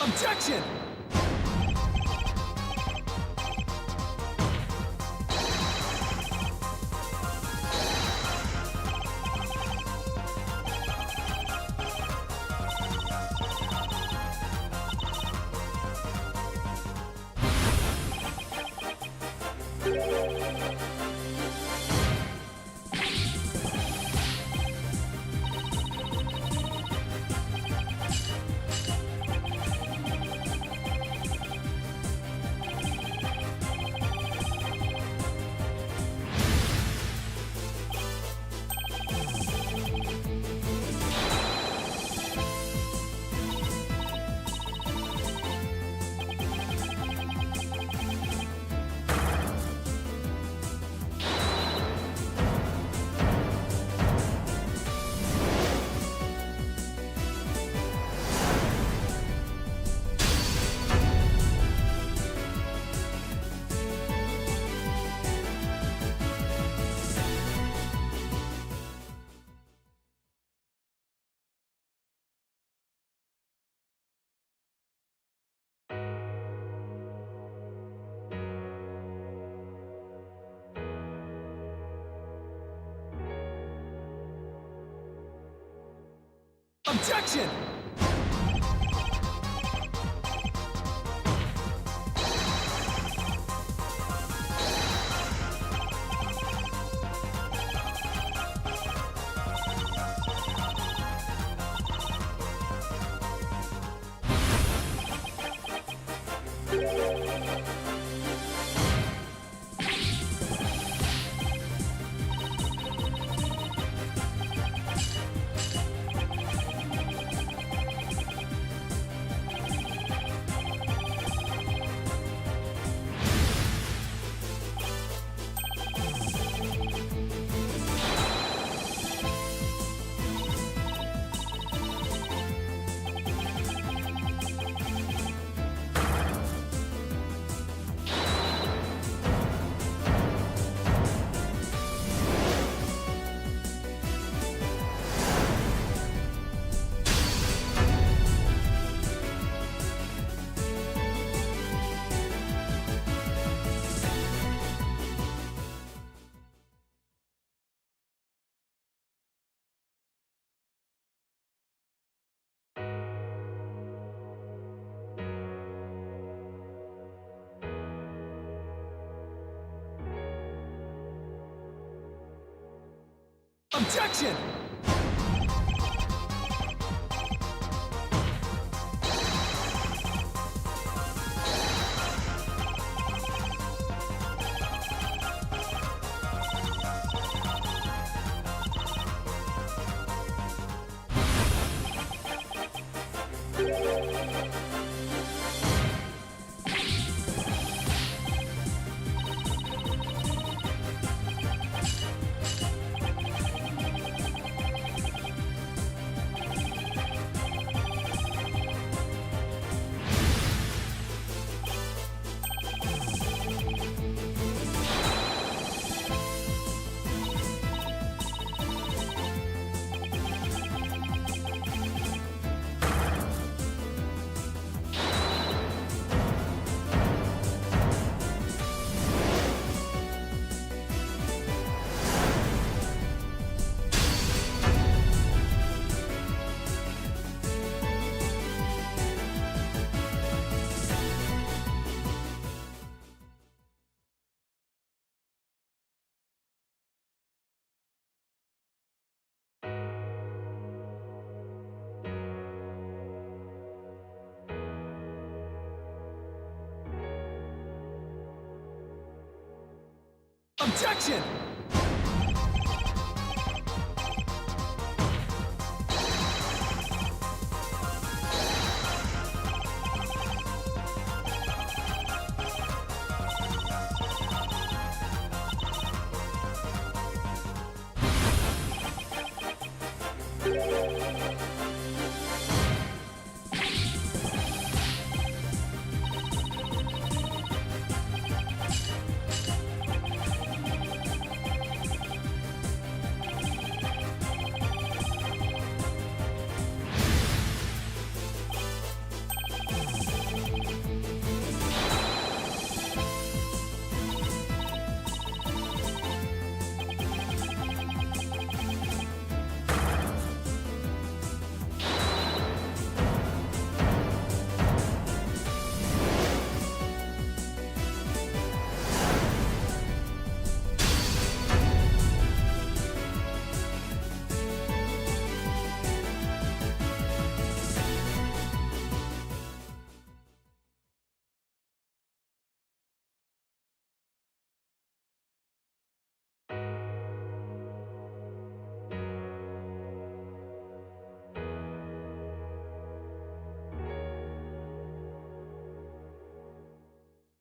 Objection! Objection! Objection! Objection!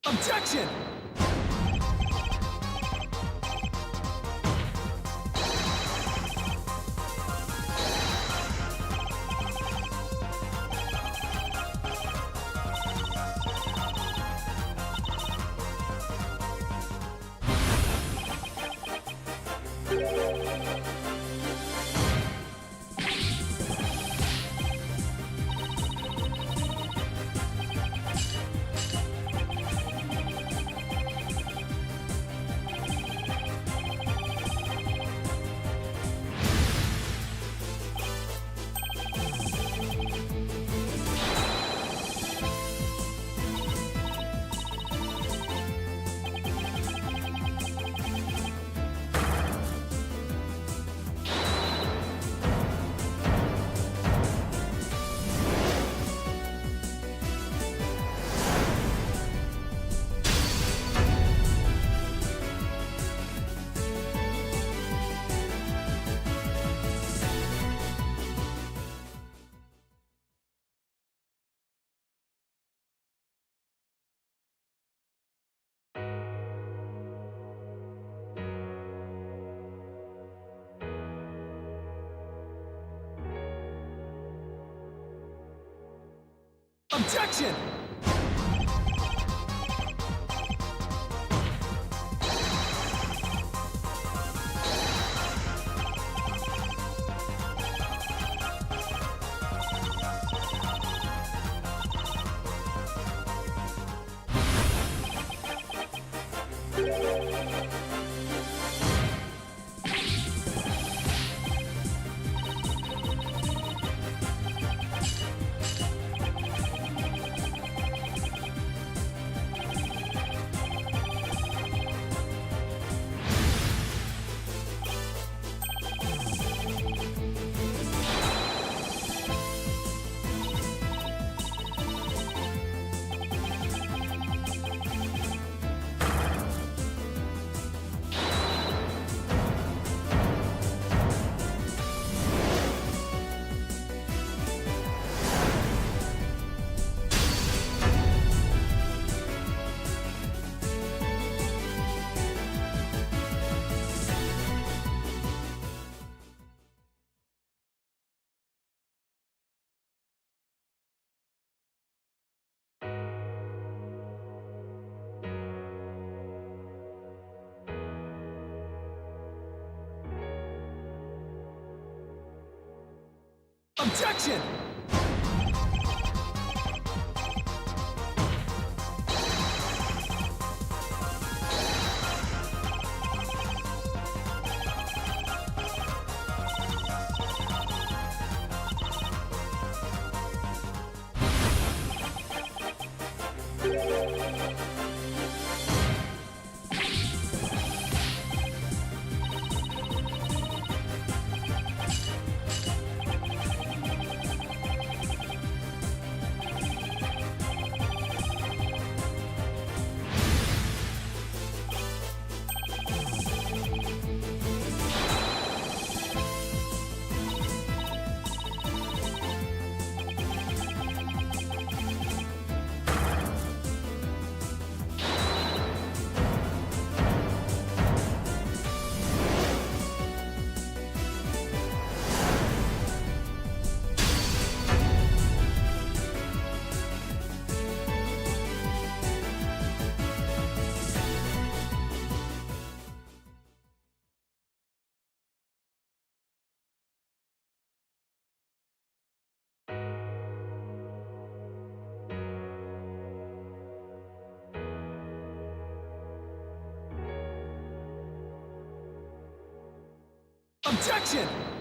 Objection! Objection! Objection! Objection!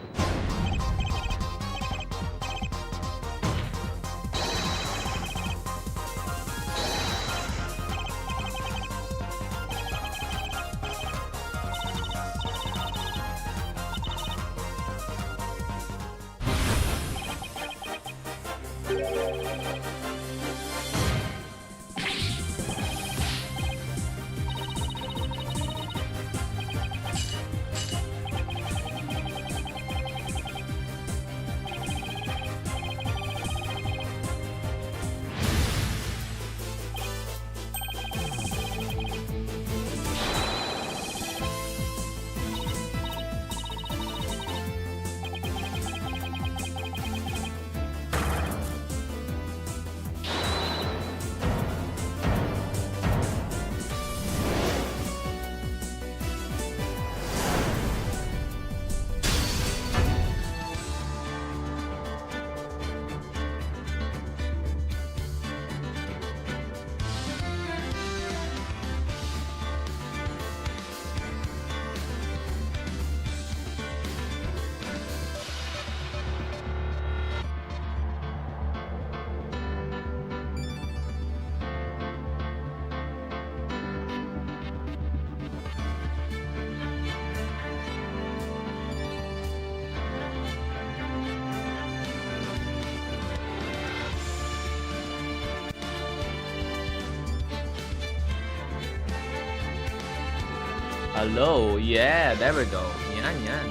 Hello. Yeah, there we go. Yan, yan.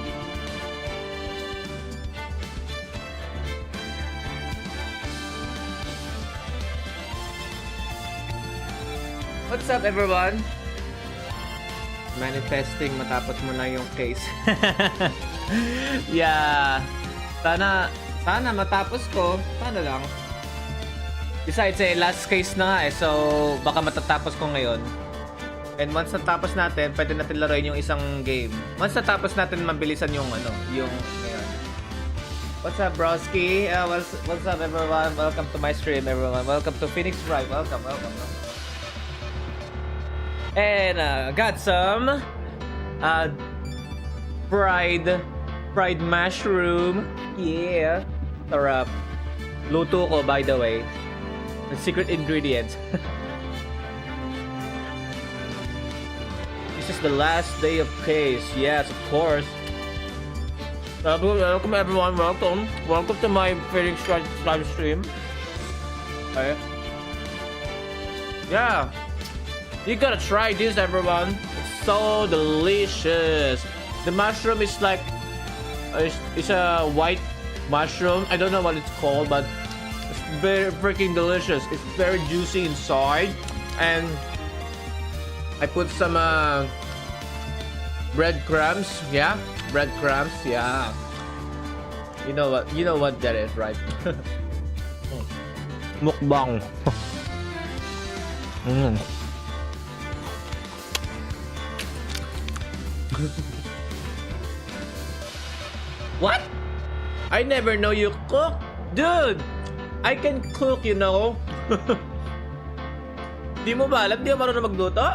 What's up, everyone? Manifesting matapos mo na yung case. Yeah. Sana matapos ko. Sana lang. Besides, last case na nga so baka matatapos ko ngayon. And once natapos natin, pwede natin laruin yung isang game. Once natapos natin, mabilisan yung yung ngayon. What's up, broski? What's up, everyone? Welcome to my stream, everyone. Welcome to Phoenix Wright. Welcome. And got some fried mushroom. Yeah. Sarap. Luto ko, by the way. The secret ingredients. This is the last day of case. Yes, of course. Welcome everyone. Welcome to my Phoenix live stream. Okay. Yeah. You gotta try this, everyone. It's so delicious. The mushroom is like it's a white mushroom. I don't know what it's called, but it's very freaking delicious. It's very juicy inside, and I put some breadcrumbs. Yeah, breadcrumbs. Yeah. You know what that is, right? Mukbang. What? I never know you cook. Dude, I can cook, you know. Di mo ba alam? Di mo marunong magluto?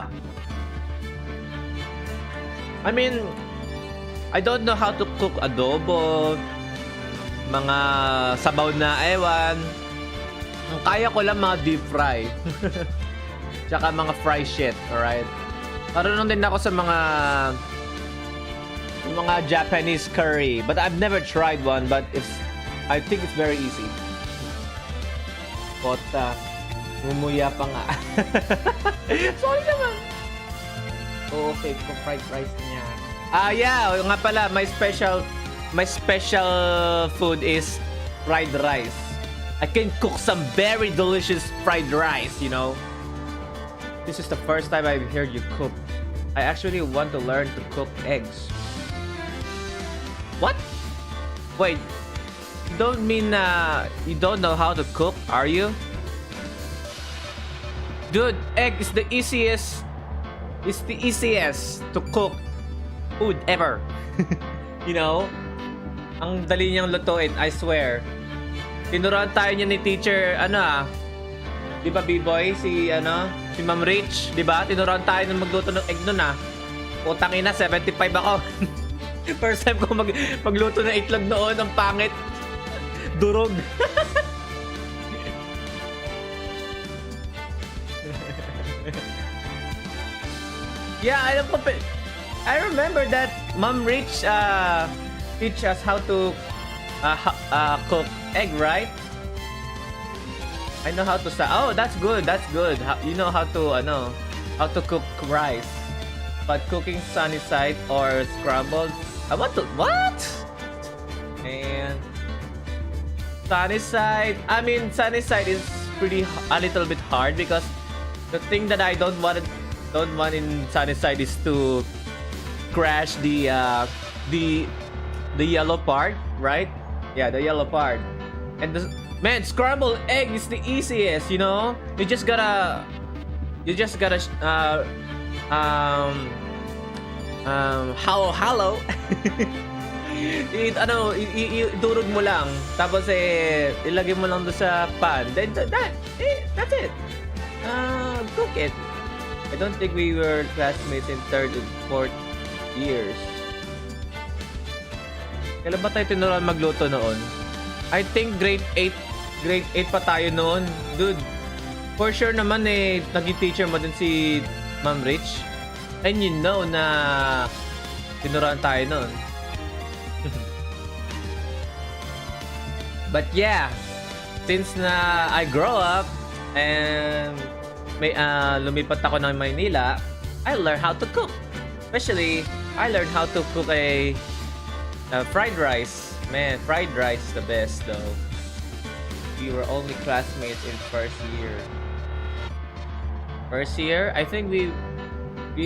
I mean, I don't know how to cook adobo, mga sabaw na ewan. Ang kaya ko lang mga deep fry. Tsaka mga fry shit, alright? Marunong din ako sa mga Japanese curry, but I've never tried one, but I think it's very easy. Kota, mumuya pa nga. Sorry naman. Oo, okay, kung fried rice niya. Yeah, nga pala, my special food is fried rice. I can cook some very delicious fried rice, you know. This is the first time I've heard you cook. I actually want to learn to cook eggs. What? Wait, you don't mean you don't know how to cook, are you? Dude, egg is the easiest. It's the easiest to cook food ever. You know? Ang dali niyang lutuin, I swear. Tinuruan tayo niya ni teacher, di ba, B-boy? Si Ma'am Rich, di ba? Tinuruan tayo ng magluto ng egg nun, Putang ina, 75 ako. First time ko magluto ng itlog noon, ang pangit. Durog. Yeah, I remember that Mom Rich teach us how to cook egg, right? I know how to Oh, that's good. You know how to cook rice. But cooking sunny side or scrambled, what? And sunny side. I mean, sunny side is a little bit hard because the thing that I don't want in sunny side is to crash the yellow part, right? Yeah, the yellow part. And man, scrambled egg is the easiest, you know. You just gotta hollow. Idurog mo lang, tapos ilagay mo lang doon sa pan. Then that's it. Cook it. I don't think we were classmates in 3rd and 4th years. Kailan ba tayo tinuruan magluto noon? I think grade 8 pa tayo noon. Dude, for sure naman naging teacher mo din si Ma'am Rich. And you know na tinuruan tayo noon. But yeah, since na I grow up and lumipat ako ng Maynila, I learned how to cook. Especially, I learned how to cook a fried rice. Man, fried rice is the best though. We were only classmates in first year. First year, I think we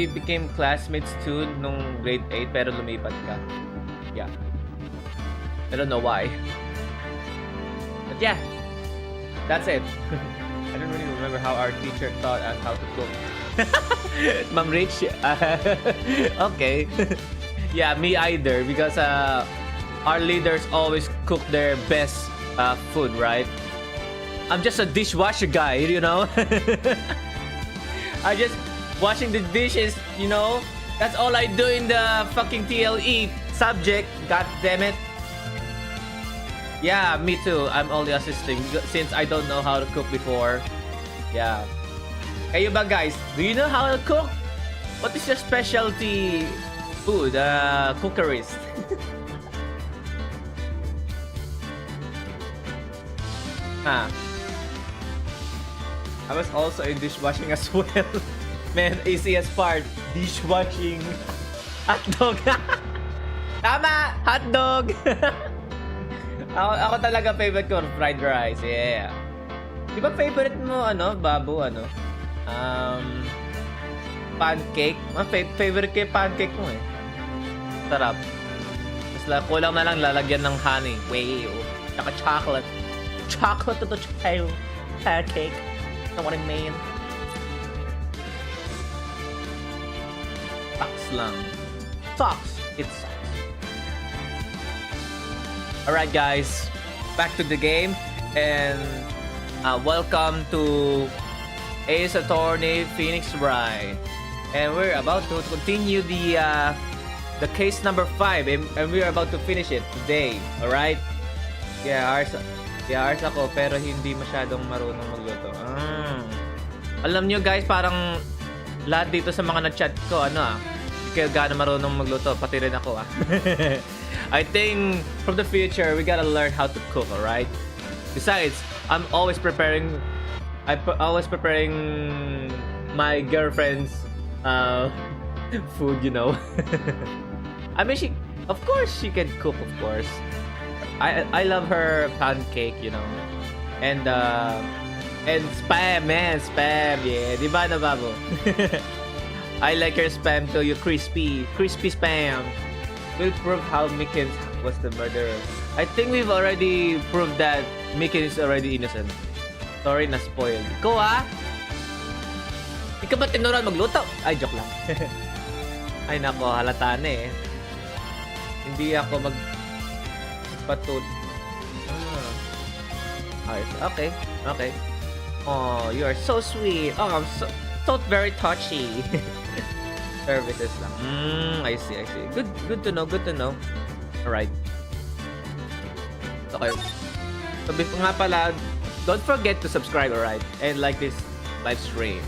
became classmates too nung grade 8 pero lumipat ka. Yeah. I don't know why. But yeah. That's it. I don't really remember how our teacher taught us how to cook. Ma'am Rich. Okay. Yeah, me either because our leaders always cook their best food, right? I'm just a dishwasher guy, you know. I just washing the dishes, you know. That's all I do in the fucking TLE subject. God damn it. Yeah, me too. I'm only assisting since I don't know how to cook before. Yeah. Kayo ba guys? Do you know how to cook? What is your specialty food? Cookeries. I was also in dishwashing as well. Man, easiest part, dishwashing. Hotdog. Tama! Hotdog! ako talaga favorite ko, fried rice. Yeah. Di ba favorite mo, babu, pancake? Favorite ko yung pancake mo eh. Sarap. Tapos kulang na lang lalagyan ng honey. Wow. Tsaka chocolate. Chocolate to child. Pancake. Know what I mean? Sucks lang. Sucks. It sucks. Alright guys. Back to the game. And welcome to Ace Attorney Phoenix Wright. And we're about to continue the case number 5. And we're about to finish it today. Alright? Yeah, ours ako pero hindi masyadong marunong magluto. Alam nyo guys, parang lahat dito sa mga na-chat ko, hindi kayo gano'ng marunong magluto. Pati rin ako I think from the future, we gotta learn how to cook, alright? Besides, I'm always preparing my girlfriend's food, you know. I mean, of course she can cook, of course. I love her pancake, you know. And spam, man, spam, yeah. Di ba, Babo? I like her spam too, you crispy spam. We'll prove how Mickens was the murderer. I think we've already proved that Mickens is already innocent. Sorry na spoiled. Ikaw Di ka ba tinuruan magluto? Ay, joke lang. Ay nako, halata na eh. Hindi ako patut. Okay. Oh, you are so sweet. Oh, I'm so very touchy. Services lang. I see. Good to know. Alright. Okay. So, nga pala, don't forget to subscribe, alright? And like this live stream.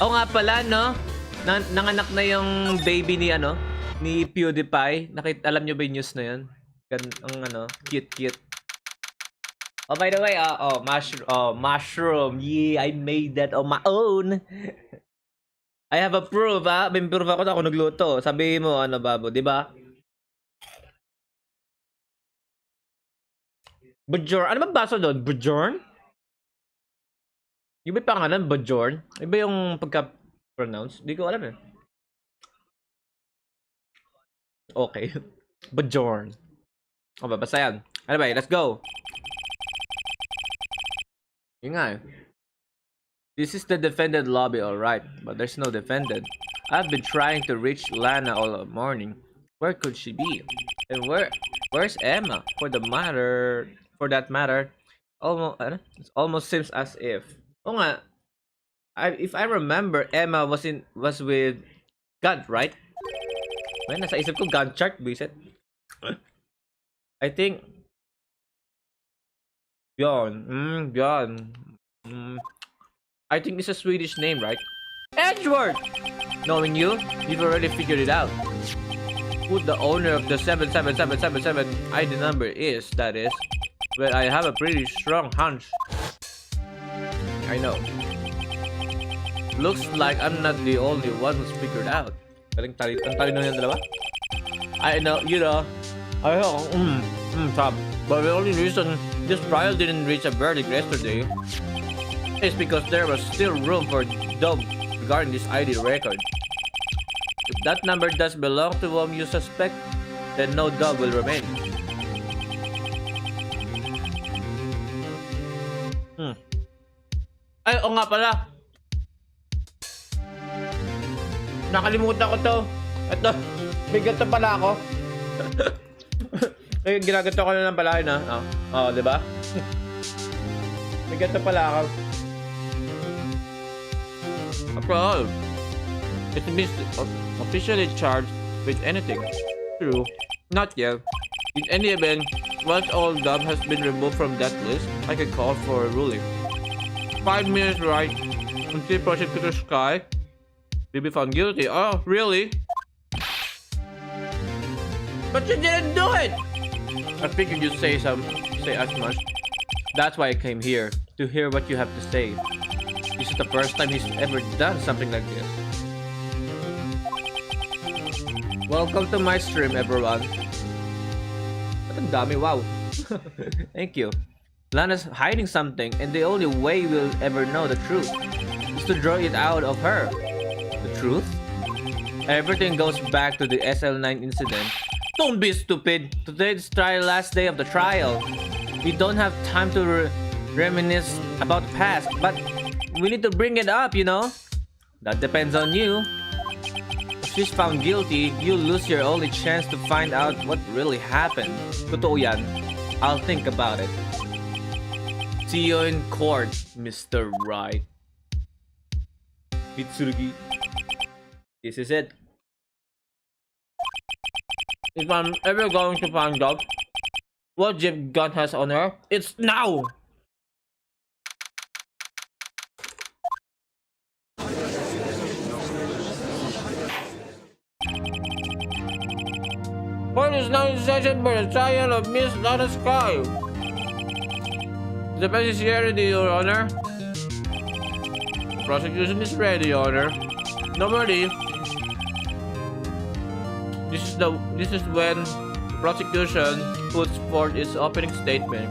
Oo nga pala, no? Nanganak na yung baby ni PewDiePie. Alam nyo ba yung news na yun? Ang cute. Oh, by the way, mushroom. Yeah, I made that on my own. I have a proof, May proof ako na ako nagluto. Sabihin mo, Babo, di ba? Bajorn. Ano ba basa doon? Bajorn? Yung may pangalan, Bajorn? Iba yung pagka-pronounce? Di ko alam eh. Okay. Bajorn. O, babasa yan. Anyway, let's go. Yun nga eh. This is the defendant lobby, alright. But there's no defendant. I've been trying to reach Lana all morning. Where could she be? And where's Emma? For that matter, it almost seems as if. Oh nga. If I remember, Emma was with God, right? Well, nasa isip ko God chart, bisit. I think Bjorn. I think it's a Swedish name, right? Edward! Knowing you've already figured it out. Who the owner of the 77777 ID number is, that is. Well, I have a pretty strong hunch. I know. Looks like I'm not the only one who's figured out. Ang talino yung dalawa. I know, top. But the only reason this trial didn't reach a verdict yesterday is because there was still room for doubt regarding this ID record. If that number does belong to whom you suspect, then no doubt will remain. Ay, o nga pala. Nakalimutan ko to. Ito, may ganito pala ako. Ay, ginagato ko na lang pala yun, ha? Oh, diba? May ganito pala ako. After all, it means officially charged with anything. True, not yet. In any event, once all dub has been removed from that list, I can call for a ruling. 5 minutes, right? Until Prosecutor Sky will be found guilty. Oh, really? But you didn't do it! I figured you'd say as much. That's why I came here, to hear what you have to say. This is the first time he's ever done something like this. Welcome to my stream, everyone. What ang dami, wow. Thank you. Lana's hiding something, and the only way we'll ever know the truth is to draw it out of her. The truth? Everything goes back to the SL9 incident. Don't be stupid! Today's trial, last day of the trial. We don't have time to reminisce about the past, but we need to bring it up, you know? That depends on you. If she's found guilty, you lose your only chance to find out what really happened. Totoo yan. I'll think about it. See you in court, Mr. Wright. Mitsurugi. This is it. If I'm ever going to find out what Jeff God has on her, it's now! Court is now in session for the trial of Miss Lana Sky. The defense is here ready, Your Honor. The prosecution is ready, Your Honor. Not ready. This is when the prosecution puts forth its opening statement.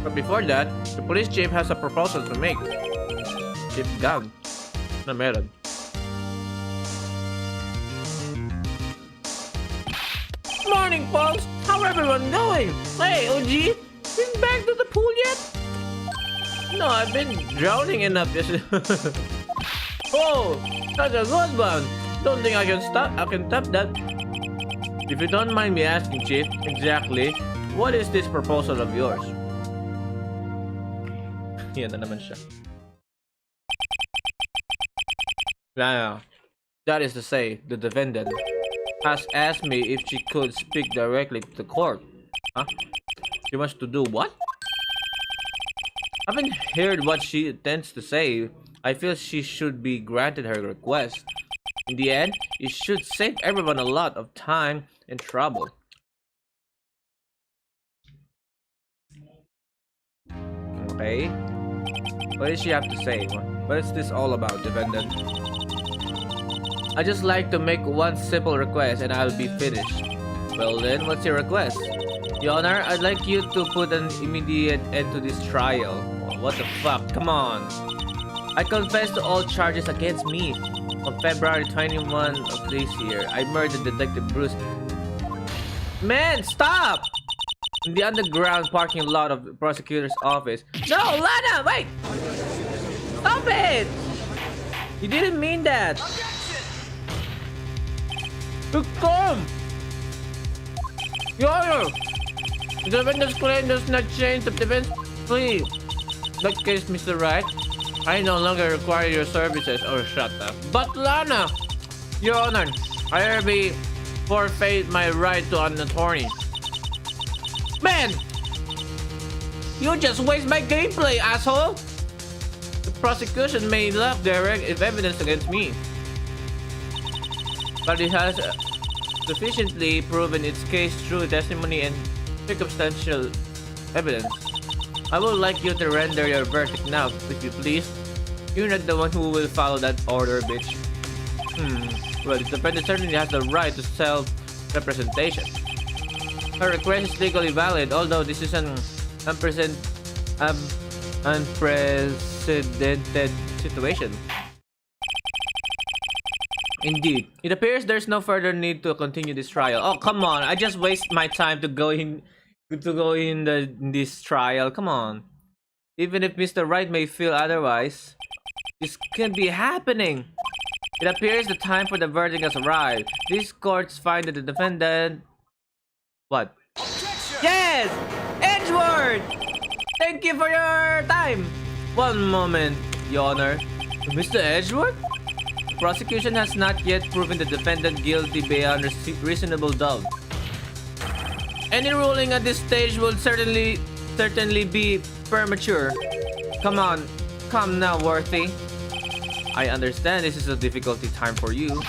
But before that, the police chief has a proposal to make. Chief Gang. Na meron. Morning, folks! How everyone doing? Hey, OG! Been back to the pool yet? No, I've been drowning enough yesterday. Oh, that's a good one! Don't think I can top that. If you don't mind me asking, Chief, exactly, what is this proposal of yours? Yan na naman siya. Yeah, that is to say, the defendant has asked me if she could speak directly to the court. Huh? She wants to do what? I haven't heard what she intends to say. I feel she should be granted her request. In the end, it should save everyone a lot of time and trouble. Okay. What does she have to say? What is this all about, defendant? I just like to make one simple request and I'll be finished. Well then, what's your request? Your Honor, I'd like you to put an immediate end to this trial. What the fuck? Come on. I confess to all charges against me. On February 21 of this year, I murdered Detective Bruce. Man, stop! In the underground parking lot of the prosecutor's office. No, Lana, wait! Stop it! You didn't mean that. Come! Your Honor! The defendant's claim does not change the defense plea. In that case, Mr. Wright, I no longer require your services or shut up. But Lana! Your Honor, I hereby forfeit my right to an attorney. Man! You just waste my gameplay, asshole! The prosecution may lack direct evidence against me, but it has sufficiently proven its case through testimony and circumstantial evidence. I would like you to render your verdict now, if you please. You're not the one who will follow that order, bitch. Well, the defendant certainly has the right to self-representation. Her request is legally valid, although this is an unprecedented situation. Indeed. It appears there's no further need to continue this trial. Oh, come on. I just waste my time to go in this trial. Come on. Even if Mr. Wright may feel otherwise, this can't be happening. It appears the time for the verdict has arrived. These courts find that the defendant... What? Objection! Yes! Edgeworth! Thank you for your time! One moment, Your Honor. Mr. Edgeworth? The prosecution has not yet proven the defendant guilty beyond reasonable doubt. Any ruling at this stage will certainly be premature. Come on, come now, Worthy. I understand this is a difficult time for you,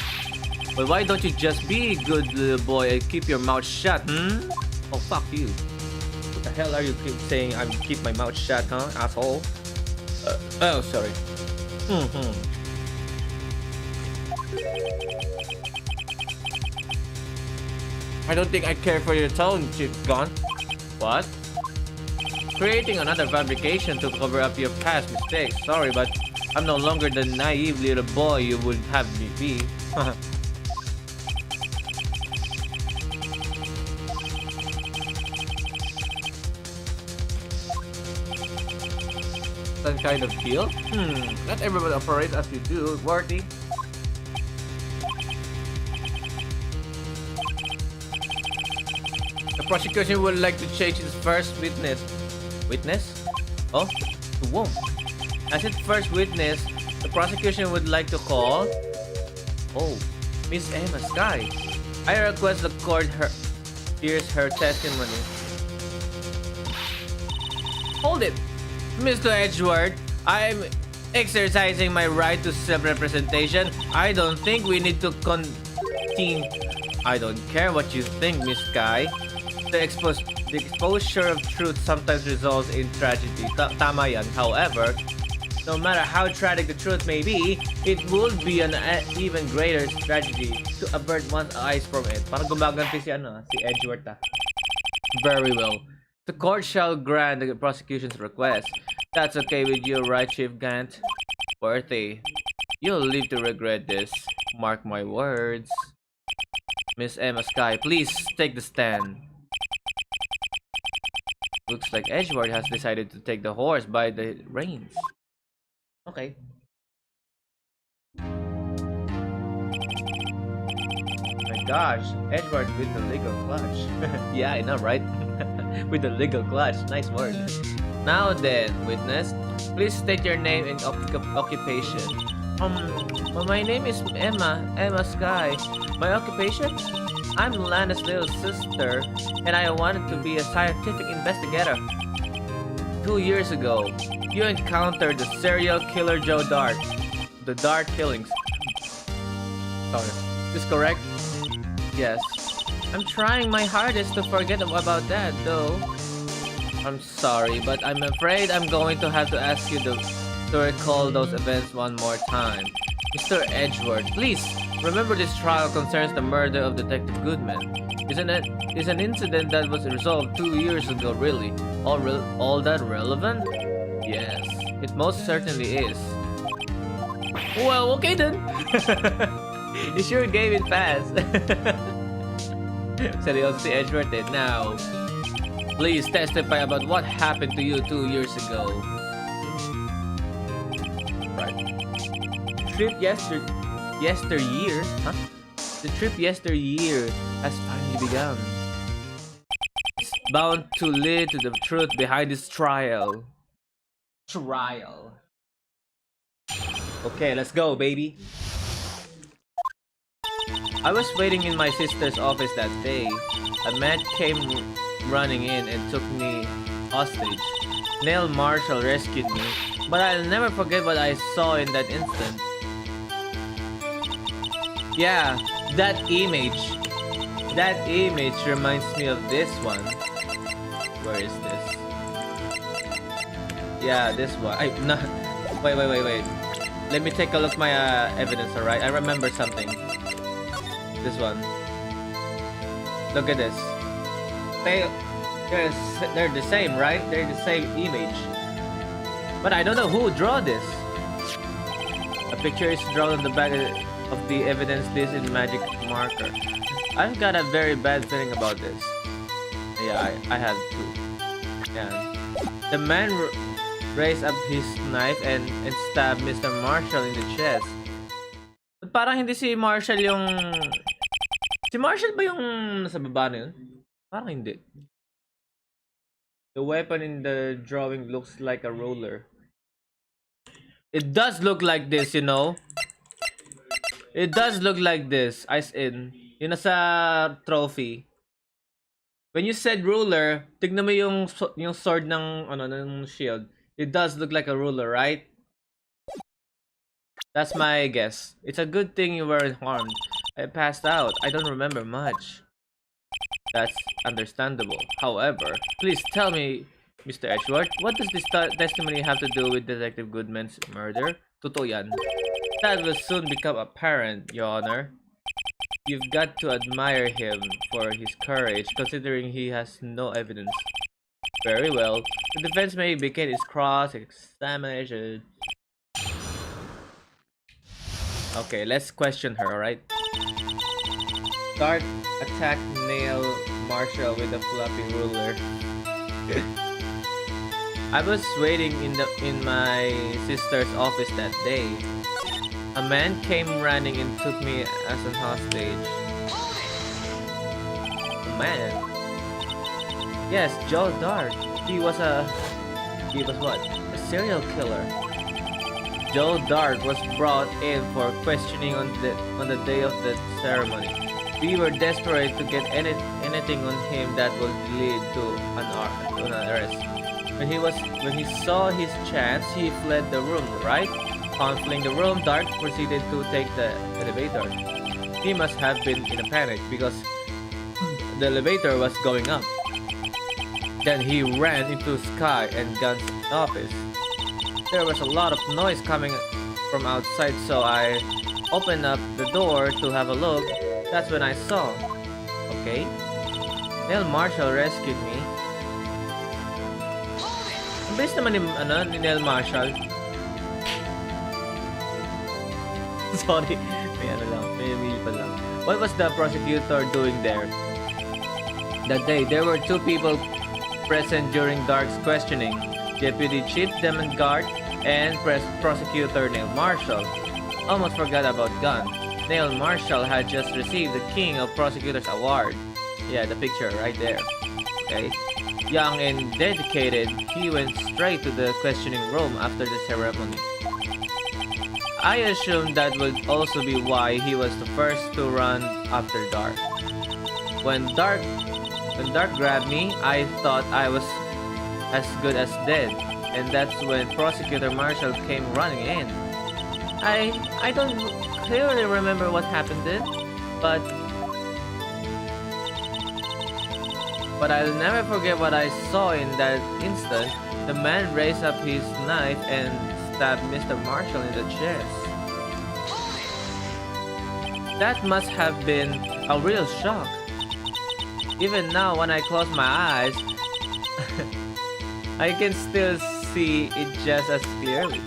but why don't you just be a good little boy and keep your mouth shut, Oh, fuck you. What the hell are you saying? I keep my mouth shut, huh, asshole? Oh, sorry. I don't think I care for your tone, Chief Gon. What? Creating another fabrication to cover up your past mistakes. Sorry, but I'm no longer the naive little boy you would have me be. Some kind of deal? Not everyone operates as you do, Worthy. The prosecution would like to change its first witness. Witness? Oh, to whom? As its first witness, the prosecution would like to call... Oh, Miss Emma Sky. I request the court hears her testimony. Hold it! Mr. Edgeworth, I'm exercising my right to self-representation. I don't think we need to continue. I don't care what you think, Miss Sky. The exposure of truth sometimes results in tragedy. Tama yan. However, no matter how tragic the truth may be, it would be an even greater tragedy to avert one's eyes from it. Parang gumaganti si Edgeworth. Very well. The court shall grant the prosecution's request. That's okay with you, right, Chief Gant? Worthy, you'll live to regret this. Mark my words. Miss Emma Sky, please take the stand. Looks like Edgeworth has decided to take the horse by the reins. Okay. My gosh, Edgeworth with the legal clutch. Yeah, I know, right? With the legal clutch. Nice word. Now then, witness, please state your name and occupation. Well, my name is Emma Sky. My occupation? I'm Lana's little sister, and I wanted to be a scientific investigator. 2 years ago, you encountered the serial killer Joe Dart. The Dart killings. Sorry. Is this correct? Yes. I'm trying my hardest to forget about that, though. I'm sorry, but I'm afraid I'm going to have to ask you to recall those events one more time. Mr. Edgeworth, please, remember this trial concerns the murder of Detective Goodman. Is an incident that was resolved 2 years ago really all that relevant? Yes, it most certainly is. Well, okay then. You sure gave it fast. Seriously, si Edgeworth did. Now, please testify about what happened to you 2 years ago. Right. Trip yesteryear? Huh? The trip yesteryear has finally begun. It's bound to lead to the truth behind this trial. Okay, let's go, baby. I was waiting in my sister's office that day. A man came running in and took me hostage. Neil Marshall rescued me, but I'll never forget what I saw in that instant. Yeah, that image reminds me of this one. Where is this? Yeah, this one. Wait. Let me take a look my evidence, alright? I remember something. This one. Look at this. They're the same, right? They're the same image. But I don't know who drew this. A picture is drawn on the back of the evidence list in magic marker. I've got a very bad feeling about this. Yeah, I have too. Yeah. The man raised up his knife and stabbed Mr. Marshall in the chest. But parang hindi si Marshall yung... Si Marshall ba yung nasa baba na yun? Parang hindi. The weapon in the drawing looks like a ruler. It does look like this, you know. It does look like this. As in, yung nasa trophy. When you said ruler, tignan mo yung sword ng ng shield. It does look like a ruler, right? That's my guess. It's a good thing you weren't harmed. I passed out. I don't remember much. That's understandable. However, please tell me, Mr. Edgeworth, what does this testimony have to do with Detective Goodman's murder? Totoo yan. That will soon become apparent, Your Honor. You've got to admire him for his courage, considering he has no evidence. Very well. The defense may begin its cross-examination. Okay, let's question her, alright? Dark attacked Neil Marshall with a floppy ruler. I was waiting in my sister's office that day. A man came running and took me as an hostage. A man? Yes, Joe Dark. He was what? A serial killer. Joe Dark was brought in for questioning on the day of the ceremony. We were desperate to get anything on him that would lead to an arrest. When he saw his chance, he fled the room, right? Upon fleeing the room, Dark proceeded to take the elevator. He must have been in a panic because the elevator was going up. Then he ran into Sky and Gun's office. There was a lot of noise coming from outside, so I opened up the door to have a look. That's when I saw. Okay. Neil Marshall rescued me. Ang bilis naman ni Neil Marshall. Sorry. May pa lang. What was the prosecutor doing there? That day, there were two people present during Dark's questioning. Deputy Chief Demon Guard and Prosecutor Neil Marshall. Almost forgot about Gunn. Neil Marshall had just received the King of Prosecutors Award. Yeah, the picture right there. Okay. Young and dedicated, he went straight to the questioning room after the ceremony. I assumed that would also be why he was the first to run after Dark. When Dark grabbed me, I thought I was as good as dead, and that's when Prosecutor Marshall came running in. I don't clearly remember what happened then, but I'll never forget what I saw in that instant. The man raised up his knife and stabbed Mr. Marshall in the chest. That must have been a real shock. Even now, when I close my eyes, I can still see it just as clearly.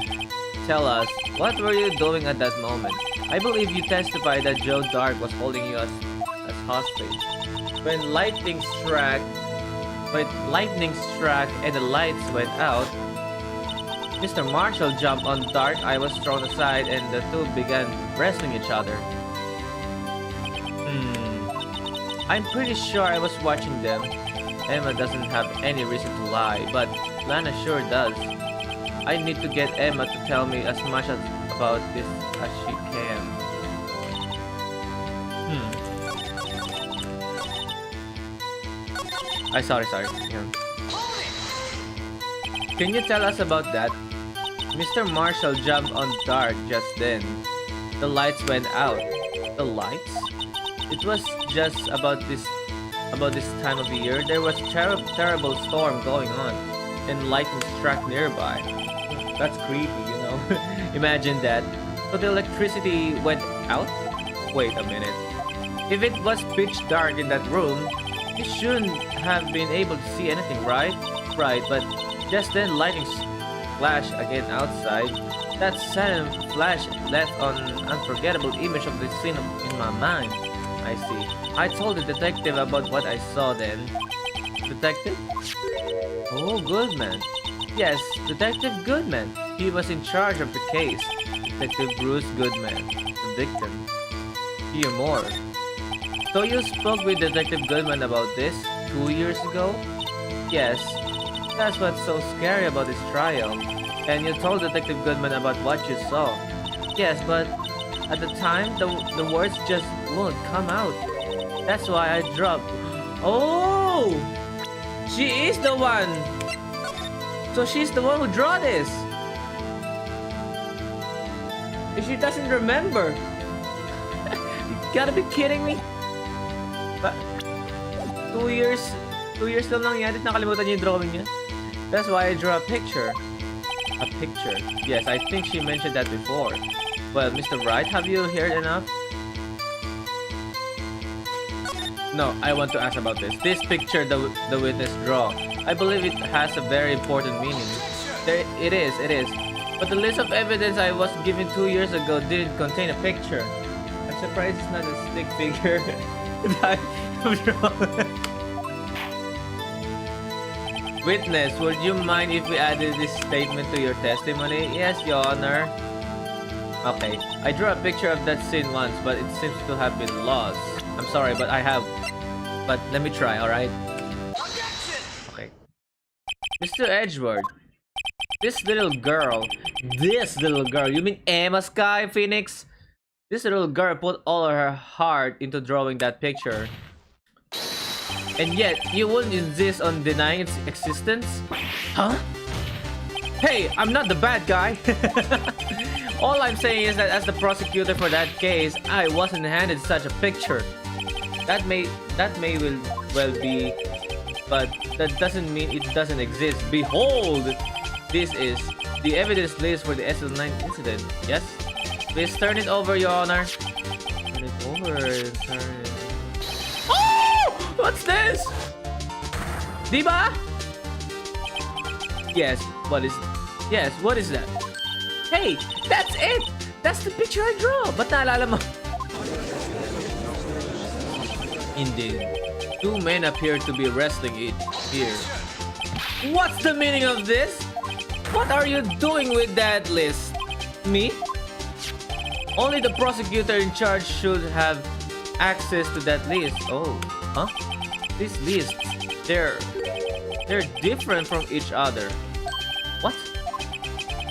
Tell us, what were you doing at that moment? I believe you testified that Joe Dark was holding you as hostage. When lightning struck and the lights went out, Mr. Marshall jumped on Dark. I was thrown aside and the two began wrestling each other. I'm pretty sure I was watching them. Emma doesn't have any reason to lie, but Lana sure does. I need to get Emma to tell me as much about this as she can. Sorry. Yeah. Can you tell us about that? Mr. Marshall jumped on Dark just then. The lights went out. The lights? It was just about this time of the year. There was a terrible storm going on, and lightning struck nearby. That's creepy, you know. Imagine that. So the electricity went out? Wait a minute. If it was pitch dark in that room, you shouldn't have been able to see anything, right? Right, but just then lightning flashed again outside. That sudden flash left an unforgettable image of the scene in my mind. I see. I told the detective about what I saw then. Detective? Oh, Goodman. Yes, Detective Goodman. He was in charge of the case. Detective Bruce Goodman, the victim. Hear more. So you spoke with Detective Goodman about this 2 years ago? Yes. That's what's so scary about this trial. And you told Detective Goodman about what you saw. Yes, but at the time, the words just won't come out. That's why I dropped. Oh! She is the one! So she's the one who drew this! If she doesn't remember! You gotta be kidding me! But 2 years lang nangyari, nakalimutan niya yung drawing niya. That's why I drew a picture. A picture. Yes, I think she mentioned that before. Well, Mr. Wright, have you heard enough? No, I want to ask about this. This picture the witness draw. I believe it has a very important meaning. There, it is. But the list of evidence I was given 2 years ago didn't contain a picture. I'm surprised it's not a stick figure that I've drawn. Witness, would you mind if we added this statement to your testimony? Yes, Your Honor. Okay, I drew a picture of that scene once, but it seems to have been lost. I'm sorry, but I have. But let me try, alright? Okay. Mr. Edgeworth, this little girl, you mean Emma Sky Phoenix? This little girl put all of her heart into drawing that picture. And yet, you wouldn't insist on denying its existence? Huh? Hey, I'm not the bad guy. All I'm saying is that as the prosecutor for that case, I wasn't handed such a picture. That may well be, but that doesn't mean it doesn't exist. Behold, this is the evidence list for the SL9 incident. Yes? Please turn it over, Your Honor. Turn it over. Turn it. What's this? Diba? Yes, what is that? Hey, that's it! That's the picture I draw! Ba't naalala mo? Indeed. 2 men appear to be wrestling it here. What's the meaning of this? What are you doing with that list? Me? Only the prosecutor in charge should have access to that list. Oh, huh? These lists, they're different from each other. What?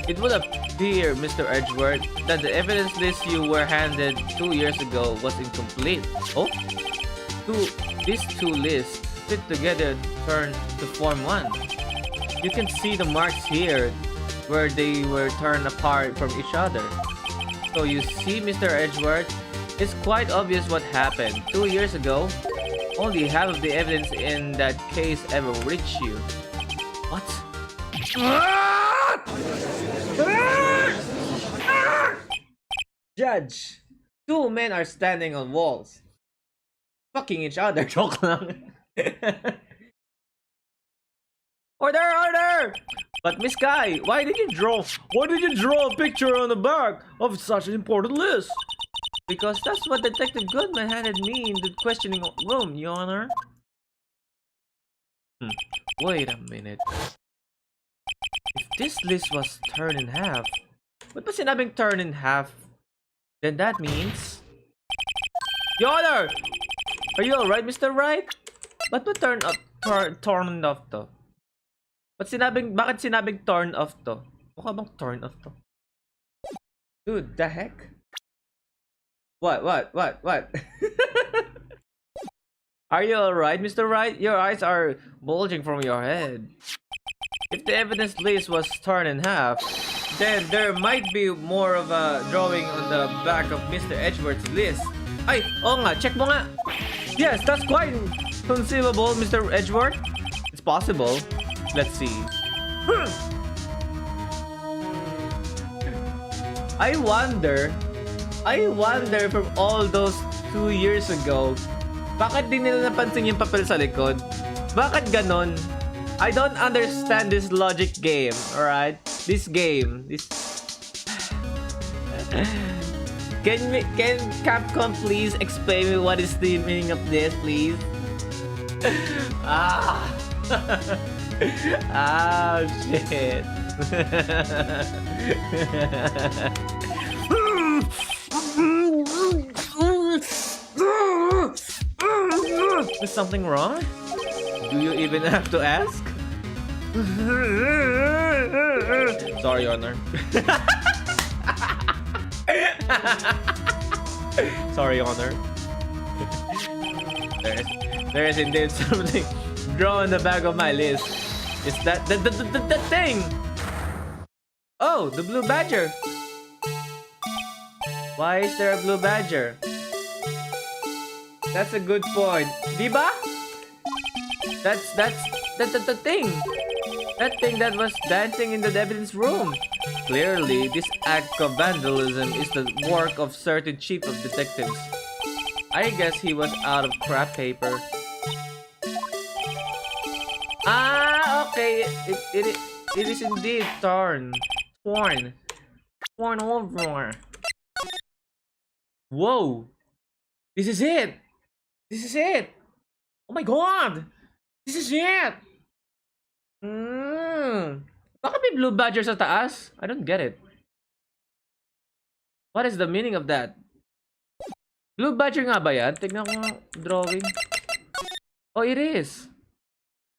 It would appear, Mr. Edgeworth, that the evidence list you were handed 2 years ago was incomplete. Oh? These two lists fit together to form one. You can see the marks here where they were torn apart from each other. So you see, Mr. Edgeworth, it's quite obvious what happened. 2 years ago, only half of the evidence in that case ever reached you. What? Judge, 2 men are standing on walls. Fucking each other. Joke lang. Order! But Miss Guy, why did you draw a picture on the back of such an important list? Because that's what Detective Goodman handed me in the questioning room, Your Honor. Wait a minute. If this list was torn in half, ba't ba sinabing torn in half? Then that means... Your Honor! Are you alright, Mr. Wright? Ba't ba torn off to? Bakit sinabing torn off to? Mukha bang torn off to? Dude, the heck? What? Are you alright, Mr. Wright? Your eyes are bulging from your head. If the evidence list was torn in half, then there might be more of a drawing on the back of Mr. Edgeworth's list. Ay, oo nga, check mo nga. Yes, that's quite conceivable, Mr. Edgeworth. It's possible. Let's see. I wonder from all those 2 years ago, bakit di nila napansin yung papel sa likod? Bakit ganon? I don't understand this logic game, alright? This game. Can Capcom please explain me what is the meaning of this, please? Ah! Ah, shit. Is something wrong? Do you even have to ask? Sorry, Honor. Sorry, Honor. There is indeed something drawn on the back of my list. Is that the thing? Oh, the blue badger. Why is there a blue badger? That's a good point. Diba? That's the thing. That thing that was dancing in the evidence room. Clearly, this act of vandalism is the work of certain chief of detectives. I guess he was out of crap paper. Ah, okay. It is indeed torn over. Whoa! This is it! This is it! Oh my god! This is it! Bakit may blue badger sa taas? I don't get it. What is the meaning of that? Blue badger nga ba yan? Tignan ko nga drawing. Oh, it is.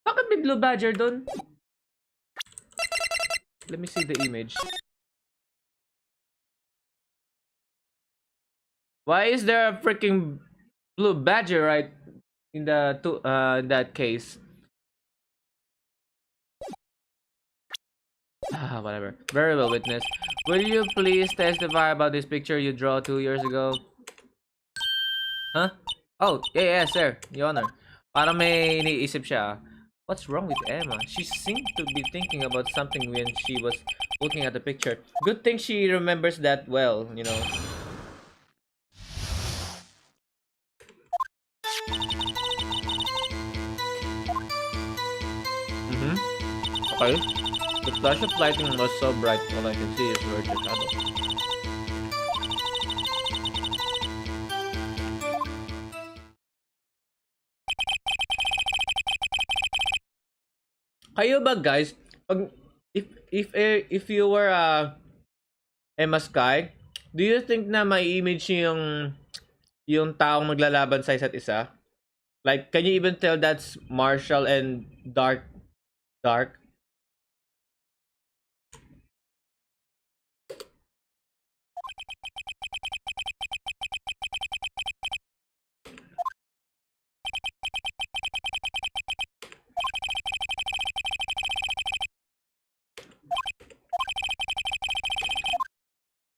Bakit may blue badger dun? Let me see the image. Why is there a freaking blue badger right in the in that case? Whatever. Very well, witness. Will you please testify about this picture you drew 2 years ago? Huh? Oh, yeah, sir. Your Honor. Parang may iniisip siya. What's wrong with Emma? She seemed to be thinking about something when she was looking at the picture. Good thing she remembers that well, you know. Okay. The flash of lighting was so bright, all I can see is where the shadow. Kayo ba guys, pag if you were Emma Sky, do you think na may image yung taong maglalaban sa isa't isa? Like, can you even tell that's Marshall and Dark?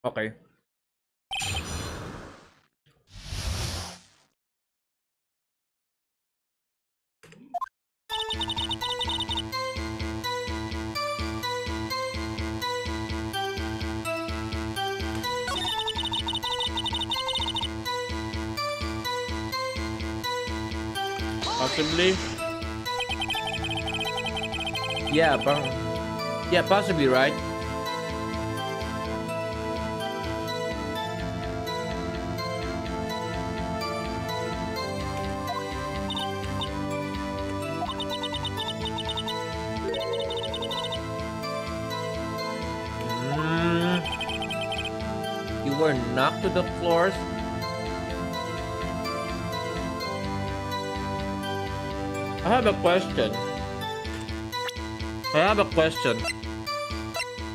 Okay. Possibly. Yeah, possibly, right? You were knocked to the floors. I have a question.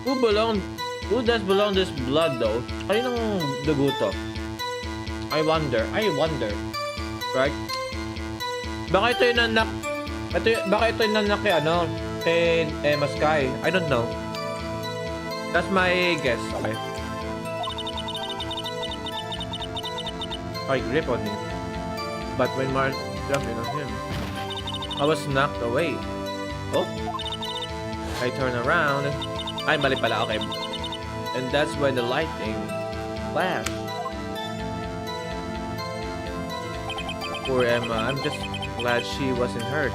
Who does belong this blood though? Kaninong dugo to? I wonder. Right? Baka ito yung nanak... Baka ito yung nanak kay Emma Sky. I don't know. That's my guess. Okay. I grip on him. But when Mars jumped in on him, I was knocked away. Oh. I turn around. Ay, mali pala. Okay. And that's when the lightning flashed. Poor Emma, I'm just glad she wasn't hurt.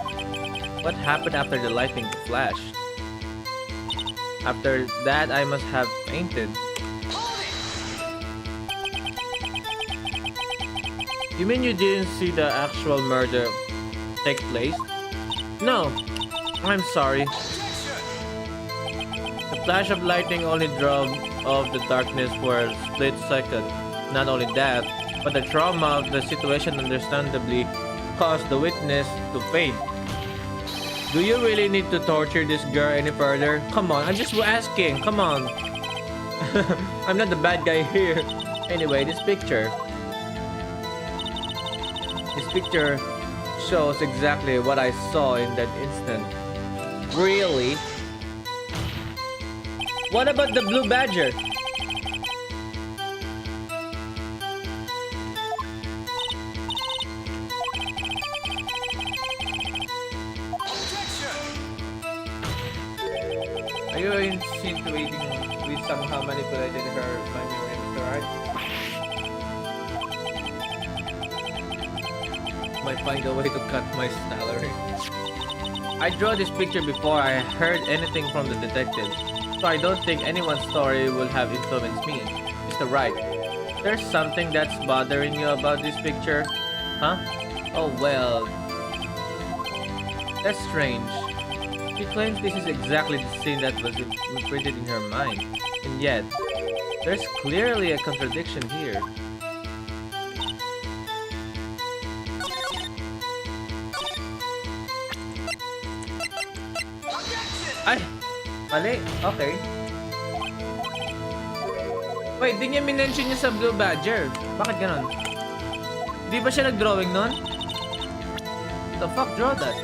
What happened after the lightning flashed? After that, I must have fainted. You mean you didn't see the actual murder take place? No, I'm sorry. The flash of lightning only drove off the darkness for a split second. Not only that, but the trauma of the situation understandably caused the witness to faint. Do you really need to torture this girl any further? Come on, I'm just asking. Come on. I'm not the bad guy here. Anyway, this picture shows exactly what I saw in that instant. Really? What about the blue badger? Are you insinuating we somehow manipulated her memory, Mr. Wright? Might find a way to cut my salary. I drew this picture before I heard anything from the detective, so I don't think anyone's story will have influenced me. Mr. Wright, there's something that's bothering you about this picture? Huh? Oh well, that's strange. She claims this is exactly the scene that was imprinted in her mind, and yet, there's clearly a contradiction here. Ay! Mali. Okay. Wait, di niya minention niya sa Blue Badger. Bakit ganon? Di ba siya nag-drawing nun? The fuck draw that?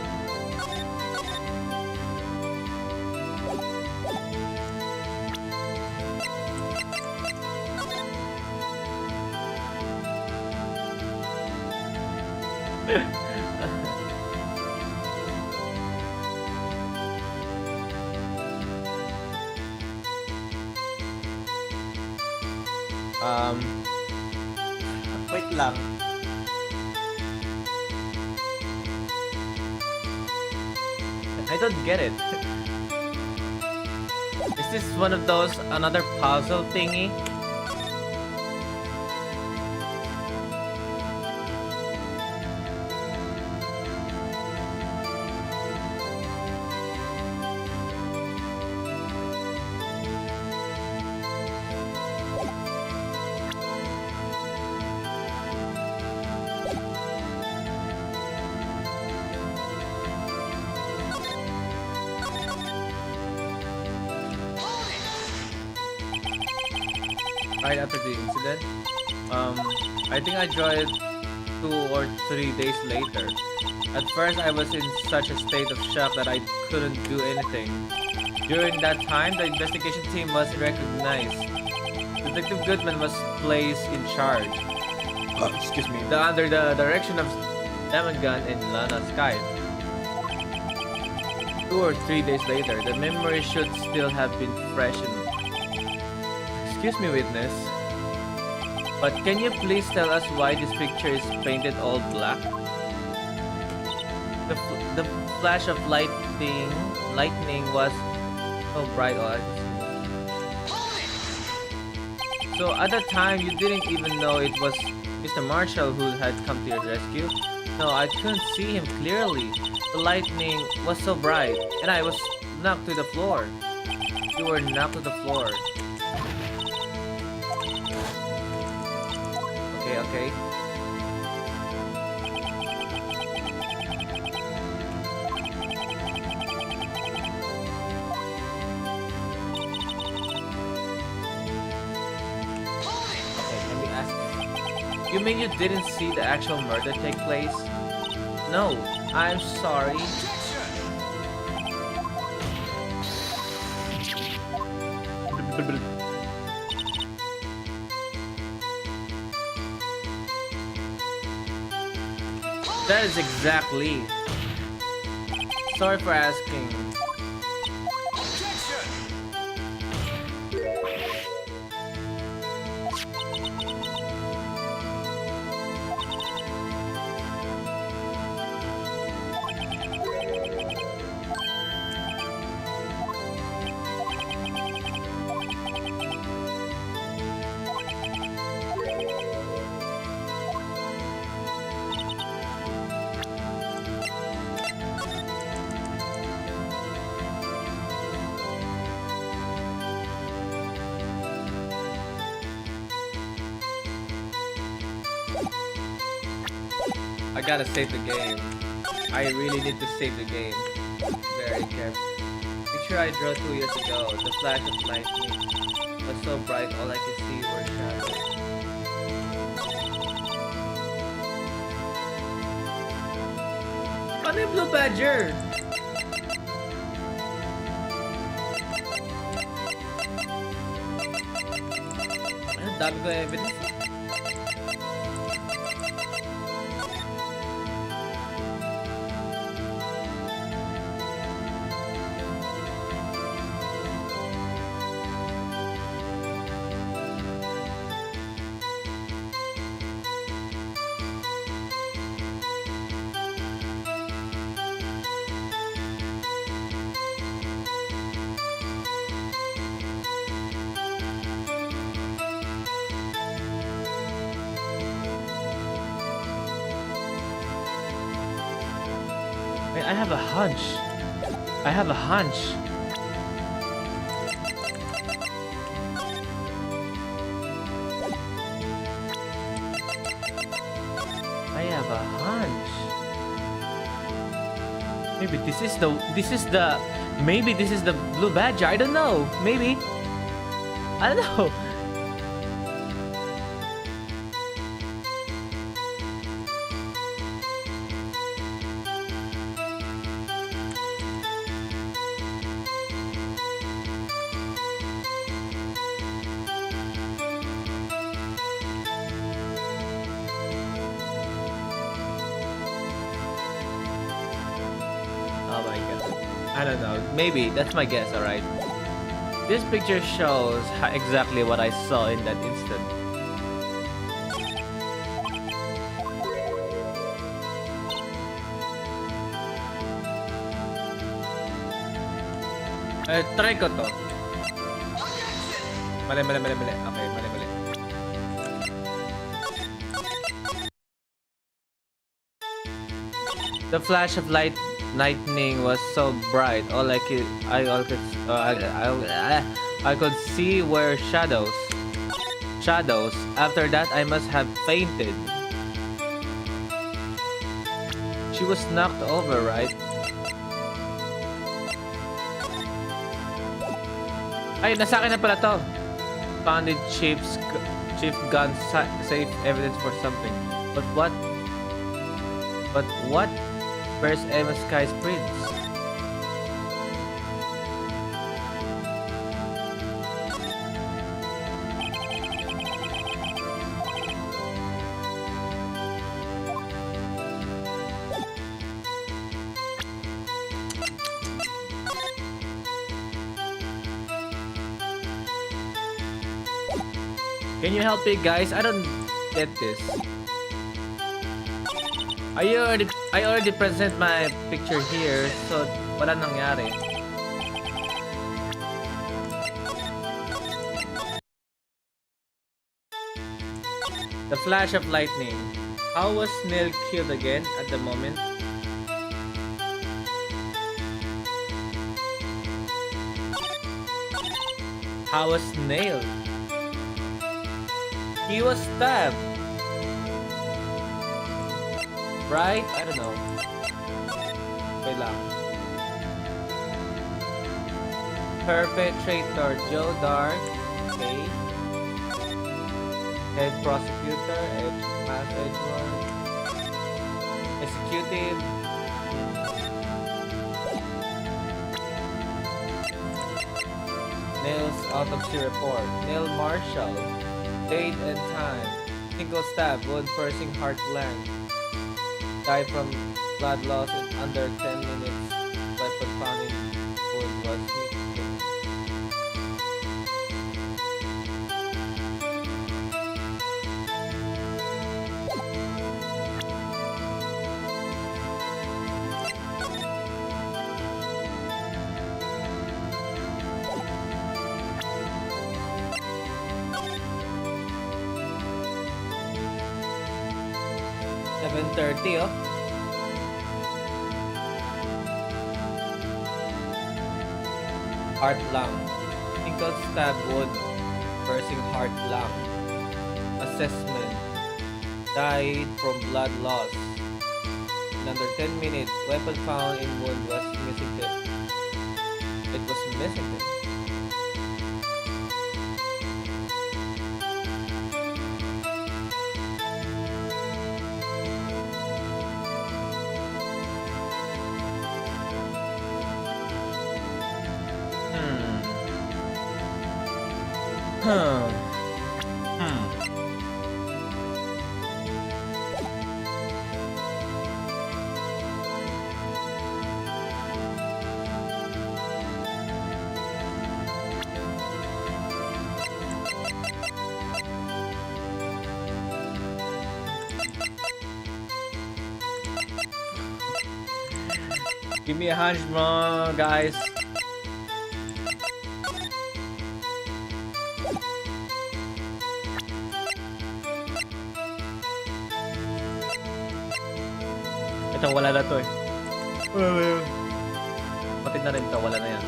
Wait lang. I don't get it. Is this one of those another puzzle thingy? Right after the incident, I think I drew it 2 or 3 days later. At first, I was in such a state of shock that I couldn't do anything. During that time, the investigation team was recognized. Detective Goodman was placed in charge. Excuse me. Under the direction of Demagan and Lana Sky. 2 or 3 days later, the memory should still have been fresh in. Excuse me, witness. But can you please tell us why this picture is painted all black? The flash of lightning was so bright. So at the time, you didn't even know it was Mr. Marshall who had come to your rescue? No, I couldn't see him clearly. The lightning was so bright, and I was knocked to the floor. You were knocked to the floor. Okay. Let me ask you. You mean you didn't see the actual murder take place? No, I'm sorry. That is exactly. Sorry for asking. I gotta save the game. I really need to save the game. Very careful. Picture I drew 2 years ago. The flash of lightning was so bright, all I could see were shadows. Ano yung Blue Badger? Ang dami ko evidence. I have a hunch. I have a hunch. I have a hunch. Maybe this is the Blue Badger. I don't know. Maybe. I don't know. Oh my god. I don't know. Maybe. That's my guess, alright? This picture shows exactly what I saw in that instant. Try ko to. Mali. Okay, mali. The flash of lightning was so bright. I could see were shadows. After that, I must have fainted. She was knocked over, right? Ay, nasa akin na pala to. Founded chief gun safe evidence for something. But what? Where's Emma Sky's prince? Can you help me, guys? I don't get this. I already present my picture here, so wala nangyari. The flash of lightning. How was Neil killed again at the moment? How was Neil? He was stabbed. Right? I don't know. Wait lang. Perpetrator Joe Dark. Okay. Head prosecutor. Passage one. Executive. Neil's autopsy report. Neil Marshall. Date and time. Single stab. Wound piercing heart length. Die from blood loss in under 10 minutes. Weapon found in wound was hit. 7:30, oh. Heart lung. Single stab wound. Piercing heart lung. Assessment. Died from blood loss. In under 10 minutes, weapon found in wound was missing tip. It was missing tip. Hmm. Give me a hunch, bro, guys. Ito, wala na to eh. Patid na rin to, wala na yan.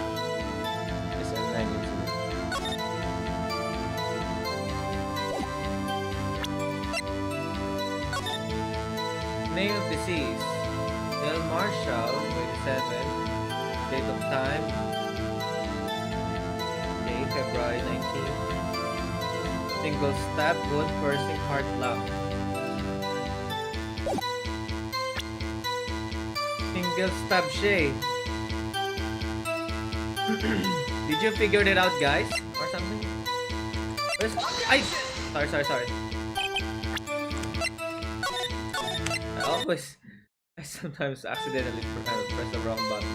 SL9 yun siguro. Name of deceased. Neil Marshall, 27. Date of time. Okay, February 19. Single stab wound, piercing heart lung. Single stab Shay. Did you figure it out, guys? Or something? Where's... Ay! Sorry. I sometimes accidentally press the wrong button.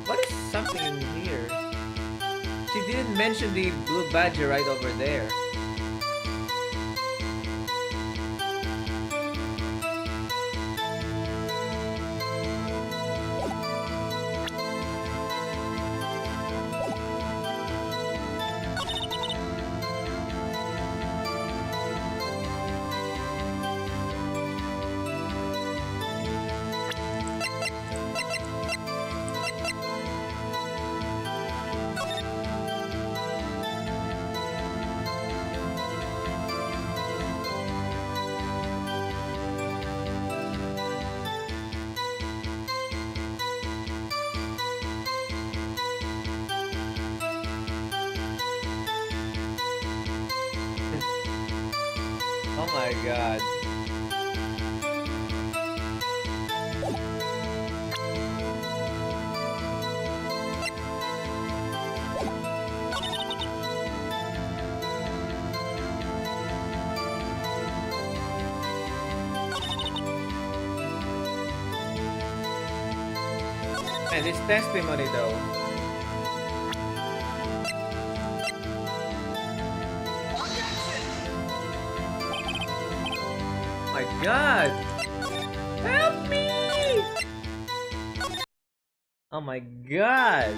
What is something in here? She didn't mention the blue badger right over there. Oh my god. And it's testimony though. My god! Help me! Oh my god!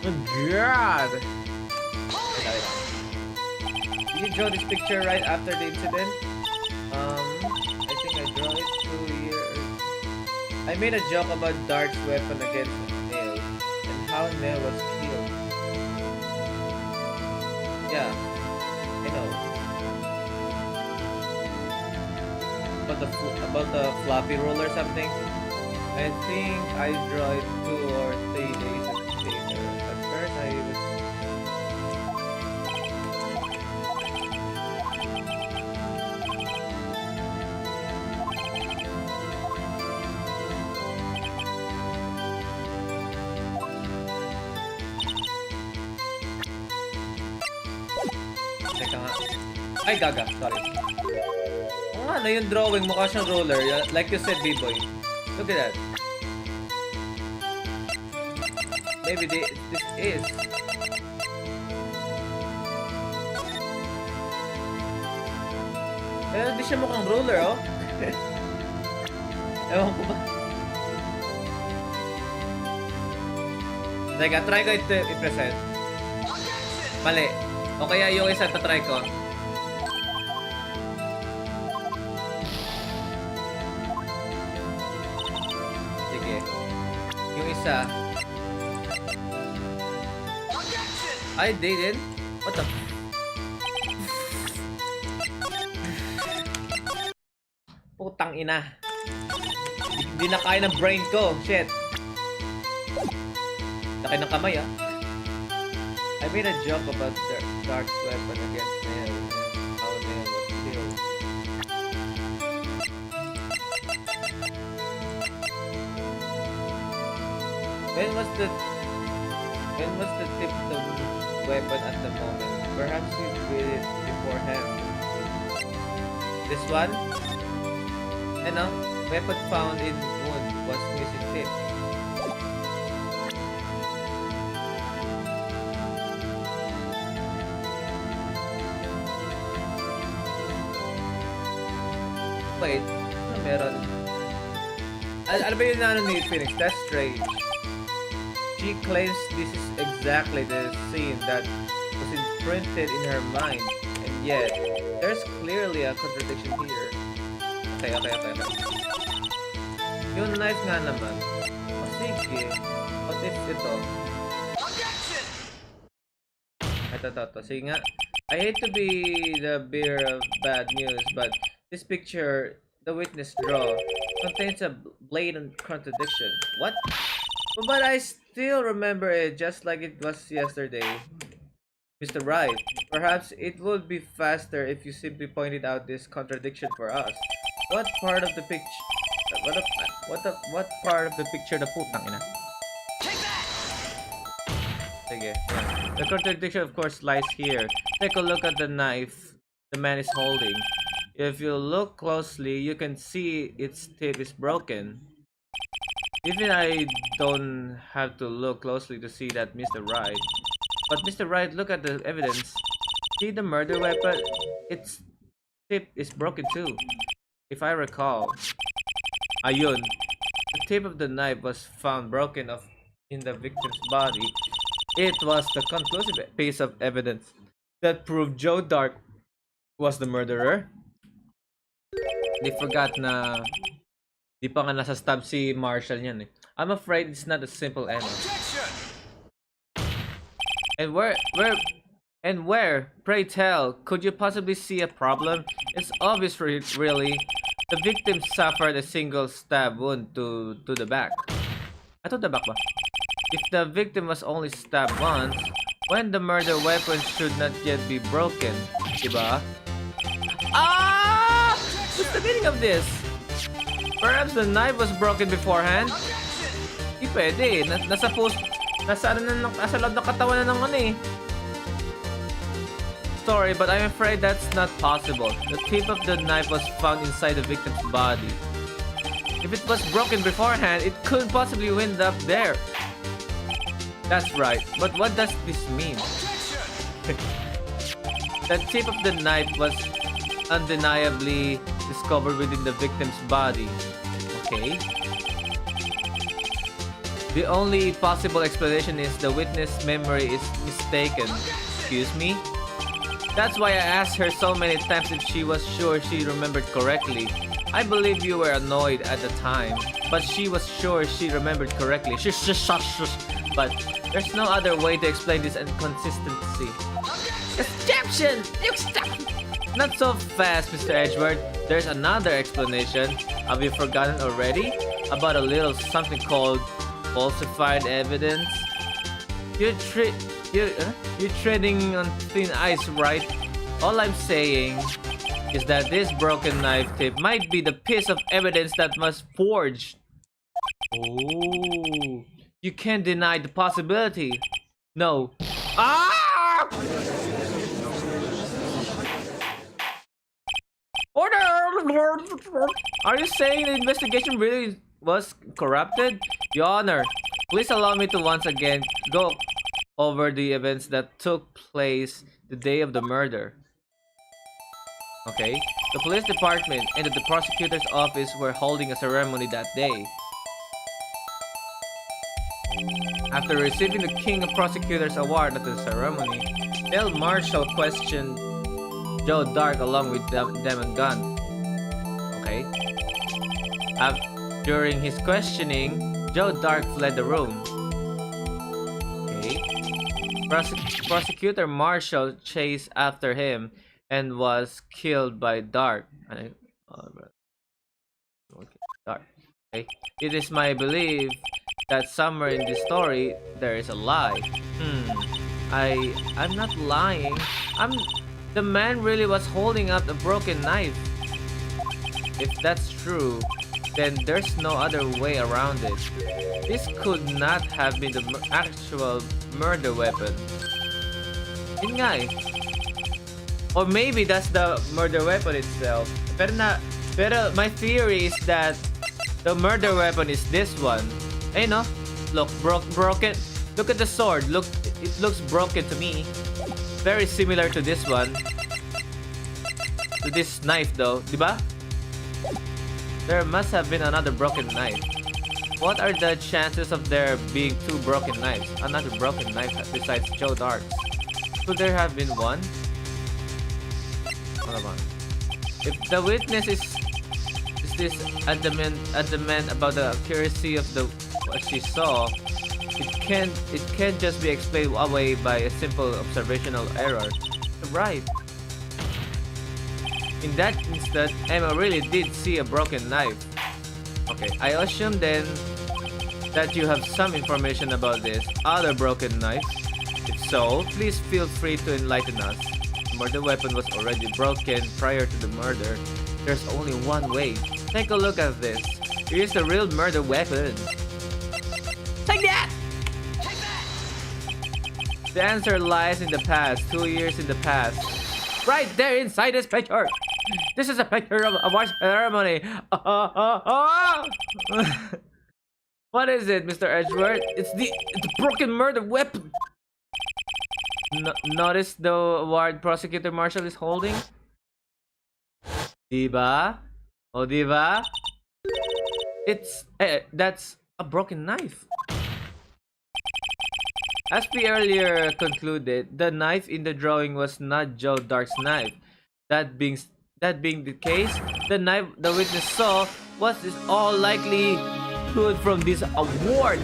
Oh god! Did you draw this picture right after the incident? I think I drew it 2 years. I made a joke about Dart's weapon against Neil and how Neil was killed. Yeah, I know. About the floppy roll or something. I think I draw it 2 or 3 days later. At first I was... Teka nga. Ay, gaga. Sorry. Ano yung drawing? Mukha siyang roller. Like you said, B-boy. Look at that. Maybe this is. Eh, di siya mukhang roller, oh. Ewan ko ba? Teka, try ko ito i-present. Mali. O kaya yung isa, tatry ko. Sige. Yung isa. I didn't. What the? Putang ina. Hindi na kaya ng brain ko. Shit. Laki ng kamay ah. I made a joke about Dark's weapon against Nail and how Nail was killed. When was the tip of the weapon at the moment? Perhaps we did it beforehand. This one? Ano? Weapon found in wood was missing tip. Wait, ano meron? Ano ba yun na ano ni Phoenix? That's strange. She claims this is exactly the scene that was imprinted in her mind, and yet there's clearly a contradiction here. Okay. Yung knife nga naman. O sige. What if ito? Ito. Sige nga. I hate to be the bearer of bad news, but this picture the witness draw contains a blatant contradiction. What? But I still remember it just like it was yesterday. Mr. Wright, perhaps it would be faster if you simply pointed out this contradiction for us. What part of the picture? What part of the picture the putang ina? Sige. The contradiction of course lies here. Take a look at the knife the man is holding. If you look closely, you can see its tip is broken. Even I don't have to look closely to see that Mr. Wright. But Mr. Wright, look at the evidence. See the murder weapon? Its tip is broken too. If I recall. Ayun. The tip of the knife was found broken off in the victim's body. It was the conclusive piece of evidence that proved Joe Dark was the murderer. They forgot na di pa nga nasa stab si Marshall niyan eh. I'm afraid it's not a simple end. And where, pray tell, could you possibly see a problem? It's obvious really. The victim suffered a single stab wound to the back. Ato the back ba? If the victim was only stabbed once, when the murder weapon should not yet be broken, diba? Ah! What's the meaning of this? Perhaps the knife was broken beforehand? Di pwede. Nasa loob ng katawan na ng ano eh. Sorry, but I'm afraid that's not possible. The tip of the knife was found inside the victim's body. If it was broken beforehand, it couldn't possibly wind up there. That's right, but what does this mean? The tip of the knife was undeniably discovered within the victim's body. Okay. The only possible explanation is the witness' memory is mistaken. Excuse me? That's why I asked her so many times if she was sure she remembered correctly. I believe you were annoyed at the time, but she was sure she remembered correctly. But there's no other way to explain this inconsistency. Deception! Not so fast, Mr. Edgeworth. There's another explanation. Have you forgotten already? About a little something called falsified evidence? You're treading on thin ice, right? All I'm saying is that this broken knife tip might be the piece of evidence that was forged. Oh, you can't deny the possibility. No. Ah! Order! Are you saying the investigation really was corrupted? Your Honor, please allow me to once again go over the events that took place the day of the murder. Okay, the police department and the prosecutor's office were holding a ceremony that day. After receiving the King of Prosecutors Award at the ceremony, Dale Marshall questioned Joe Dark along with them and Gunn. Okay. During his questioning, Joe Dark fled the room. Okay. Prosecutor Marshall chased after him and was killed by Dark. Dark. Okay. It is my belief that somewhere in this story there is a lie. I'm not lying. The man really was holding up a broken knife. If that's true, then there's no other way around it. This could not have been the actual murder weapon. Yun nga eh. Or maybe that's the murder weapon itself. Pero my theory is that the murder weapon is this one. Hey no, look broken. Look at the sword. Look, it looks broken to me. Very similar to this one. To this knife though, diba? There must have been another broken knife. What are the chances of there being two broken knives? Another broken knife besides Joe Dark's? Could there have been one? Hold on. If the witness is this adamant about the accuracy of what she saw, it can't just be explained away by a simple observational error. Right. In that instant, Emma really did see a broken knife. Okay, I assume then that you have some information about this other broken knife. If so, please feel free to enlighten us. The murder weapon was already broken prior to the murder. There's only one way. Take a look at this. Here's the real murder weapon. Take that! The answer lies in the past, 2 years in the past. Right there inside this picture. This is a picture of a war ceremony. What is it, Mr. Edgeworth? It's the broken murder weapon. Notice the award prosecutor Marshall is holding? Diba? Oh, diba? That's a broken knife. As we earlier concluded, the knife in the drawing was not Joe Dark's knife. That being the case, the knife the witness saw was all likelihood from this award.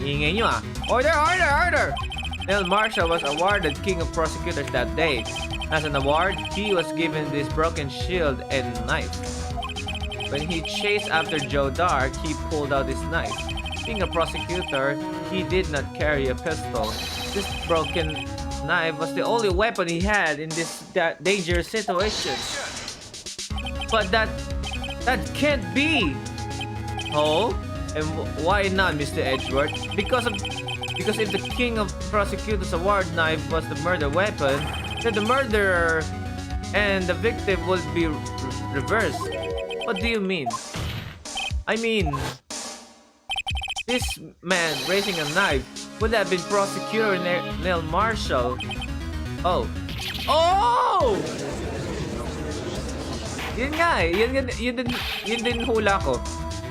Ang ingay nyo ah. Order! Neil Marshall was awarded King of Prosecutors that day. As an award, he was given this broken shield and knife. When he chased after Joe Dark, he pulled out his knife. Being a prosecutor, he did not carry a pistol. This broken knife was the only weapon he had in this dangerous situation. But that can't be. Oh, and why not, Mr. Edgeworth? Because if the King of Prosecutors award knife was the murder weapon, then the murderer and the victim would be reversed. What do you mean? I mean, this man raising a knife would have been Prosecutor Neil Marshall. Oh! Yun nga eh. Yun din hula ko.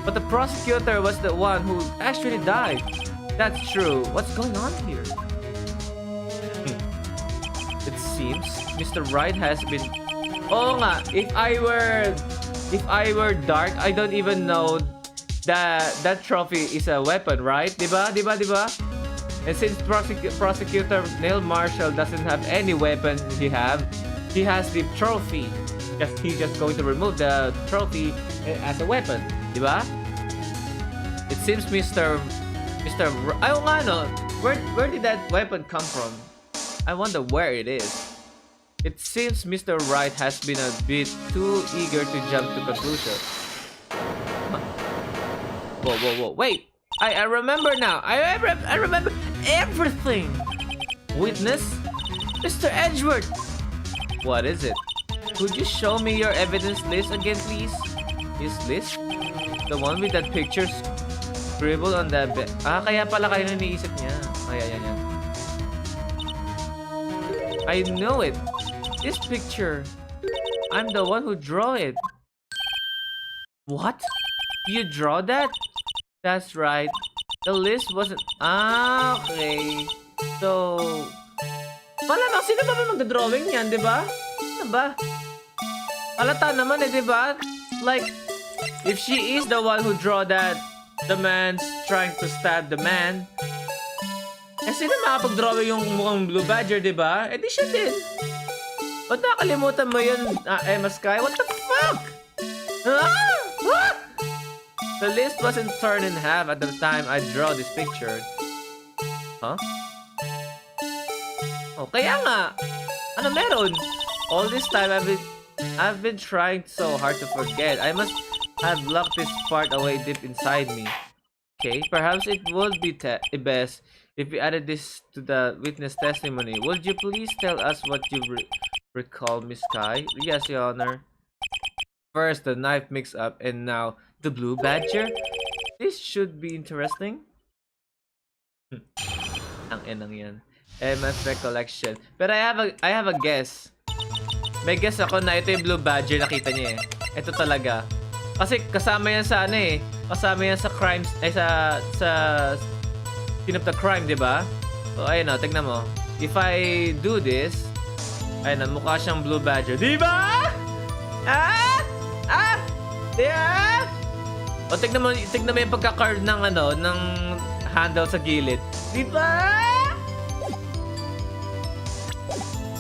But the prosecutor was the one who actually died. That's true. What's going on here? It seems Mr. Wright has been... Oo nga, if I were Dark, I don't even know that trophy is a weapon, right? Diba? And since prosecutor Neil Marshall doesn't have any weapon he has the trophy. He's just going to remove the trophy as a weapon, diba? It seems ayaw nga no, where did that weapon come from? I wonder where it is. It seems Mr. Wright has been a bit too eager to jump to conclusions. Whoa, wait! I remember now. I remember everything. Witness, Mr. Edgeworth. What is it? Could you show me your evidence list again, please? His list? The one with that picture scribbled on the bed. Kaya pala kayo naniisip niya. Yan. I know it. This picture. I'm the one who drew it. What? You draw that? That's right. The list wasn't... okay. So... Malamang sino ba mag-drawing yan, di ba? Ano ba? Halata naman di ba? Like, if she is the one who draw that, the man's trying to stab the man, sino makapag-drawing yung mukhang Blue Badger, di ba? Di siya din. Ba't nakalimutan mo yun, Emma Sky? What the fuck? Ah! The list wasn't torn in half at the time I draw this picture. Huh? Oh, kaya nga! Ano meron? All this time I've been trying so hard to forget. I must have locked this part away deep inside me. Okay, perhaps it would be best if we added this to the witness testimony. Would you please tell us what you recall, Miss Kai? Yes, Your Honor. First, the knife mix-up, and now the blue badger? This should be interesting. Ang enang yan. MS recollection. Pero I have a guess. May guess ako na ito yung blue badger, nakita niya eh. Ito talaga. Kasi kasama yan sa ano eh. Kasama yan sa crimes, sa scene of the crime, di ba? So ayun o, tignan mo. If I do this, ayun o, mukha siyang blue badger. Di ba? Ah! Ah! Di ba? O tignan mo yung pagka-carve ng ano, ng handle sa gilid. Di ba?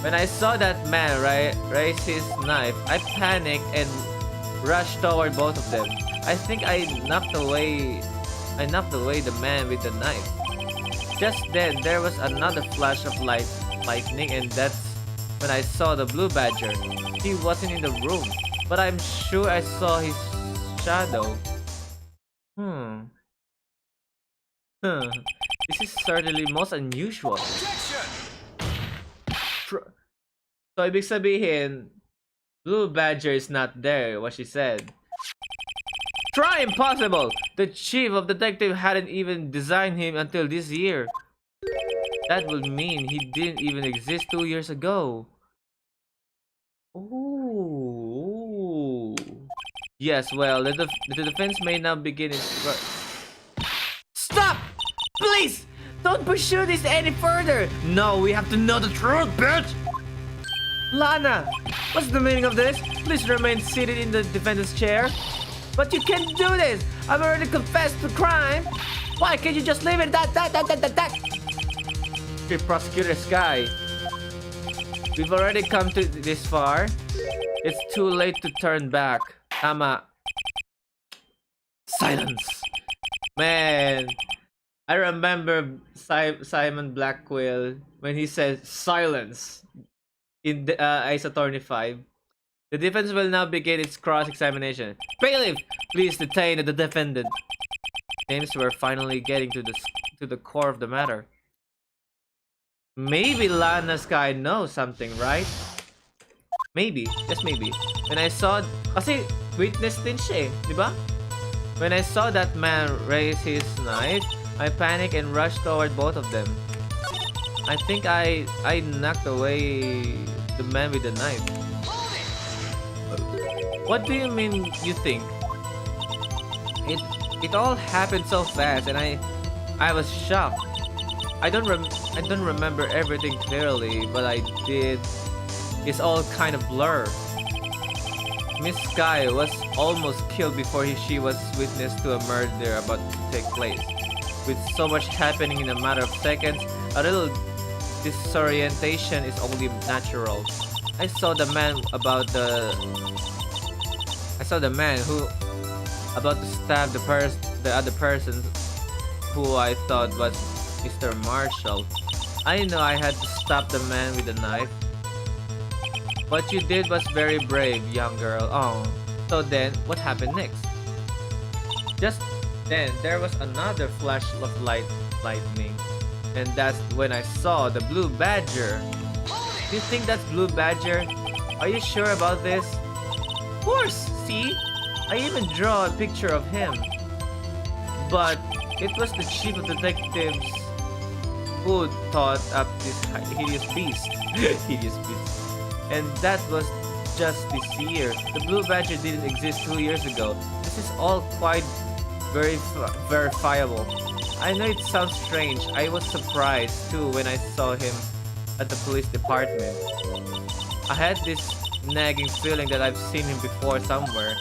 When I saw that man raise his knife, I panicked and rushed toward both of them. I think I knocked away the man with the knife. Just then, there was another flash of lightning, and that's when I saw the blue badger. He wasn't in the room, but I'm sure I saw his shadow. This is certainly most unusual. So, ibig sabihin, blue badger is not there, what she said. Try impossible! The chief of detective hadn't even designed him until this year. That would mean he didn't even exist 2 years ago. Ooh. Yes, well, the defense may now begin its work. Stop! Please! Don't pursue this any further! No, we have to know the truth, bitch! Lana! What's the meaning of this? Please remain seated in the defendant's chair. But you can't do this! I've already confessed the crime! Why can't you just leave it at that? Chief Prosecutor Sky. We've already come to this far. It's too late to turn back. Tama. Silence! Man, I remember Simon Blackwell when he said silence in the, Ace Attorney 5. The defense will now begin its cross-examination. Bailiff, please detain the defendant. Seems we're finally getting to the core of the matter. Maybe Lana Sky knows something, right? Maybe, just maybe. When I saw, kasi witness din siya, di ba? When I saw that man raise his knife, I panicked and rushed toward both of them. I think I knocked away the man with the knife. What do you mean you think? It all happened so fast and I was shocked. I don't remember everything clearly, but I did. It's all kind of blur. Miss Sky was almost killed before she was witness to a murder about to take place. With so much happening in a matter of seconds, a little disorientation is only natural. I saw the man who about to stab the other person who I thought was Mr. Marshall. I know I had to stop the man with the knife. What you did was very brave, young girl. Oh, so then what happened next? Just then there was another flash of lightning, and that's when I saw the blue badger. Do you think that's blue badger? Are you sure about this? Of course. See, I even draw a picture of him. But it was the chief of detectives who thought up this hideous beast. Hideous beast. And that was just this year. The blue badger didn't exist 2 years ago. This is all quite very verifiable. I know it sounds strange. I was surprised too when I saw him at the police department. I had this nagging feeling that I've seen him before somewhere.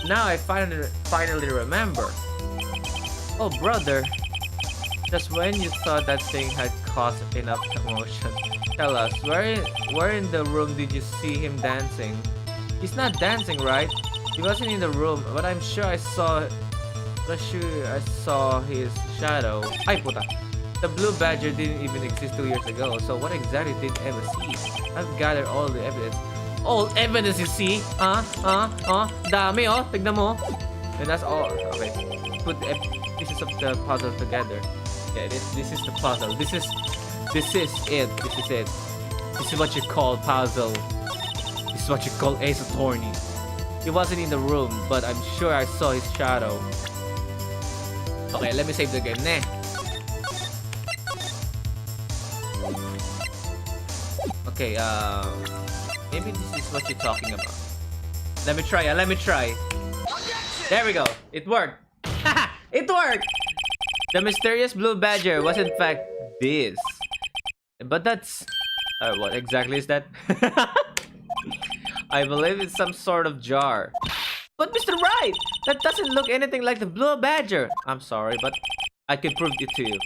Now I finally remember. Oh brother, just when you thought that thing had caused enough commotion, tell us, where in the room did you see him dancing? He's not dancing, right? He wasn't in the room, but I'm sure I saw his shadow. Ay, puta. The blue badger didn't even exist 2 years ago, so what exactly did Emma see? I've gathered all the evidence. All evidence you see? Dami oh, tignan mo. And that's all. Okay. Put the pieces of the puzzle together. Yeah, this is the puzzle. This is it. This is what you call puzzle. This is what you call Ace Attorney. He wasn't in the room, but I'm sure I saw his shadow. Okay, let me save the game. Nah. Okay, maybe this is what you're talking about. Let me try. There we go. It worked. It worked. The mysterious blue badger was in fact this. But that's... what exactly is that? I believe it's some sort of jar. But Mr. Wright, that doesn't look anything like the blue badger. I'm sorry, but I can prove it to you.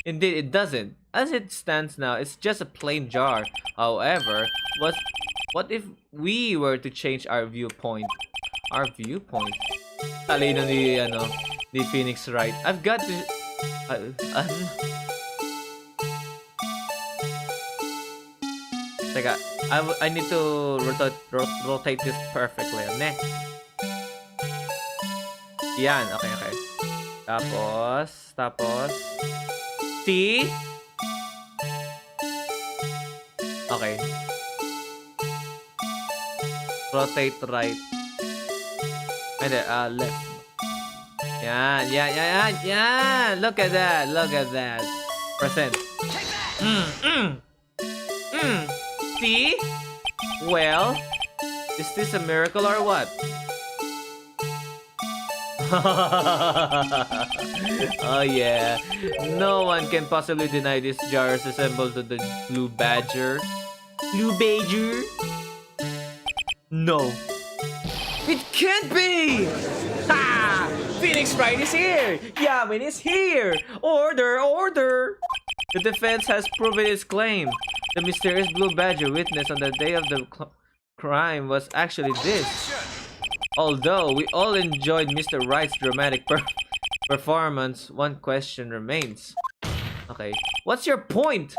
Indeed, it doesn't. As it stands now, it's just a plain jar. However, what if we were to change our viewpoint? Our viewpoint? Talino ni Phoenix Wright. I've got to... Teka, I need to rotate this perfectly. Ne? Yan, okay. Tapos... See? Okay. Rotate right. And then, left. Yeah. Look at that. Present. See? Well, is this a miracle or what? Oh yeah. No one can possibly deny this jar is assembled to the blue badger. Blue badger? No. It can't be! Ha! Phoenix Wright is here! Yawin is here! Order! The defense has proven its claim. The mysterious blue badger witnessed on the day of the crime was actually this. Although we all enjoyed Mr. Wright's dramatic performance, one question remains. Okay, what's your point?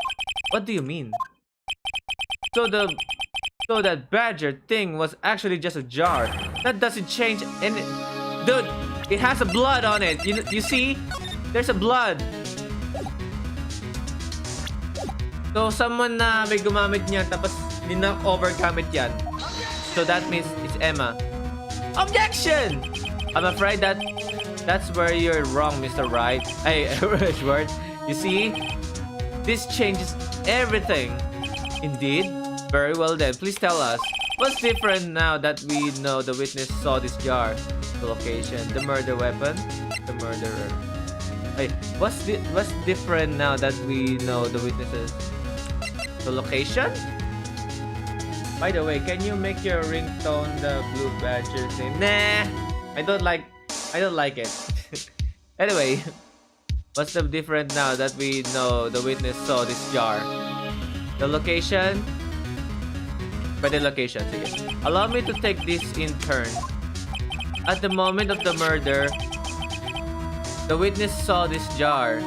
What do you mean? So that badger thing was actually just a jar. That doesn't change any... Dude, it has a blood on it. You see? There's a blood. So someone na may gumamit niyan tapos over gamit yan. So that means it's Emma. Objection! I'm afraid that's where you're wrong, Mr. Wright. Hey, Edward. You see? This changes everything. Indeed? Very well then, please tell us. What's different now that we know the witness saw this jar? The location, the murder weapon, the murderer. Hey, what's different now that we know the witnesses? The location? By the way, can you make your ringtone the blue badger thing? Nah, I don't like it. Anyway, what's the different now that we know the witness saw this jar? The location? By the location, sige. Allow me to take this in turn. At the moment of the murder, the witness saw this jar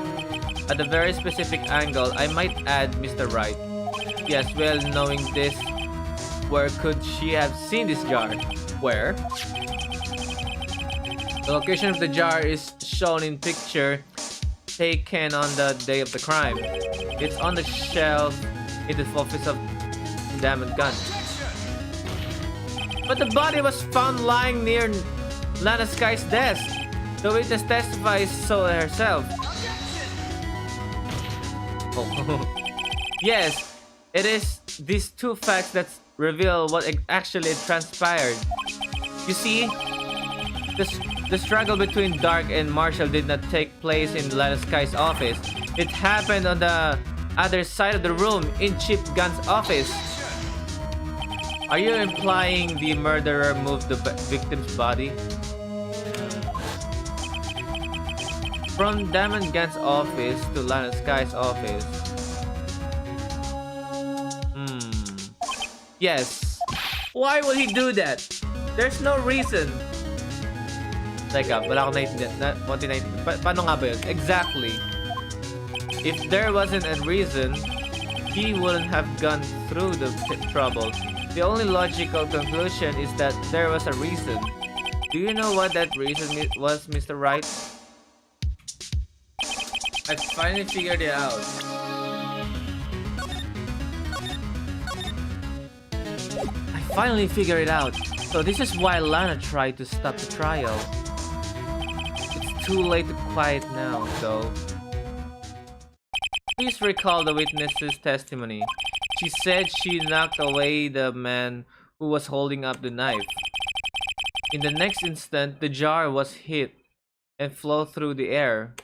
at a very specific angle. I might add, Mr. Wright. Yes, well, knowing this, where could she have seen this jar? Where? The location of the jar is shown in picture taken on the day of the crime. It's on the shelf in the office of Diamond Gun. But the body was found lying near Lana Sky's desk. The witness testifies so herself. Oh. Yes, it is these two facts that reveal what actually transpired. You see, the struggle between Dark and Marshall did not take place in Lana Sky's office. It happened on the other side of the room, in Chip Gunn's office. Are you implying the murderer moved the victim's body? From Diamond Gun's office to Lana Sky's office. Yes. Why would he do that? There's no reason. Teka, wala akong naiintindihan. Paano nga ba yun? Exactly. If there wasn't a reason, he wouldn't have gone through the trouble. The only logical conclusion is that there was a reason. Do you know what that reason was, Mr. Wright? I finally figured it out. So this is why Lana tried to stop the trial. It's too late to quiet now, though. Please recall the witness's testimony. She said she knocked away the man who was holding up the knife. In the next instant, the jar was hit and flew through the air.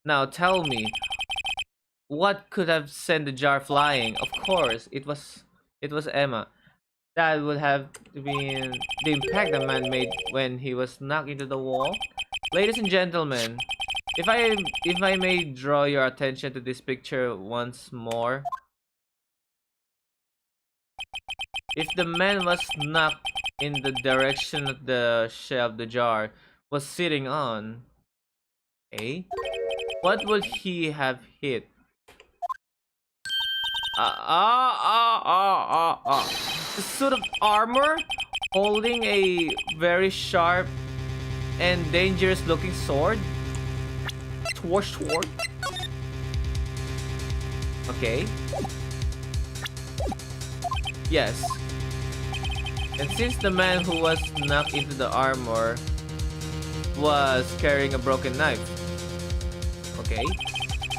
Now tell me, what could have sent the jar flying? Of course, it was Emma. That would have been the impact the man made when he was knocked into the wall. Ladies and gentlemen, if I may draw your attention to this picture once more. If the man was knocked in the direction of the shelf the jar was sitting on, what would he have hit? The suit of armor holding a very sharp and dangerous looking sword. Sword. Okay. Yes. And since the man who was knocked into the armor was carrying a broken knife, okay,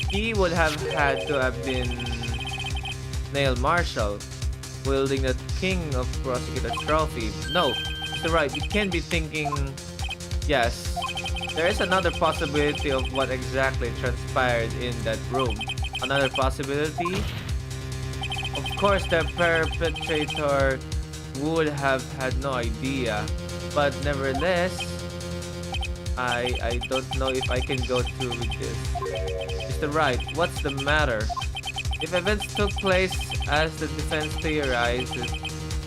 he would have had to have been Neil Marshall, wielding the King of Prosecutor's Trophy. No, Mr. Wright, you can't be thinking. Yes, there is another possibility of what exactly transpired in that room. Another possibility? Of course, the perpetrator would have had no idea, but nevertheless, I don't know if I can go through with this. Mr. Wright, what's the matter? If events took place as the defense theorizes,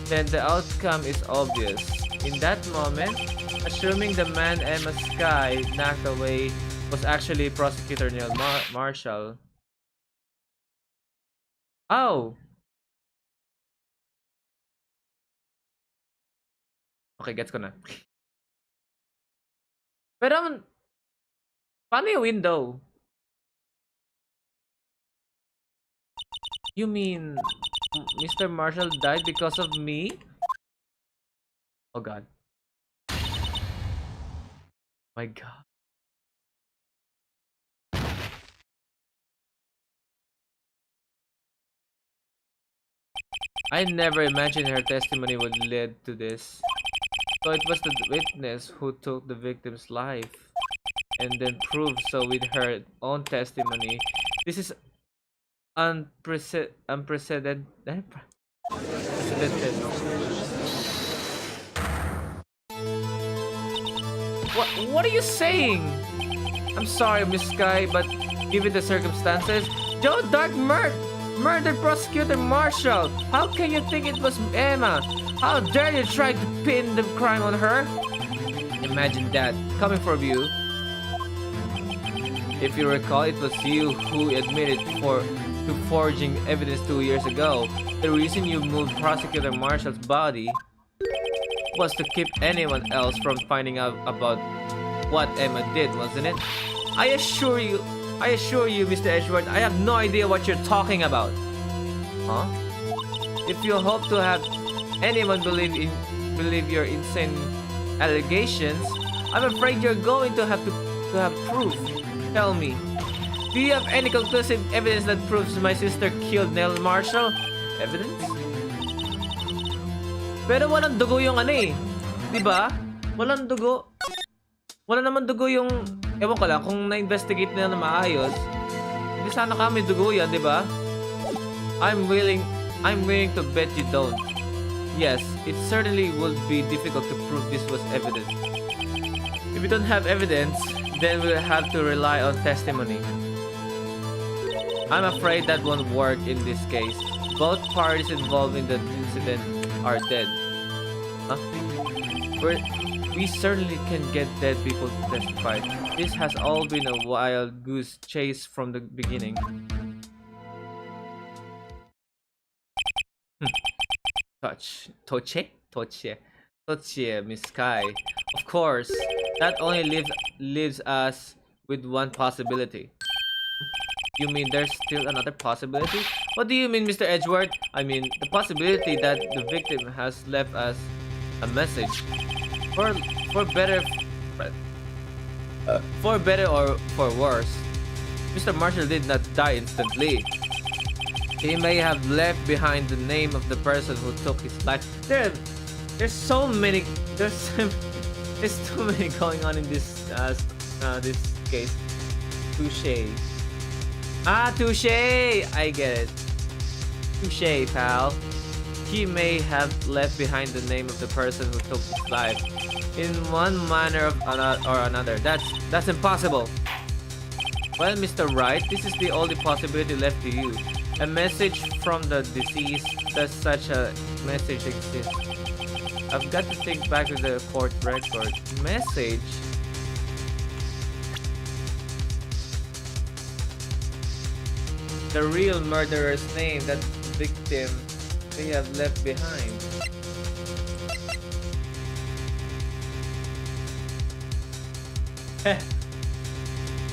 then the outcome is obvious. In that moment, assuming the man Emma Sky knocked away was actually Prosecutor Neil Marshall. Oh! Okay, gets ko na. Pero, paano yung window? You mean Mr. Marshall died because of me? Oh God. My God. I never imagined her testimony would lead to this. So it was the witness who took the victim's life and then proved so with her own testimony. This is unprecedented. What are you saying? I'm sorry, Miss Sky, but given the circumstances, Joe Dark murdered Prosecutor Marshall. How can you think it was Emma? How dare you try to pin the crime on her? Imagine that coming from you. If you recall, it was you who admitted to forging evidence 2 years ago. The reason you moved Prosecutor Marshall's body was to keep anyone else from finding out about what Emma did, wasn't it? I assure you, Mr. Edgeworth, I have no idea what you're talking about. Huh? If you hope to have anyone believe your insane allegations, I'm afraid you're going to have proof. Tell me, do you have any conclusive evidence that proves my sister killed Neil Marshall? Evidence? Pero walang dugo yung ano eh. Diba? Walang dugo. Wala naman dugo yung... Ewan ko lang, kung na-investigate nila na maayos, hindi sana kami dugo yan, diba? I'm willing to bet you don't. Yes, it certainly would be difficult to prove this was evidence. If we don't have evidence, then we'll have to rely on testimony. I'm afraid that won't work in this case. Both parties involved in the incident are dead. Huh? We're, we certainly can get dead people to testify. This has all been a wild goose chase from the beginning. Toche, Miss Sky. Of course, that only leaves us with one possibility. You mean there's still another possibility? What do you mean, Mr. Edgeworth? I mean, the possibility that the victim has left us a message. For better for better or for worse. Mr. Marshall did not die instantly. He may have left behind the name of the person who took his life. There's so many there's too many going on in this this case. Touche. Touche! I get it. Touche, pal. He may have left behind the name of the person who took his life. In one manner or another. That's impossible. Well, Mr. Wright, this is the only possibility left to you. A message from the deceased. Does such a message exist? I've got to think back to the court record. Message? The real murderer's name that the victim may have left behind.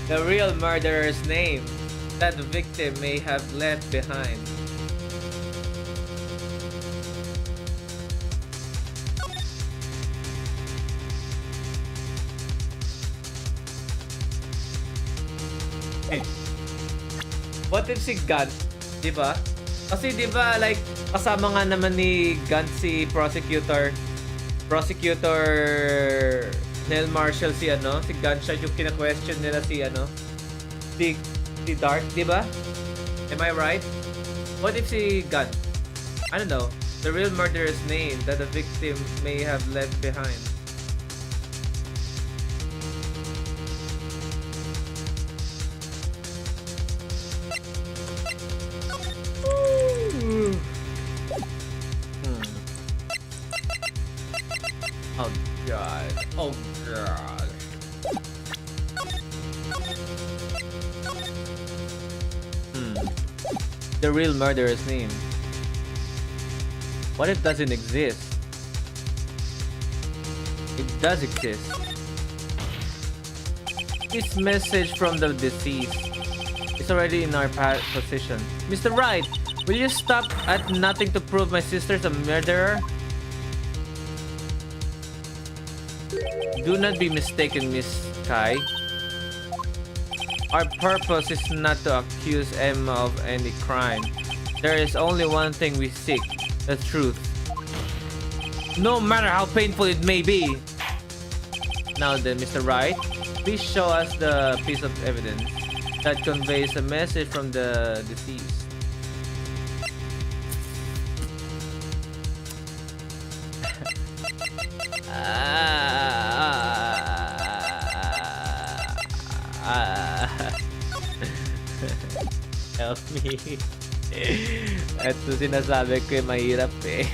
The real murderer's name that the victim may have left behind. Hey. What if si Gun? Diba? Kasi diba like kasama nga naman ni Gun si prosecutor Neil Marshall si si Gunshot yung kina-question nila si si Dark, di ba? Am I right? What if si Gun? I don't know. The real murderer's name that the victim may have left behind. Oh god. Oh god. The real murderer's name. What if it doesn't exist? It does exist. This message from the deceased is already in our position. Mr. Wright, will you stop at nothing to prove my sister's a murderer? Do not be mistaken, Miss Kai. Our purpose is not to accuse Emma of any crime. There is only one thing we seek, the truth. No matter how painful it may be. Now then, Mr. Wright, please show us the piece of evidence that conveys a message from the deceased. Help me. Ito sinasabi ko yung mahirap eh.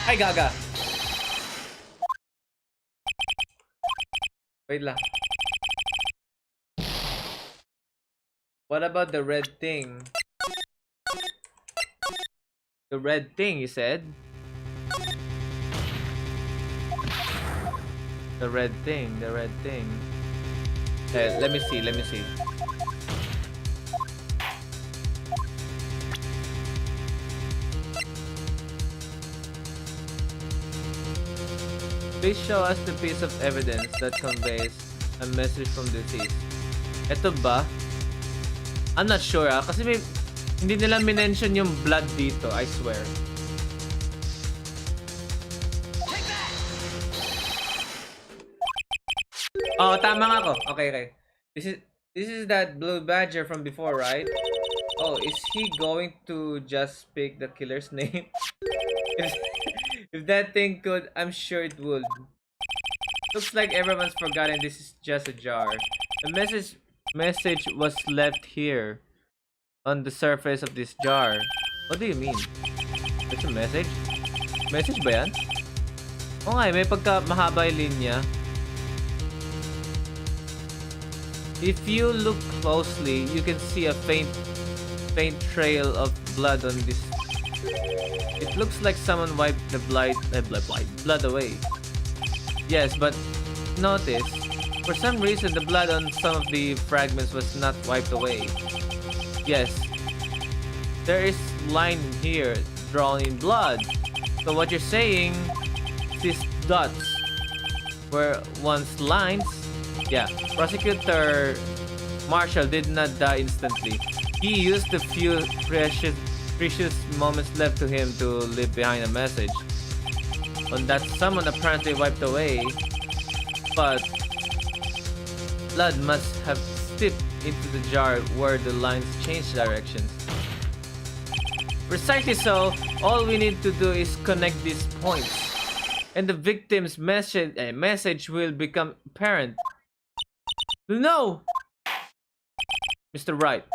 Ay, gaga! Wait lang. What about the red thing? The red thing, you said? The red thing. Let me see. Please show us the piece of evidence that conveys a message from the deceased. Ito ba? I'm not sure kasi hindi nila minention yung blood dito, I swear. Oh, tama nga ako. Okay. This is that blue badger from before, right? Oh, is he going to just pick the killer's name? if that thing could, I'm sure it would. Looks like everyone's forgotten this is just a jar. The message was left here. on the surface of this jar. What do you mean? There's a message? Message ba yan? Oo nga, may pagka mahaba yung linya. If you look closely, you can see a faint trail of blood on this. It looks like someone wiped the blood away. Yes, but notice, for some reason, the blood on some of the fragments was not wiped away. Yes, there is line here drawn in blood. So what you're saying, these dots were once lines. Yeah, Prosecutor Marshall did not die instantly. He used the few precious moments left to him to leave behind a message. On that someone apparently wiped away, but blood must have seeped into the jar where the lines changed directions. Precisely so, all we need to do is connect these points, and the victim's message will become apparent. No! Mr. Wright,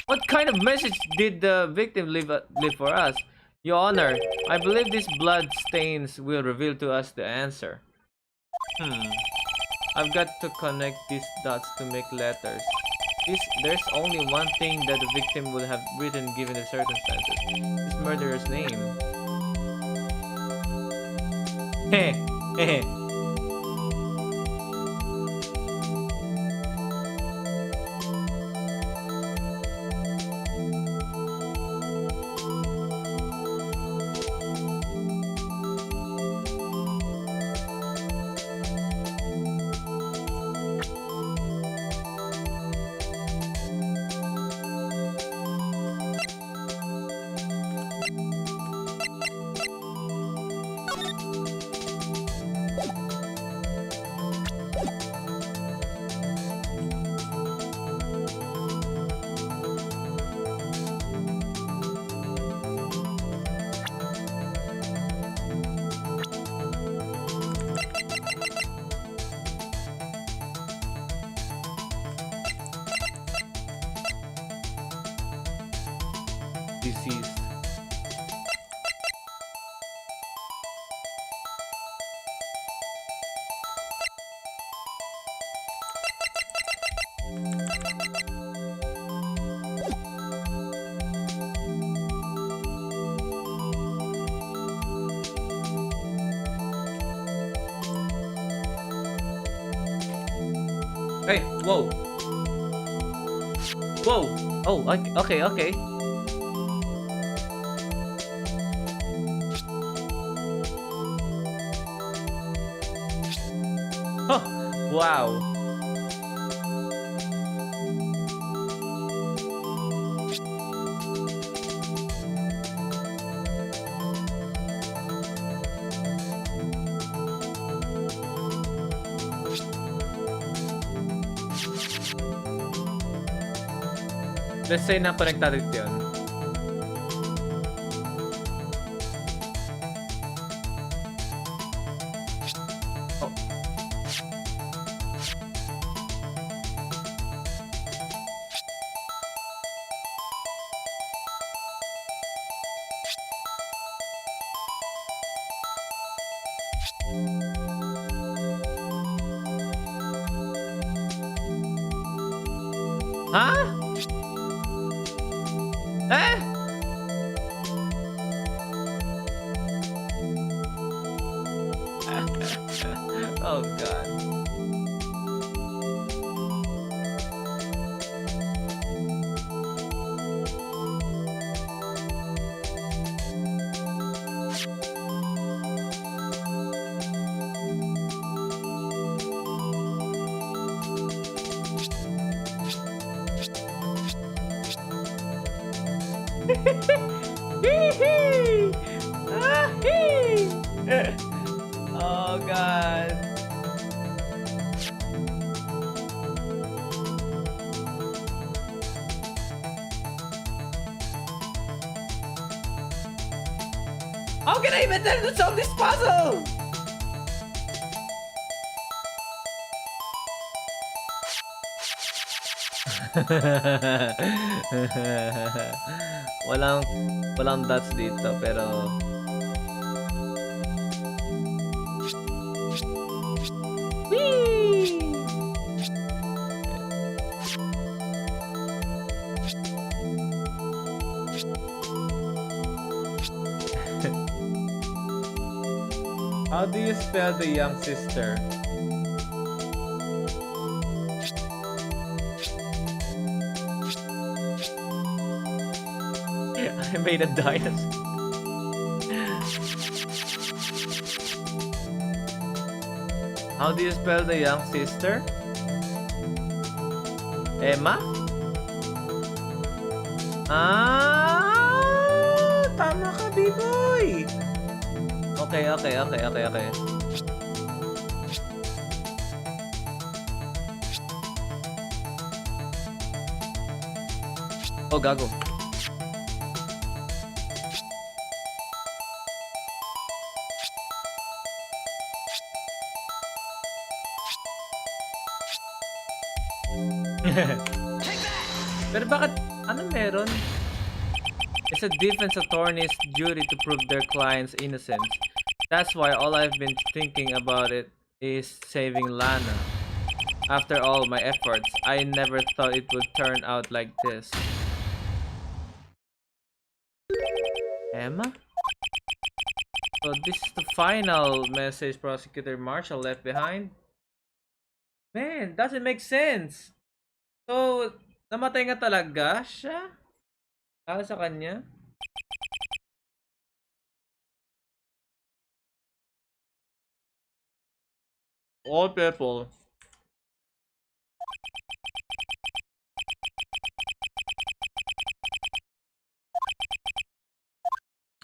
what kind of message did the victim leave for us? Your Honor, I believe these blood stains will reveal to us the answer. I've got to connect these dots to make letters. There's only one thing that the victim would have written given the circumstances. His murderer's name. Heh, heh. Deceased. Hey, whoa. Whoa. Oh, okay, okay. Wow. Let's say na connected yun. Huh? Eh? Oh God. Oh God. How can I even tell to solve this puzzle? walang walang dots dito pero Whee! How do you spell the young sister? I made a dinosaur. How do you spell the young sister? Emma? Ah, tama ka, B-boy. Okay. Oh, gago. Pero bakit? Ano meron? It's a defense attorney's duty to prove their client's innocence. That's why all I've been thinking about it is saving Lana. After all my efforts, I never thought it would turn out like this. Emma? So this is the final message Prosecutor Marshall left behind? Man, doesn't make sense. So, namatay nga talaga siya? Dahil sa kanya? All people.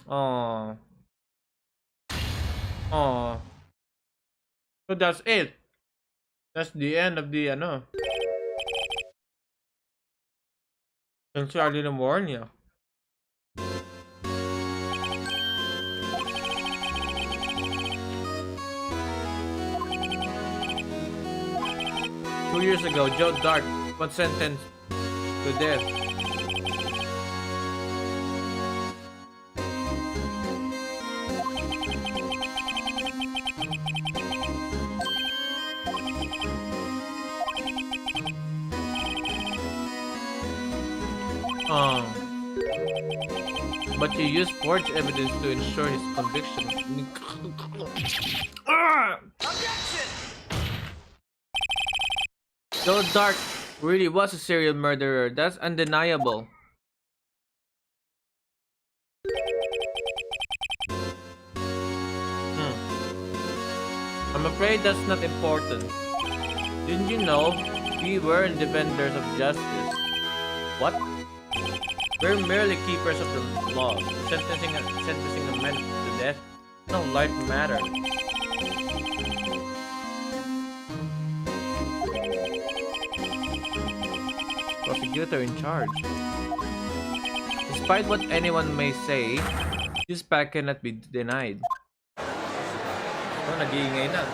Oh. Oh. So that's it. That's the end of the ano. Sincerely na warn niya. Two years ago, Joe Dark was sentenced to death. But he used forged evidence to ensure his conviction. Objection! Joe Dark really was a serial murderer. That's undeniable. I'm afraid that's not important. Didn't you know we weren't defenders of justice? What? We're merely keepers of the law. Sentencing a man to death. No life matter. Prosecutor in charge. Despite what anyone may say, this pact cannot be denied. Oh, nag-iingay na.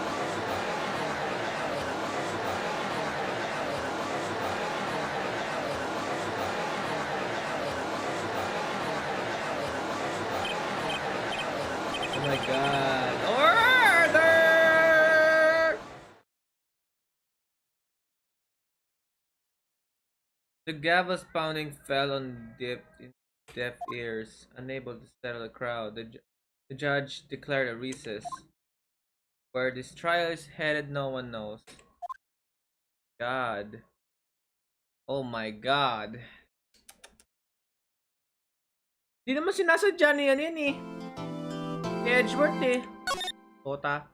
Oh my god. Order! The gavel's pounding fell on deaf ears, unable to settle the crowd. The judge declared a recess. Where this trial is headed, no one knows. God. Oh my god. Di naman sinasadya niya yan eh. Si Edgeworth eh. Kota.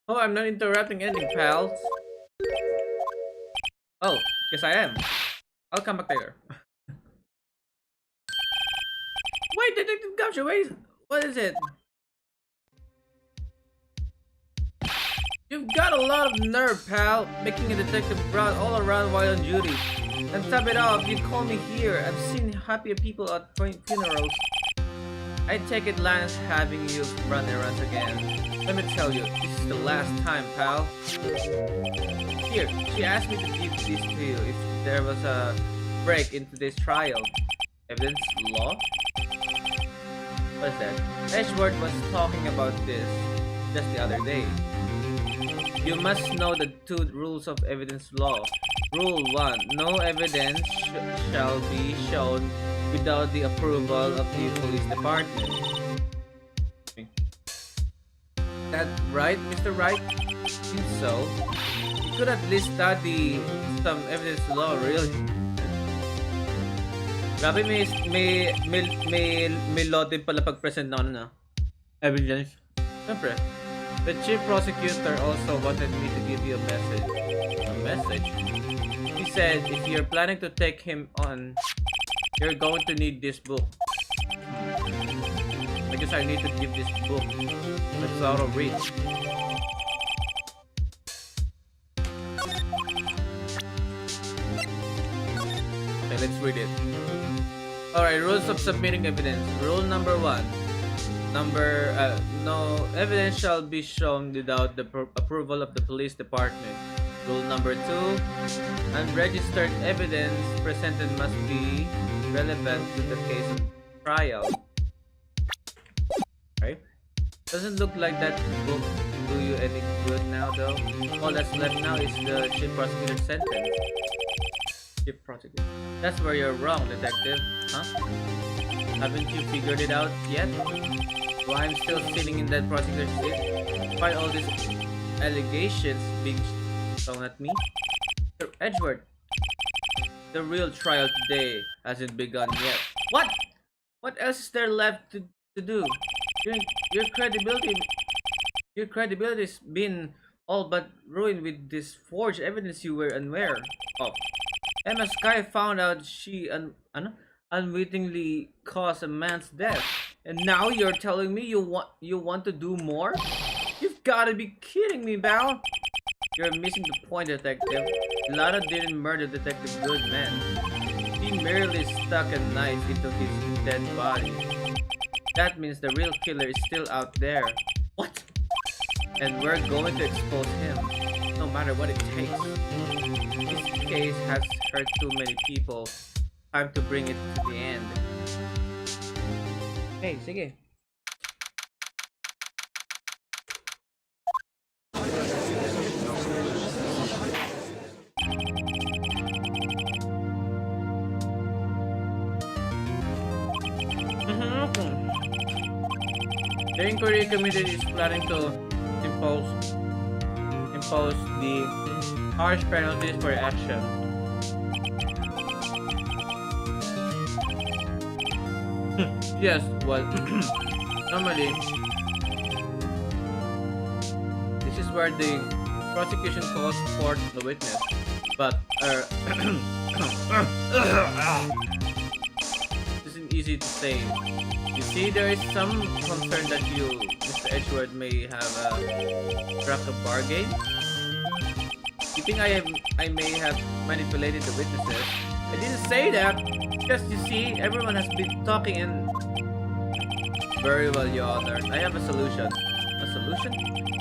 Oh, I'm not interrupting anything, pals. Oh, yes I am. I'll come back later. Wait, Detective Gumshoe, wait. What is it? You've got a lot of nerve, pal, making a detective proud all around while on duty. And top it off, you call me here. I've seen happier people at funerals. I take it Lance having you run errands again. Let me tell you, this is the last time, pal. Here, she asked me to give this to you if there was a break into this trial. Evidence law? What's that? Edgeworth was talking about this just the other day. You must know the two rules of evidence law. Rule 1. No evidence shall be shown without the approval of the police department. That right, Mr. Wright? Seems so. You could at least study some evidence law, really. Grabe, may law din pala pag-present na evidence. Siyempre. The chief prosecutor also wanted me to give you a message. A message? He said if you're planning to take him on, you're going to need this book. I guess I need to give this book. Let's auto read. Okay, let's read it. Alright, rules of submitting evidence. Rule number 1. No evidence shall be shown without the approval of the police department. Rule number 2. Unregistered evidence presented must be relevant to the case of trial. Okay. Doesn't look like that book do you any good now, though. All that's left now is the chief prosecutor's sentence. Chief prosecutor. That's where you're wrong, detective. Huh? Haven't you figured it out yet? Why I'm still sitting in that prosecutor's seat? Despite all these allegations being thrown at me? Sir Edgeworth, the real trial today hasn't begun yet. What? What else is there left to do? Your credibility's been all but ruined with this forged evidence you were unaware of. Emma Sky found out she unwittingly caused a man's death, and now you're telling me you want to do more? You've got to be kidding me, Val. You're missing the point, detective. Lara didn't murder Detective Goodman. He merely stuck a knife into his dead body. That means the real killer is still out there. What? And we're going to expose him, no matter what it takes. This case has hurt too many people. Time to bring it to the end. Hey, sige. The inquiry committee is planning to impose the harsh penalties for action. Yes, well, normally this is where the prosecution calls for the witness, but this isn't easy to say. You see, there is some concern that you, Mr. Edgeworth, may have struck a bargain. You think I may have manipulated the witnesses? I didn't say that. Because you see, everyone has been talking and... Very well, Your Honor. I have a solution. A solution?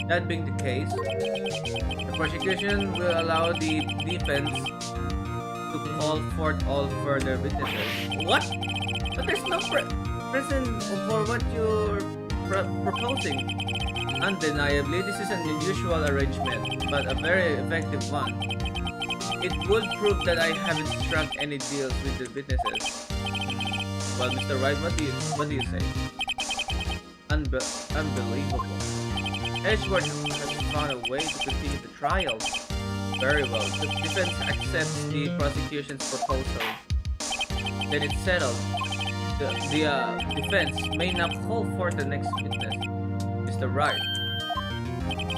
That being the case, the prosecution will allow the defense to call forth all further witnesses. What? But there's no reason for what you're proposing. Undeniably, this is an unusual arrangement, but a very effective one. It would prove that I haven't struck any deals with the witnesses. Well, Mr. Wright, what do you say? Unbelievable. Edgeworth has found a way to continue the trial. Very well. The defense accepts the prosecution's proposal. Then it's settled. The defense may now call for the next witness, Mr. Wright.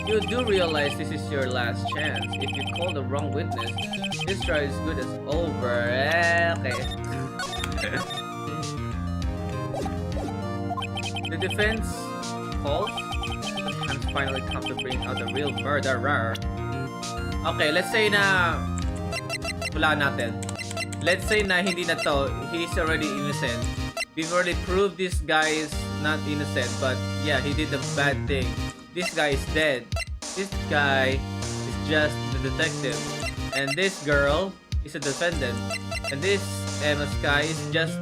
You do realize this is your last chance. If you call the wrong witness, this trial is good as over. Okay. The defense calls The time's finally come to bring out the real murderer. Okay, let's say na wala natin. Let's say na hindi na to, he's already innocent. We've already proved this guy is not innocent, but yeah, he did a bad thing. This guy is dead. This guy is just the detective. And this girl is a defendant. And this Emma Sky is just...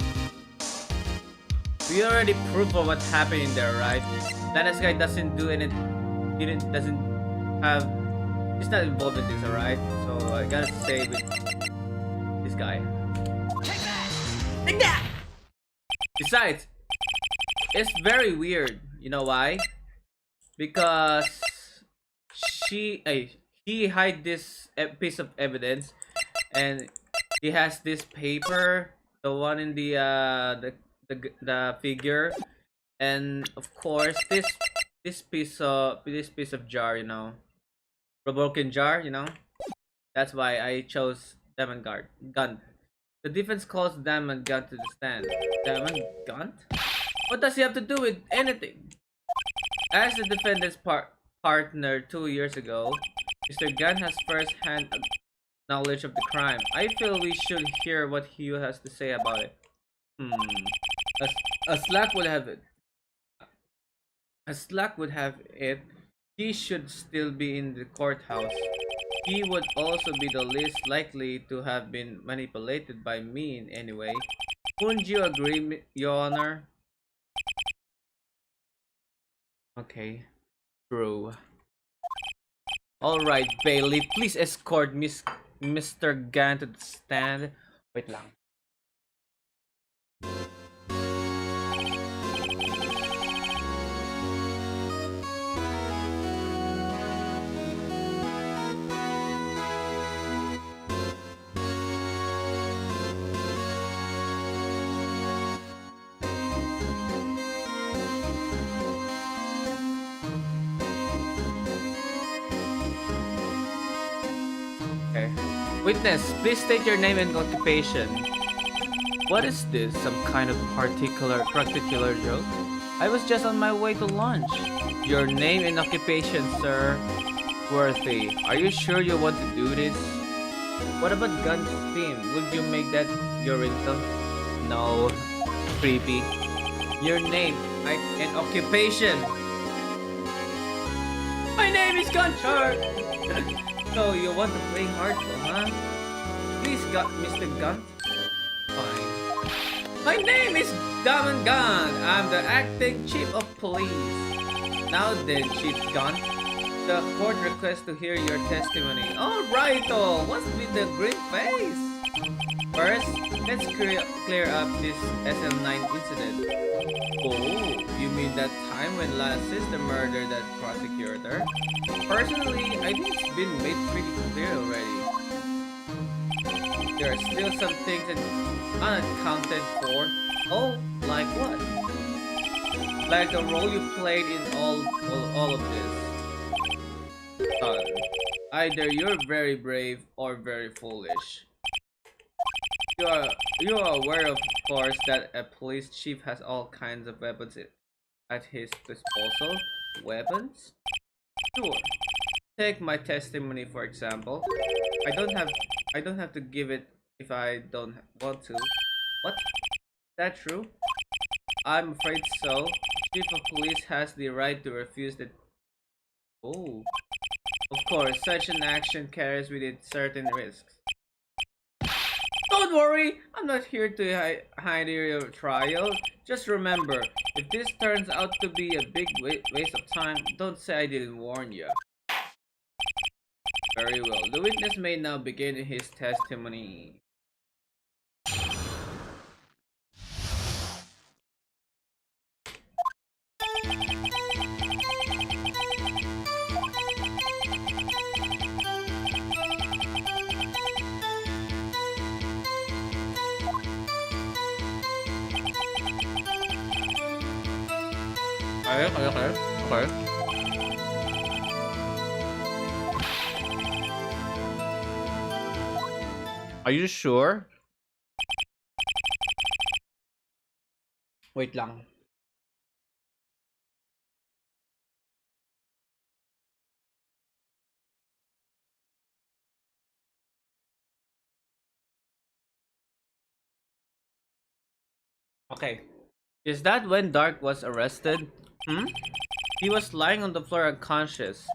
We already proved what happened in there, right? Lana Sky doesn't do anything. Doesn't have... He's not involved in this, alright? So I gotta stay with this guy. Take that! Take that! Besides, it's very weird. You know why? Because he hide this piece of evidence, and he has this paper, the one in the figure, and of course this piece of jar, you know, a broken jar, you know. That's why I chose Diamond Gun. The defense calls Diamond Gun to the stand. Diamond Gun? What does he have to do with anything? As the defendant's partner 2 years ago, Mr. Gunn has first-hand knowledge of the crime. I feel we should hear what he has to say about it. As luck would have it, he should still be in the courthouse. He would also be the least likely to have been manipulated by me in any way. Wouldn't you agree, Your Honor? Okay, true. Alright, Bailey, please escort Mr. Gan to the stand. Wait lang. Okay. Witness, please state your name and occupation. What is this? Some kind of particular joke? I was just on my way to lunch. Your name and occupation, sir. Worthy. Are you sure you want to do this? What about Gun's theme? Would you make that your ringtone? No. Creepy. Your name and occupation. My name is Gunchar. So you want to play hardcore, huh? Please, Mr. Gun. Fine. My name is Diamond Gun. I'm the acting chief of police. Now then, Chief Gun, the court requests to hear your testimony. All right, what's with the green face? First, let's clear up this SM9 incident. Oh, you mean that time when Lana's sister murdered that prosecutor? Personally, I think it's been made pretty clear already. There are still some things unaccounted for. Oh, like what? Like the role you played in all of this. Either you're very brave or very foolish. You are aware, of course, that a police chief has all kinds of weapons at his disposal. Weapons? Sure. Take my testimony for example. I don't have to give it if I don't want to. What? Is that true? I'm afraid so. Chief of police has the right to refuse the... Oh. Of course, such an action carries with it certain risks. Don't worry, I'm not here to hide your trial. Just remember, if this turns out to be a big waste of time, don't say I didn't warn you. Very well. The witness may now begin his testimony. Okay. Are you sure? Wait lang. Okay. Is that when Dark was arrested? Hmm? He was lying on the floor unconscious.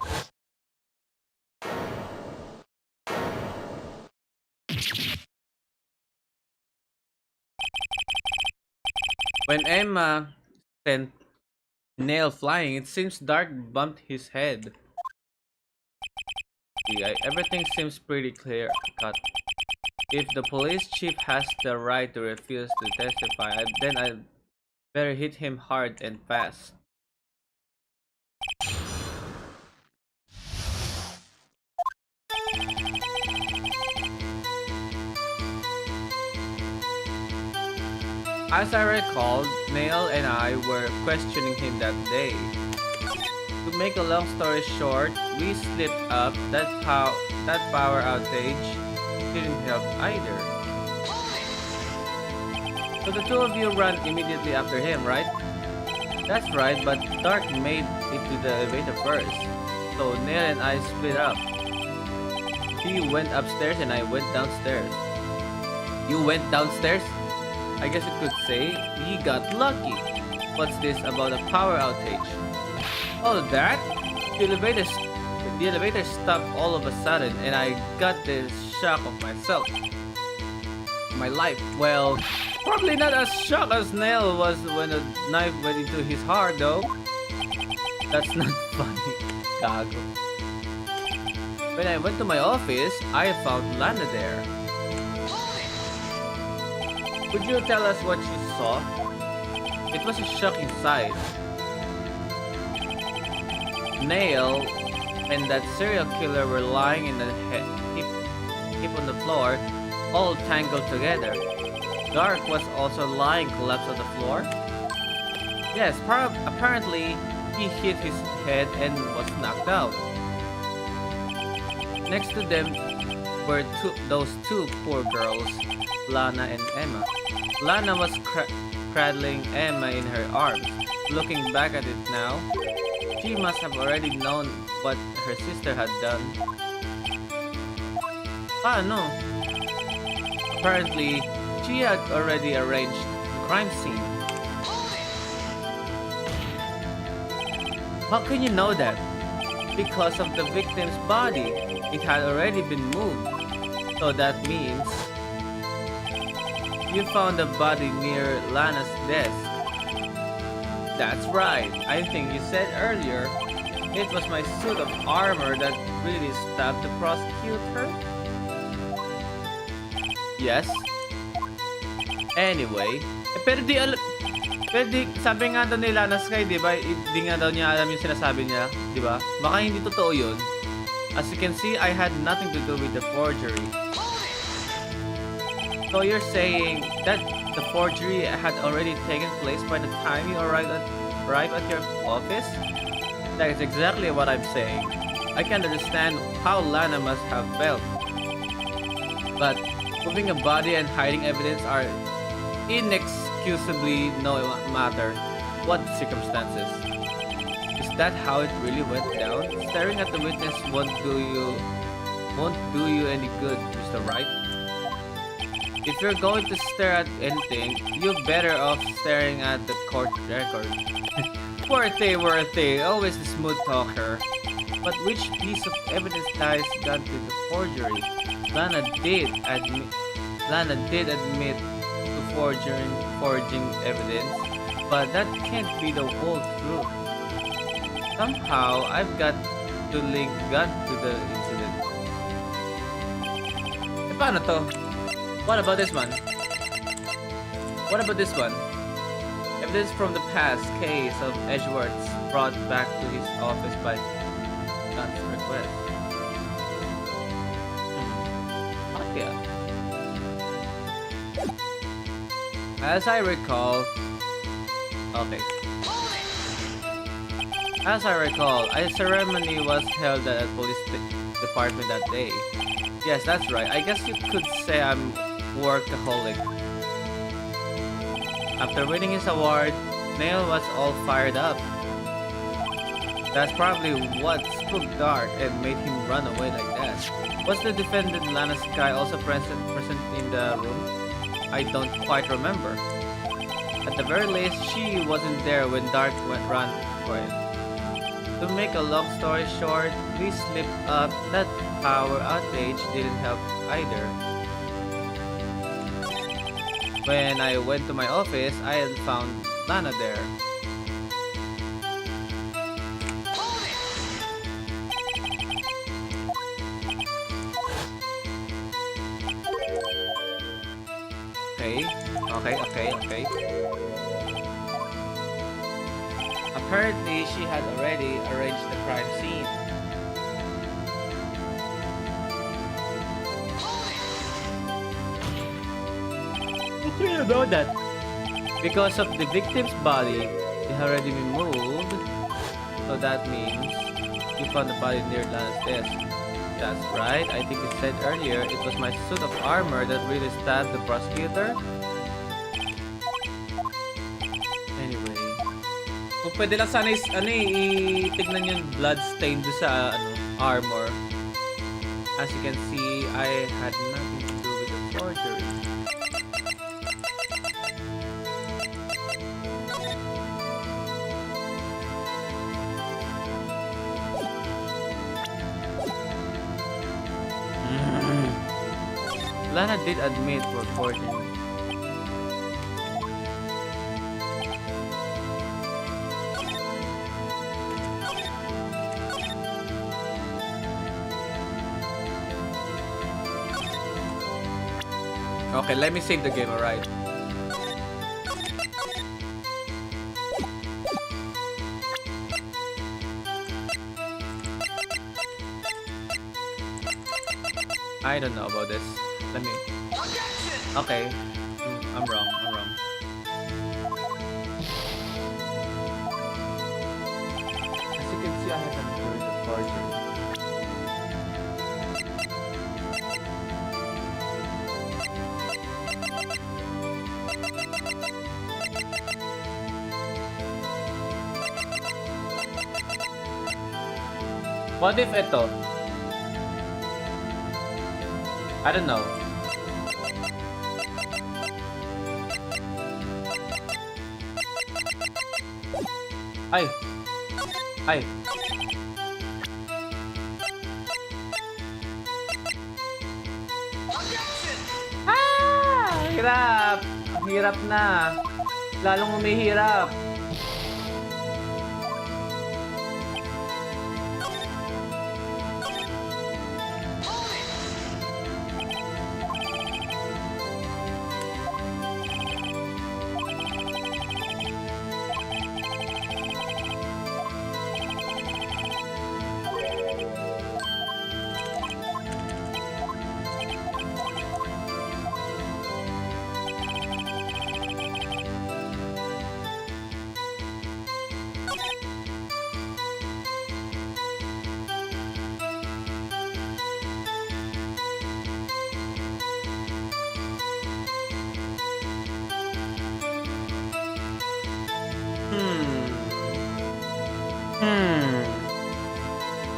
When Emma sent Nail flying, it seems Dark bumped his head. Yeah, everything seems pretty clear cut. If the police chief has the right to refuse to testify, then I better hit him hard and fast. As I recall, Nail and I were questioning him that day. To make a long story short, we slipped up. That power outage didn't help either. So the two of you ran immediately after him, right? That's right, but Dark made it to the elevator first. So Nail and I split up. He went upstairs and I went downstairs. You went downstairs? I guess you could say he got lucky. What's this about a power outage? Oh, that? The elevator stopped all of a sudden and I got this shock of myself. My life. Well, probably not as shocked as Nail was when a knife went into his heart though. That's not funny. Gago. When I went to my office, I found Lana there. Could you tell us what you saw? It was a shocking sight. Nail and that serial killer were lying in a heap on the floor, all tangled together. Dark was also lying collapsed on the floor. Yes, apparently he hit his head and was knocked out. Next to them were those two poor girls, Lana and Emma. Lana was cradling Emma in her arms. Looking back at it now, she must have already known what her sister had done. Ah, no. Apparently, she had already arranged the crime scene. How can you know that? Because of the victim's body. It had already been moved. So that means you found the body near Lana's desk. That's right. I think you said earlier it was my suit of armor that really stabbed the prosecutor. Yes. Anyway, pero di, sabi nga daw ni Lana Sky, di ba? Di nga daw niya alam yung sinasabi niya, di ba? Baka hindi totoo yun. As you can see, I had nothing to do with the forgery. So you're saying that the forgery had already taken place by the time you arrived at your office? That is exactly what I'm saying. I can understand how Lana must have felt. But moving a body and hiding evidence are inexcusably no matter what the circumstances. Is that how it really went down? Staring at the witness won't do you any good, Mr. Wright. If you're going to stare at anything, you're better off staring at the court record. Worthy, always the smooth talker. But which piece of evidence ties down to the forgery? Lana did admit to forging evidence, but that can't be the whole truth. Somehow, I've got to link God to the incident. E paano to? What about this one? What about this one? Evidence from the past case of Edgeworth's brought back to his office by God's request. Okay. As I recall, a ceremony was held at the police department that day. Yes, that's right. I guess you could say I'm workaholic. After winning his award, Nail was all fired up. That's probably what spooked Dark and made him run away like that. Was the defendant Lana Sky also present in the room? I don't quite remember. At the very least, she wasn't there when Dark ran for it. To make a long story short, we slipped up. That power outage didn't help either. When I went to my office, I had found Lana there. Okay. Apparently, she had already arranged the crime scene. How do you know that? Because of the victim's body, it had already been moved. So that means you found the body near Lana's desk. That's right. I think you said earlier it was my suit of armor that really stabbed the prosecutor. Anyway. Kung pwede lang sana itignan yung blood stain doon sa armor. As you can see, I had nothing to do with the forgery. Lana did admit for forgery. Okay, let me save the game, alright? I don't know about this. Let me... Okay. I'm wrong. As you can see, I haven't doing the forgery. What if ito? I don't know. Ay. Hirap. Hirap na. Lalong umihirap.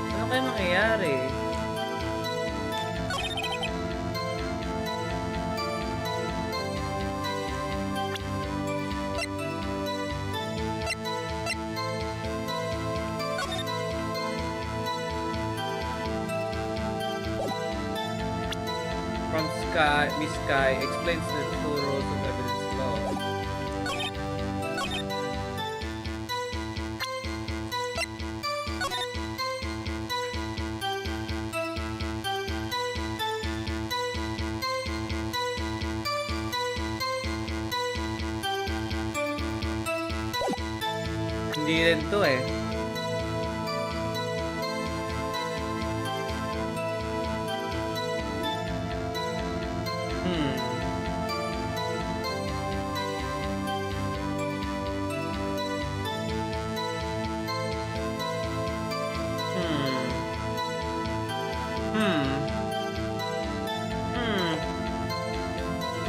Ano kaya mangyayari? From Miss Sky explains the two rules of evidence law. Hindi rin to eh.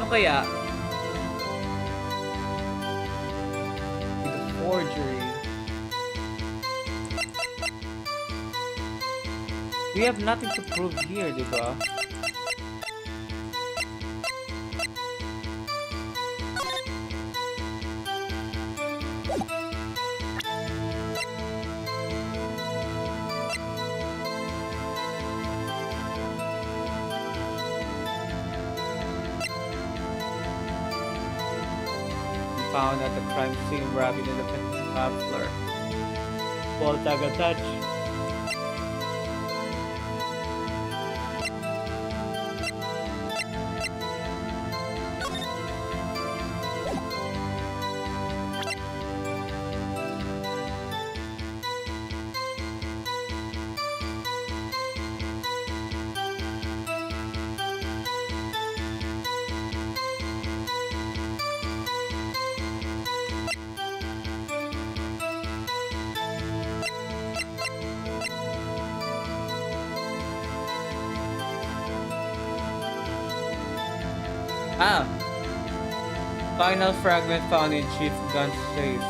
Ano kaya? With the forgery. We have nothing to prove here, di ba? found at the crime scene wrapped in a muffler. Ball tag attached. Ah! Final fragment found in Chief Gun's safe.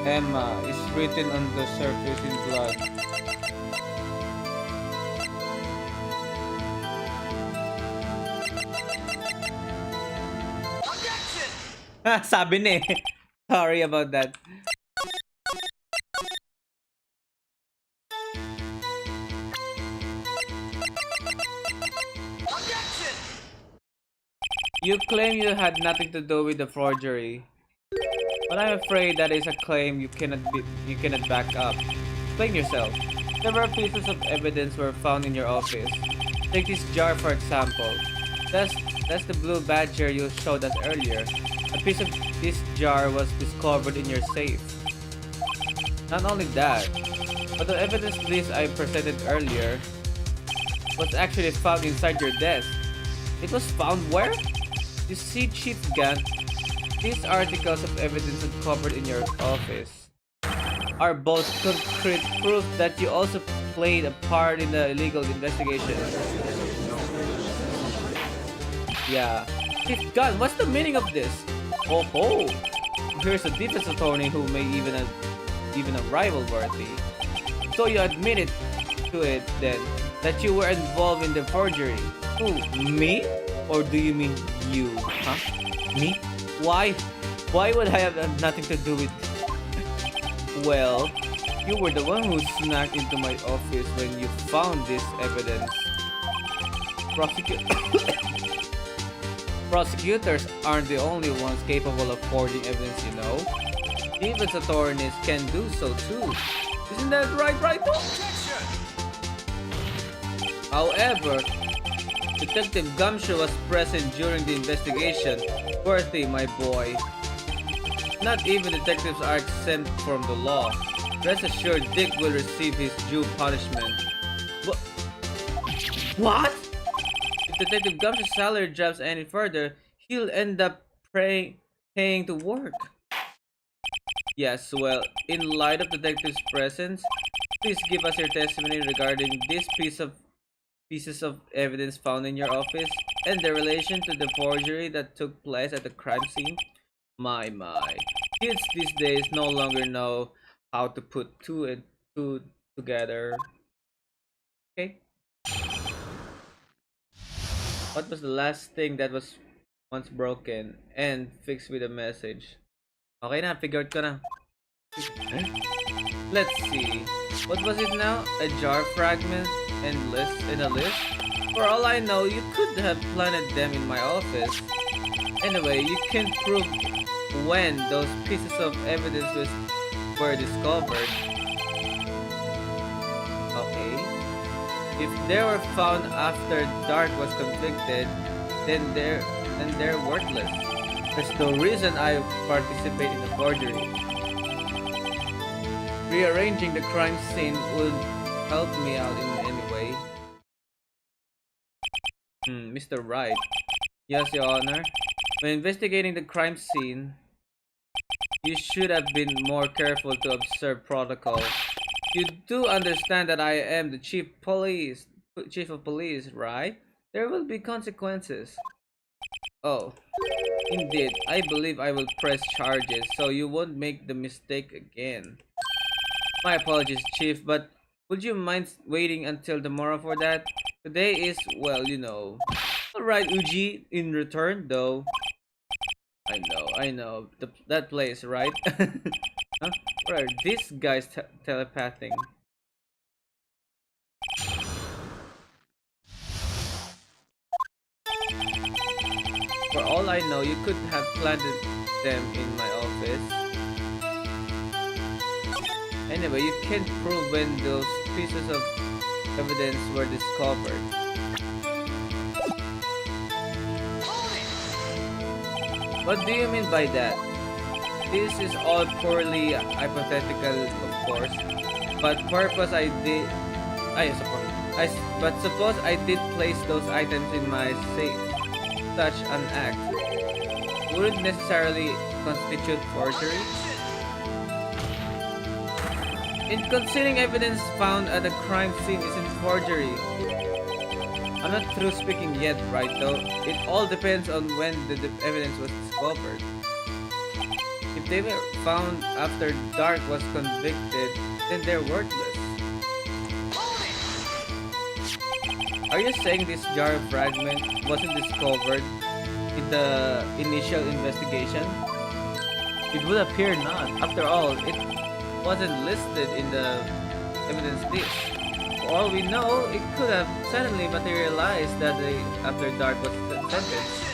Emma is written on the surface in blood. Objection! Sabi na eh. Sorry about that. Objection! You claim you had nothing to do with the forgery, but I'm afraid that is a claim you cannot back up. Explain yourself. Several pieces of evidence were found in your office. Take this jar for example. That's the blue badger you showed us earlier. A piece of this jar was discovered in your safe. Not only that, but the evidence list I presented earlier was actually found inside your desk. It was found where? You see, Chief Gant, these articles of evidence uncovered in your office are both concrete proof that you also played a part in the illegal investigation. Yeah. Chief Gant, what's the meaning of this? Oh ho! Here's a defense attorney who may even a rival worthy. So you admitted to it then that you were involved in the forgery. Who? Me? Or do you mean you? Huh? Me? Why? Why would I have nothing to do with... Well, you were the one who snuck into my office when you found this evidence. Prosecutors aren't the only ones capable of forging evidence, you know. Defense attorneys can do so too. Isn't that right, Wright? Objection! However, Detective Gumshoe was present during the investigation. Worthy, my boy. Not even detectives are exempt from the law. Rest assured, Dick will receive his due punishment. What? If Detective Gumshoe's salary drops any further, he'll end up paying to work. Yes, well, in light of Detective's presence, please give us your testimony regarding this pieces of evidence found in your office and the relation to the forgery that took place at the crime scene. My. Kids these days no longer know how to put two and two together. Okay. What was the last thing that was once broken and fixed with a message? Okay na, figured ko na. Let's see. What was it now? A jar fragment and a list? For all I know, you could have planted them in my office. Anyway, you can prove when those pieces of evidence were discovered. Okay. If they were found after Dark was convicted, then they're worthless. There's no reason I participate in the forgery. Rearranging the crime scene would help me out in any way. Mr. Wright. Yes, Your Honor. When investigating the crime scene, you should have been more careful to observe protocol. You do understand that I am the chief of police, right? There will be consequences. Oh, indeed. I believe I will press charges so you won't make the mistake again. My apologies, Chief, but would you mind waiting until tomorrow for that? Today is, well, you know. Alright, Uji, in return, though. I know. That place, right? Huh? Where are these guys telepathing? For all I know, you could have planted them in my office. office. Anyway, you can't prove when those pieces of evidence were discovered. What do you mean by that? This is all poorly hypothetical, of course. But suppose I did place those items in my safe. Such an act wouldn't necessarily constitute forgery. In concealing evidence found at a crime scene isn't forgery. I'm not through speaking yet, right though? It all depends on when the evidence was discovered. If they were found after Dark was convicted, then they're worthless. Are you saying this jar fragment wasn't discovered in the initial investigation? It would appear not. After all, it wasn't listed in the evidence list. For all we know, it could have suddenly materialized that day after Dark was sentenced.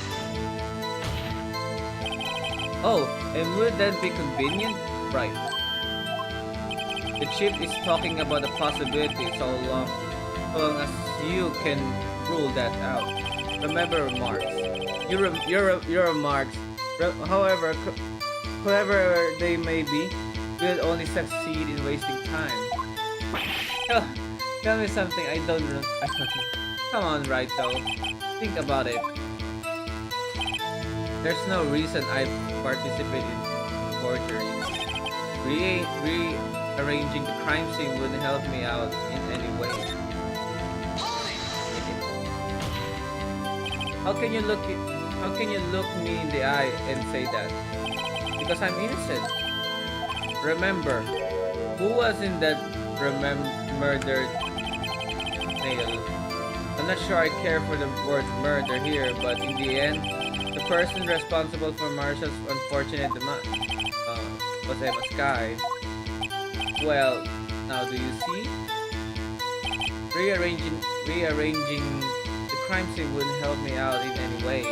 Oh, and would that be convenient? Right. The chief is talking about the possibility so long as you can rule that out. Remember remarks. Your remarks, however clever they may be, will only succeed in wasting time. Tell me something I don't know. Come on, Wright though. Think about it. There's no reason I participate in forgery. Rearranging the crime scene wouldn't help me out in any way. How can you look me in the eye and say that? Because I'm innocent. Remember, who was in that murdered nail? I'm not sure I care for the word murder here, but in the end, the person responsible for Marshall's unfortunate demise was Emma Sky. Well, now do you see? Rearranging the crime scene wouldn't help me out in any way.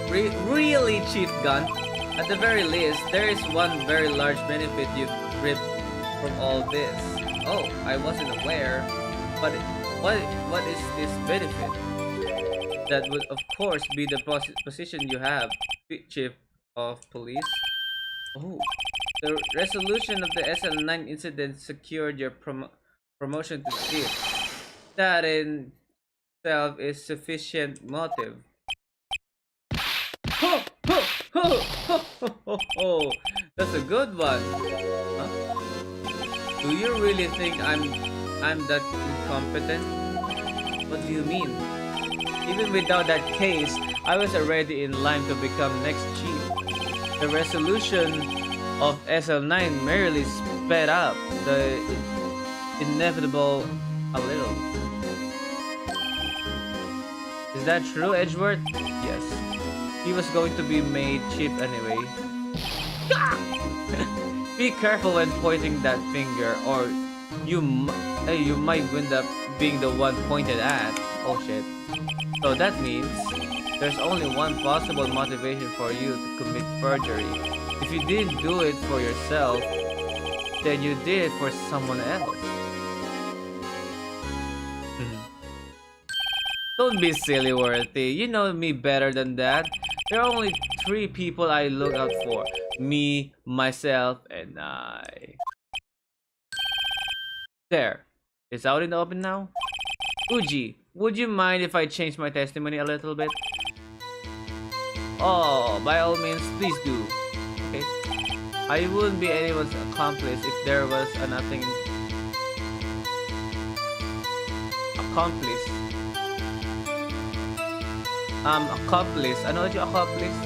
Really, Chief Gunn? At the very least, there is one very large benefit you've reaped from all this. Oh, I wasn't aware. But what is this benefit? That would, of course, be the position you have, Chief of Police. Oh, the resolution of the SL9 incident secured your promotion to chief. That in itself is sufficient motive. Ho, ho, ho, ho, ho, ho, ho. That's a good one. Huh? Do you really think I'm that incompetent? What do you mean? Even without that case, I was already in line to become next chief. The resolution of SL9 merely sped up the inevitable a little. Is that true, Edgeworth? Yes. He was going to be made chief anyway. Be careful when pointing that finger, or you might wind up being the one pointed at. Oh shit. So that means there's only one possible motivation for you to commit forgery. If you didn't do it for yourself, then you did it for someone else. Don't be silly, Worthy. You know me better than that. There are only 3 people I look out for. Me, myself, and I. There. It's out in the open now? Uji, would you mind if I change my testimony a little bit? Oh, by all means, please do. Okay. I wouldn't be anyone's accomplice if there was nothing... Accomplice. Accomplice. Ano yung accomplice?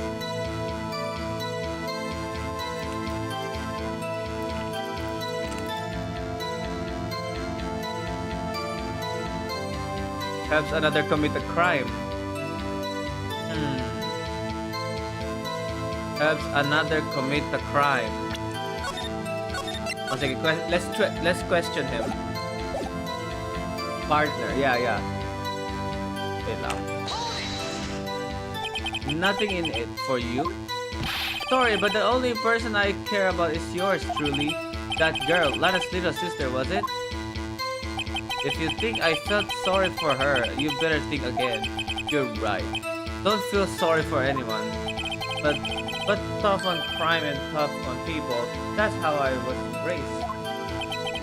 Helps another commit a crime. Helps another commit a crime. Oh, sige, let's question him. Partner, yeah. Wait lang. Nothing in it for you? Sorry, but the only person I care about is yours truly. That girl, Lana's little sister, was it? If you think I felt sorry for her, you better think again. You're right. Don't feel sorry for anyone. But tough on crime and tough on people, that's how I was raised.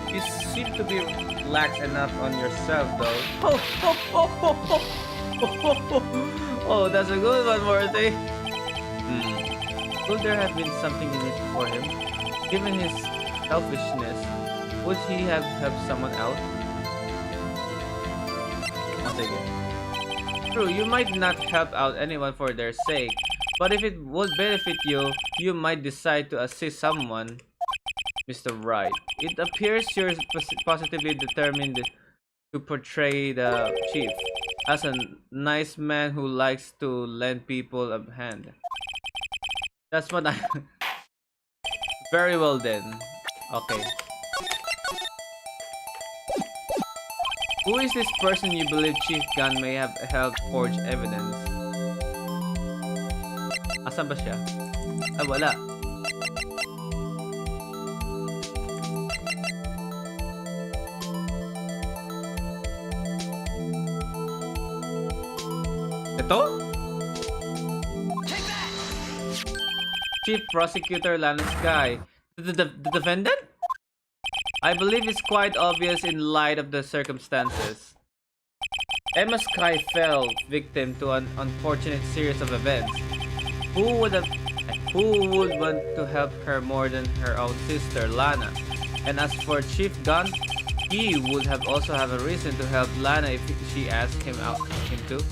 You seem to be lax enough on yourself though. Oh, that's a good one, Morty. Could there have been something in it for him? Given his selfishness, would he have helped someone out? True, you might not help out anyone for their sake, but if it would benefit you, you might decide to assist someone. Mr. Wright, it appears you're positively determined to portray the chief as a nice man who likes to lend people a hand. That's what I... Very well then. Okay. Who is this person you believe Chief Gunn may have helped forge evidence? Asan ba siya? Ah, wala. Ito? Chief Prosecutor Lana Sky. The defendant? I believe it's quite obvious in light of the circumstances. Emma Sky fell victim to an unfortunate series of events. Who would want to help her more than her own sister, Lana? And as for Chief Gunn, he would also have a reason to help Lana if she asked him to.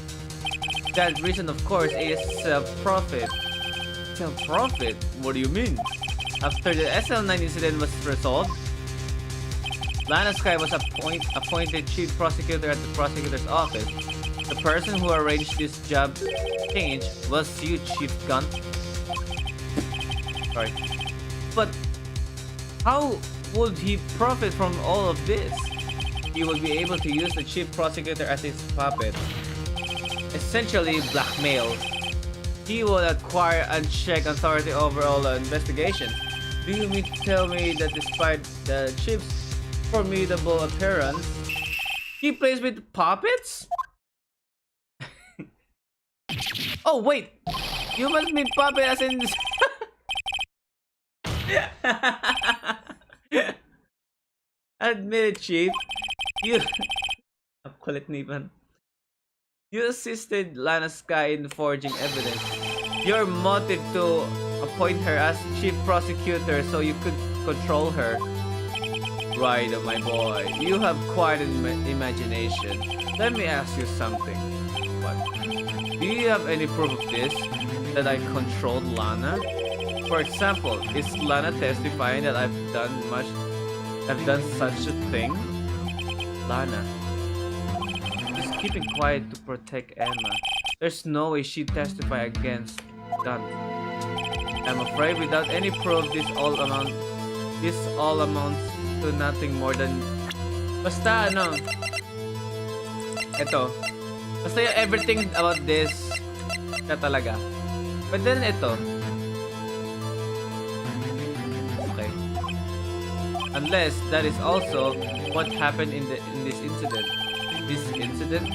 That reason, of course, is self-profit. Self-profit? What do you mean? After the SL9 incident was resolved, Lana Sky was appointed Chief Prosecutor at the Prosecutor's Office. The person who arranged this job change was you, Chief Gunn. Sorry. But how would he profit from all of this? He would be able to use the Chief Prosecutor as his puppet. Essentially blackmail. He will acquire unchecked authority over all the investigations. Do you mean to tell me that despite the Chief's formidable appearance, he plays with puppets? Oh wait, you must mean puppet as in Admit it, Chief. You kulit nipan. You assisted Lana Sky in forging evidence. Your motive to appoint her as Chief Prosecutor so you could control her. Right, my boy. You have quite an imagination. Let me ask you something. What? Do you have any proof of this? That I controlled Lana? For example, is Lana testifying that I've done such a thing? Lana. She's keeping quiet to protect Emma. There's no way she'd testify against Gunn. I'm afraid without any proof this all amounts to nothing more than basta ito basta yung everything about this na talaga. But then ito okay, unless that is also what happened in this incident,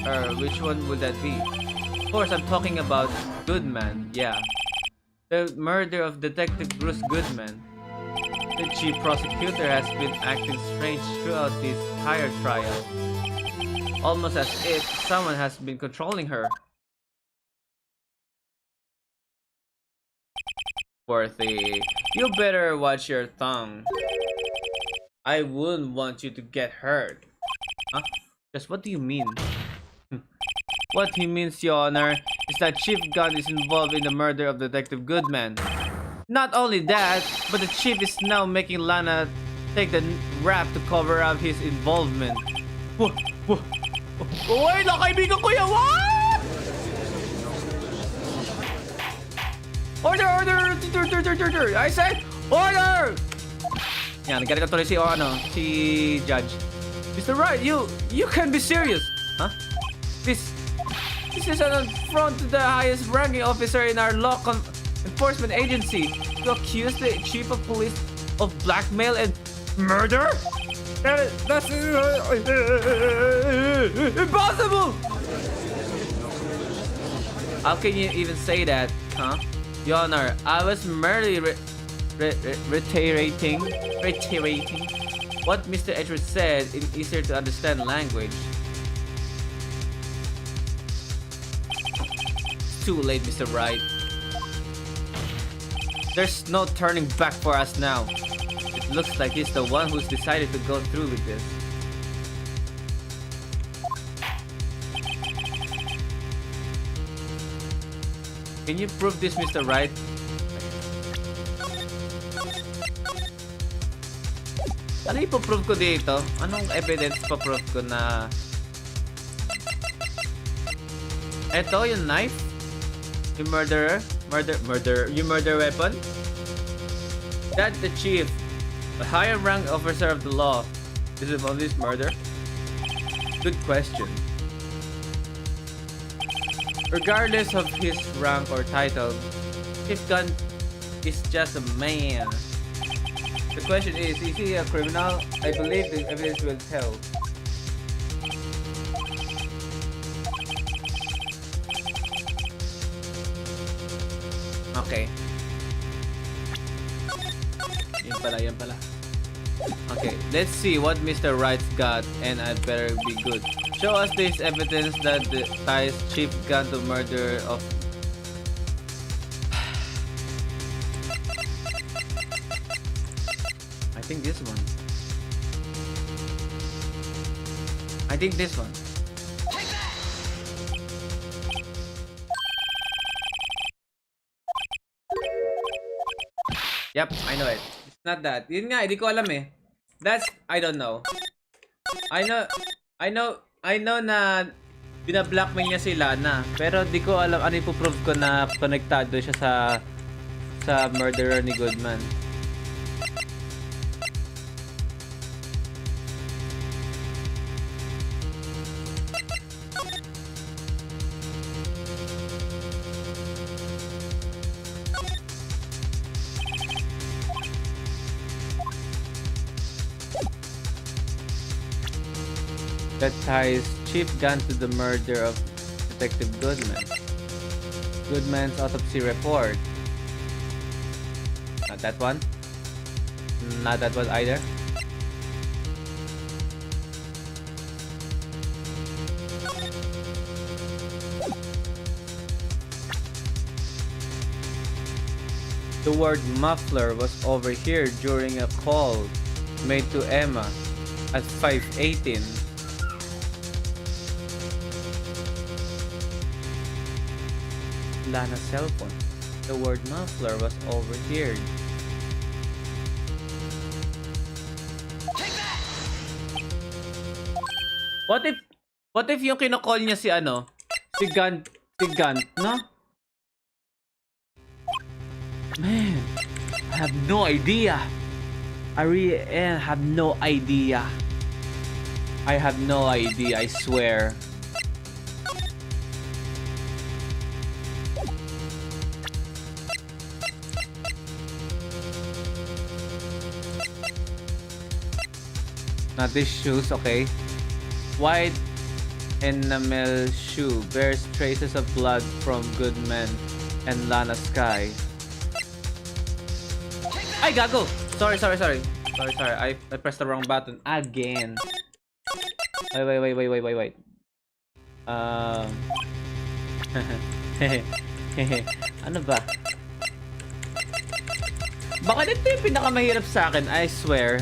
or which one would that be? Of course I'm talking about Goodman. Yeah, the murder of Detective Bruce Goodman. The Chief Prosecutor has been acting strange throughout this entire trial. Almost as if someone has been controlling her. Worthy, you better watch your tongue. I wouldn't want you to get hurt. Huh? Just what do you mean? What he means, Your Honor, is that Chief Gunn is involved in the murder of Detective Goodman. Not only that, but the chief is now making Lana take the rap to cover up his involvement. Uy, nakaibigan ko yan! What? Order! I said, order! Yan, nagkari ka tuloy si Judge. Mr. Wright, you can't be serious. Huh? This is an affront to the highest ranking officer in our law enforcement agency to accuse the chief of police of blackmail and murder? That's impossible! How can you even say that, huh? Your Honor, I was merely reiterating what Mr. Edwards said in easier to understand language. It's too late, Mr. Wright. There's no turning back for us now. It looks like he's the one who's decided to go through with this. Can you prove this, Mr. Wright? Ano ipoprove ko dito? Anong evidence pa-prove ko na... Eto, yung knife? Yung murderer? Yung murder weapon? That the chief, a higher rank officer of the law, is involved in this murder? Good question. Regardless of his rank or title, Chief Gunn is just a man. The question is he a criminal? I believe the evidence will tell. Okay. Yan pala. Okay, let's see what Mr. Wright's got, and I better be good. Show us this evidence that ties Chief Gunn to murder of... I think this one. Yep, I know it. It's not that. Yun nga, hindi ko alam eh. That's, I don't know. I know na binablockmail niya si Lana, pero di ko alam ano ipoprove ko na konektado siya sa murderer ni Goodman. That ties Chief Gunn to the murder of Detective Goodman. Goodman's autopsy report. Not that one. Not that one either. The word muffler was overheard during a call made to Emma at 5:18. Lana's cell phone. The word muffler was overheard. What if yung kinocall niya si ano? Si Gant, no? Man, I have no idea. I really have no idea. I have no idea, I swear. Not these shoes, okay. White enamel shoe bears traces of blood from Goodman and Lana Sky. Ay, gago! Sorry. I pressed the wrong button again. Wait. Ano ba? Bakit ito yung pinakamahirap sa akin? I swear.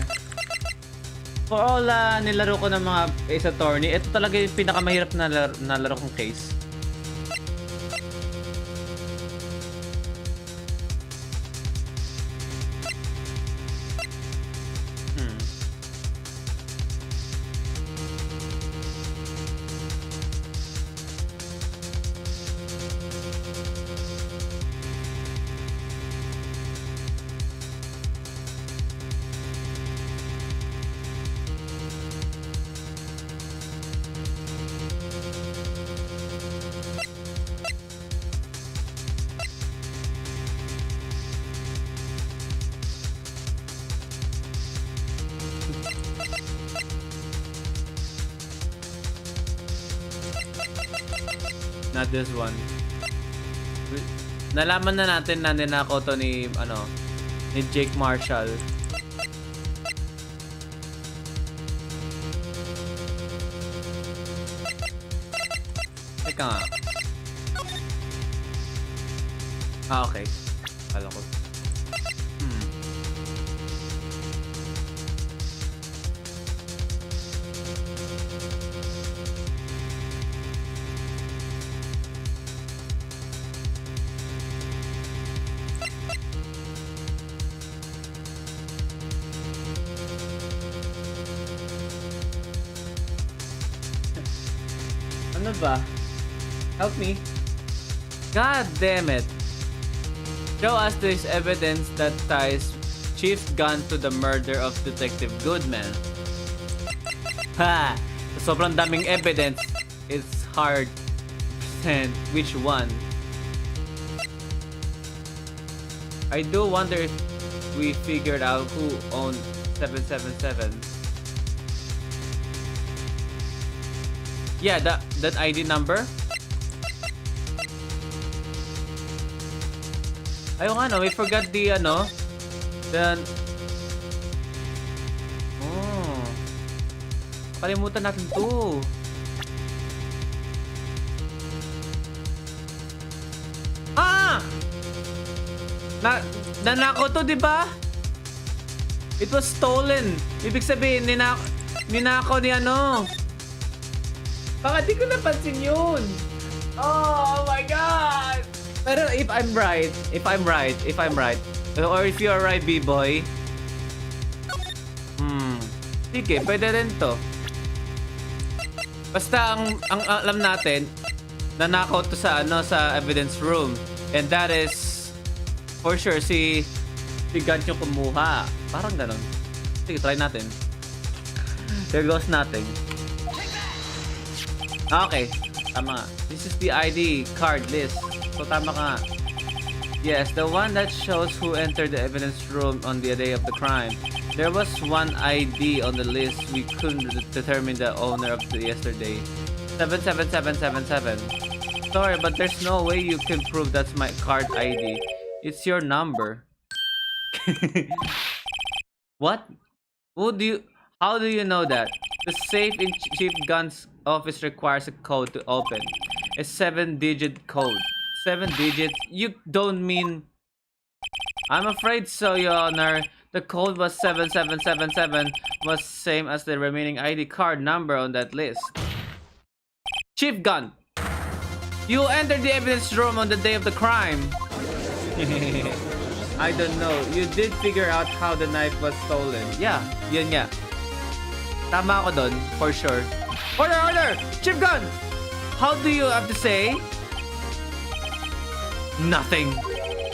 For all nilaro ko ng mga Ace Attorney, ito talaga yung pinakamahirap na laro kong case. Not this one. Nalaman na natin na ninako to ni Jake Marshall. Teka nga. Okay. Kala ko. Ano ba? Help me. God damn it. Show us this evidence that ties Chief's gun to the murder of Detective Goodman. Ha! Sa sobrang daming evidence, it's hard to understand which one. I do wonder if we figured out who owned 777. Yeah, that ID number. Ayun nga, no, we forgot the kalimutan natin to. Nanako to, di ba? It was stolen. Ibig sabihin, ninako ni Baka di ko napansin yun. Oh my God! Pero if I'm right, or if you're right, B-boy, sige, pwede rin to. Basta ang alam natin, nanakaw to sa evidence room, and that is for sure si Gant yung kumuha. Parang ganon. Sige, try natin. There goes nothing. Okay, tama. This is the ID card list. So tama ka. Yes, the one that shows who entered the evidence room on the day of the crime. There was one ID on the list. We couldn't determine the owner of the yesterday. 77777. Sorry, but there's no way you can prove that's my card ID. It's your number. What? How do you know that? The safe in Chief Gunt's office requires a code to open. A 7-digit code. 7 digits? You don't mean... I'm afraid so, Your Honor. The code was 7777, was same as the remaining ID card number on that list. Chief Gunt, you entered the evidence room on the day of the crime. I don't know. You did figure out how the knife was stolen. Yeah, yun nga. Tama ako dun, for sure. Order! Chief Gunt! How do you have to say? Nothing.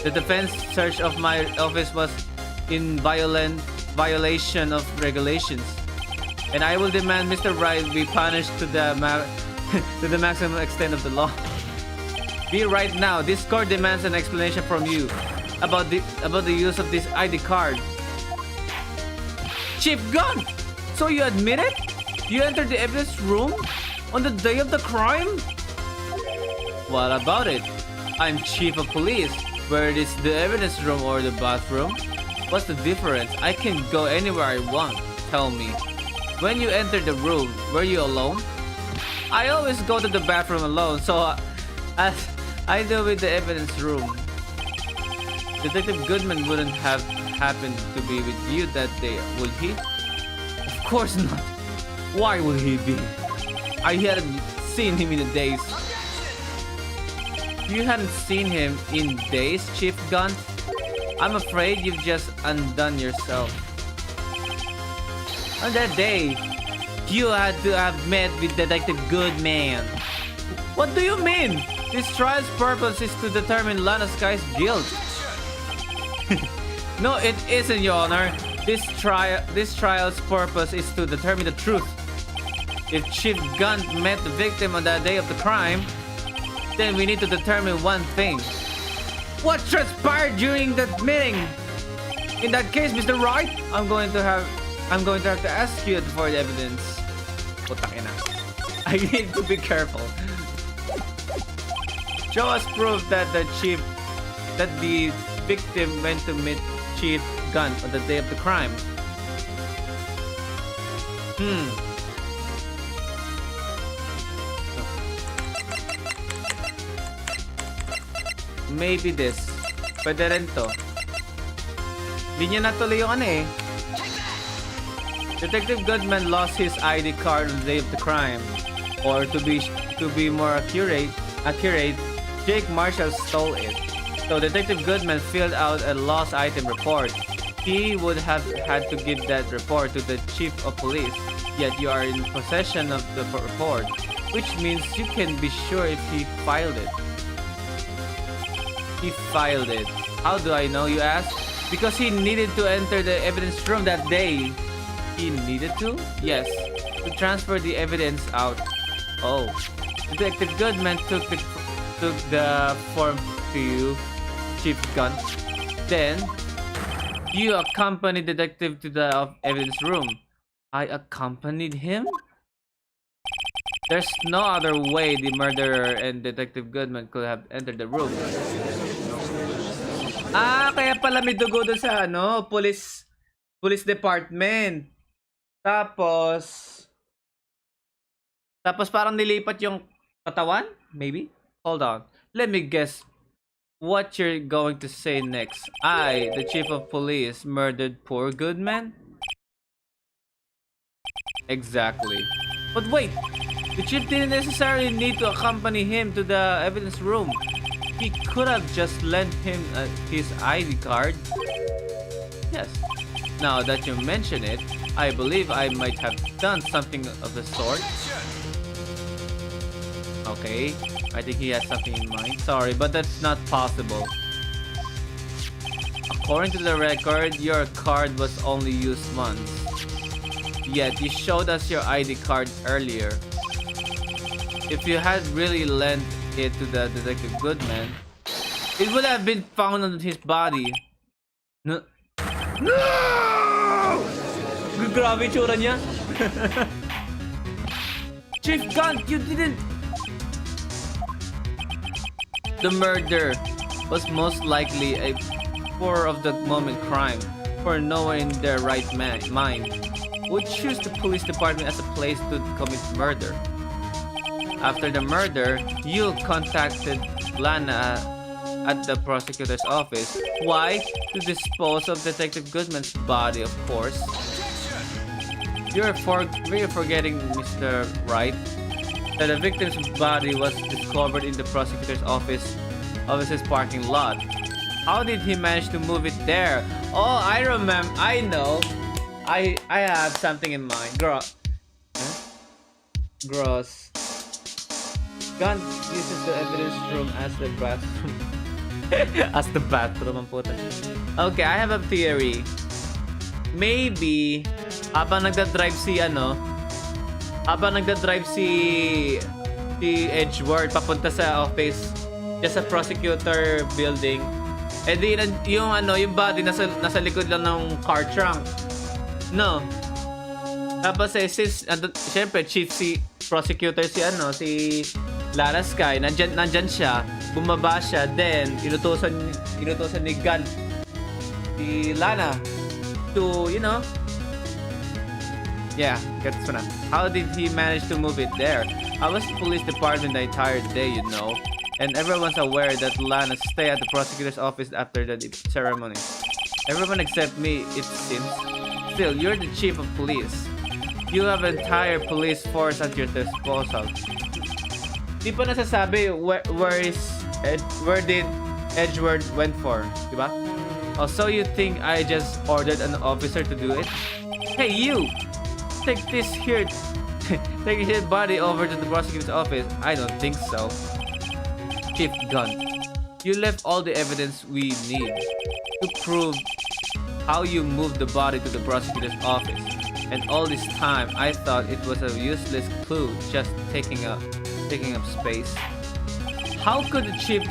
The defense search of my office was in violation of regulations. And I will demand Mr. Wright be punished to the maximum extent of the law. Be right now. This court demands an explanation from you about the use of this ID card. Chief Gunt! So you admit it? You entered the evidence room on the day of the crime? What about it? I'm chief of police. Where is the evidence room or the bathroom? What's the difference? I can go anywhere I want. Tell me. When you entered the room, were you alone? I always go to the bathroom alone, so as I do with the evidence room. Detective Goodman wouldn't have happened to be with you that day, would he? Of course not. Why would he be? I hadn't seen him in days. You hadn't seen him in days, Chief Gunt? I'm afraid you've just undone yourself. On that day, you had to have met with Detective Goodman. What do you mean? This trial's purpose is to determine Lana Sky's guilt. No, it isn't, Your Honor. This trial's purpose is to determine the truth. If Chief Gunt met the victim on that day of the crime, then we need to determine one thing. What transpired during that meeting? In that case, Mr. Wright, I'm going to have to ask you for the evidence. Putang ina. I need to be careful. Show us proof that the victim went to meet Chief Gunn on the day of the crime. Maybe this. Pwede rin to. Hindi niya natuloy yung ano eh. Detective Goodman lost his ID card on the day of the crime. Or to be more accurate, Jake Marshall stole it. So Detective Goodman filled out a lost item report. He would have had to give that report to the chief of police. Yet you are in possession of the report, which means you can be sure if he filed it. He filed it. How do I know, you ask? Because he needed to enter the evidence room that day. He needed to? Yes. To transfer the evidence out. Oh. Detective Goodman took the form to you, Chief Gunn. Then, you accompanied Detective to the evidence room. I accompanied him? There's no other way the murderer and Detective Goodman could have entered the room. Kaya pala may dugo dun sa police department. Tapos parang nilipat yung katawan? Maybe? Hold on. Let me guess what you're going to say next. I, the chief of police, murdered poor Goodman? Exactly. But wait! The chief didn't necessarily need to accompany him to the evidence room. He could have just lent him his ID card. Yes. Now that you mention it, I believe I might have done something of the sort. Okay, I think he has something in mind. Sorry, but that's not possible. According to the record, your card was only used once. Yet you showed us your ID card earlier. If you had really lent it to the Detective Goodman, it would have been found on his body. No! Grabe tsura niya. Chief Gunn, you didn't... The murder was most likely a spur-of-the-moment crime, for no one in their right mind would choose the police department as a place to commit murder. After the murder, you contacted Lana at the prosecutor's office. Why? To dispose of Detective Goodman's body, of course. You're forgetting, Mr. Wright, that the victim's body was discovered in the prosecutor's office's parking lot. How did he manage to move it there? Oh, I remember. I know. I have something in mind. Gross. Gunn uses the evidence room as the bathroom. As the bathroom, ang puta. Okay, I have a theory. Maybe habang nagda-drive si Edgeworth papunta sa office dyan sa prosecutor building, di yung body nasa likod lang ng car trunk, no? Tapos since syempre chief si prosecutor si Lara Sky, nandyan siya, bumaba siya, then inutusan ni Gunn si Lana to, yeah, gets mo na. How did he manage to move it there? I was the police department the entire day, and everyone's aware that Lana stayed at the prosecutor's office after the ceremony. Everyone except me, it seems. Still, you're the chief of police. You have an entire police force at your disposal. Di pa nasasabi where did Edgeworth went for, diba? Oh, so you think I just ordered an officer to do it? Hey, you! Take this body over to the prosecutor's office. I don't think so. Chief Gunn, you left all the evidence we need to prove how you moved the body to the prosecutor's office. And all this time, I thought it was a useless clue, just taking up space. How could the chief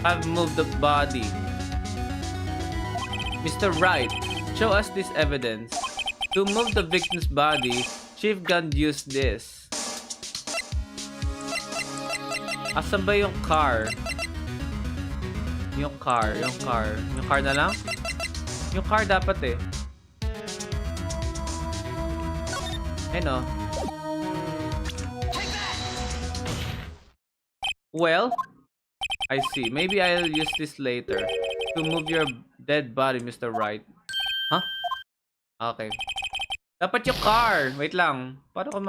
have moved the body? Mr. Wright, show us this evidence. To move the victim's body, Chief Gunn used this. Asan ba yung car? Yung car na lang? Yung car dapat eh. Ayun, oh. Well, I see. Maybe I'll use this later to move your dead body, Mr. Wright. Huh? Okay. Dapat yung car. Wait lang. Paano ko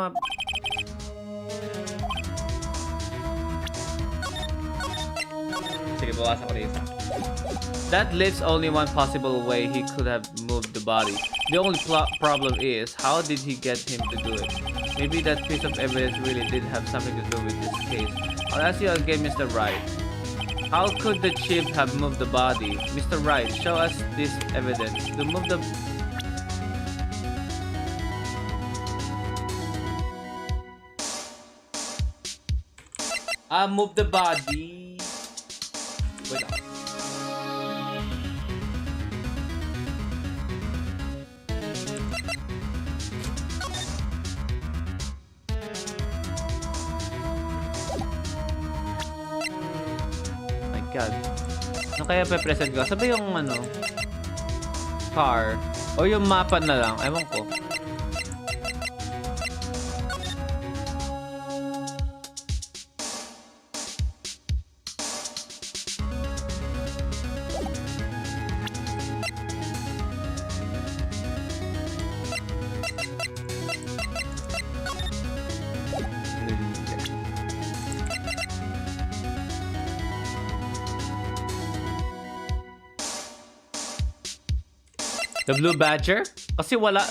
Sige, bawasan ko na isa. That leaves only one possible way he could have moved the body. The only problem is, how did he get him to do it? Maybe that piece of evidence really did have something to do with this case. I'll ask you again, Mr. Wright. How could the chief have moved the body? Mr. Wright, show us this evidence. To move the... move the body. Wait up. My God. Ano kaya pe-present ko? Sabi yung ano? Car. O yung mapa na lang. Ewan ko. The Blue Badger? Kasi wala.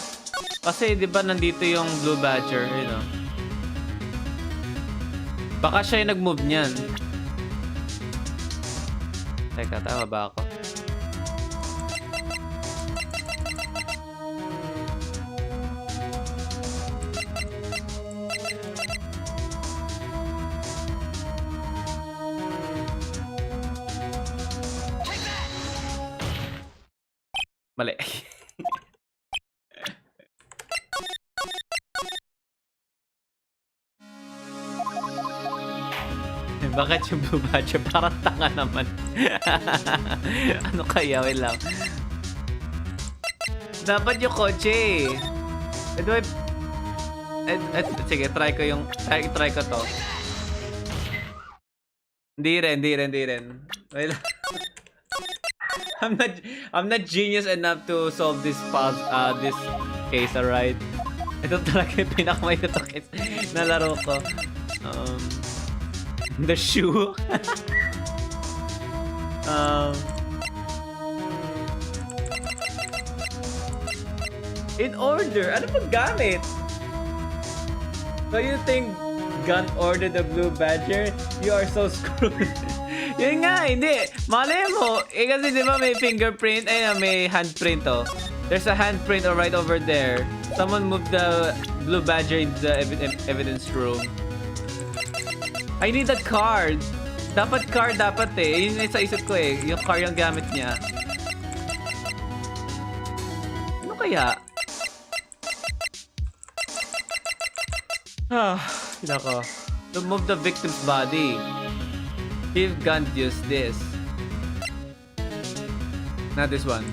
Kasi di ba nandito yung Blue Badger, you know. Baka siya yung nag-move niyan. Teka, tama ba ako? Mali. Bakit yung Blue Badger? Parang tanga naman. Ano kaya? Wait lang. Dapat yung kotse. Sige, try ko yung... Try ko to. Hindi rin. Wait lang. I'm not genius enough to solve this case, alright? Ito talaga yung pinakamayot case na laro ko. The shoe. In order. Ano pang gamit? So you think gun ordered the Blue Badger? You are so screwed. Yun nga, hindi. Malay mo. Kasi di ba may fingerprint? Ayun, may handprint, oh. There's a handprint right over there. Someone moved the Blue Badger into the evidence room. I need that card. Dapat card dapat eh. Yun yung sa isip ko eh. Yung card yung gamit niya. Ano kaya? Nako. To move the victim's body. If can't use this. Not this one.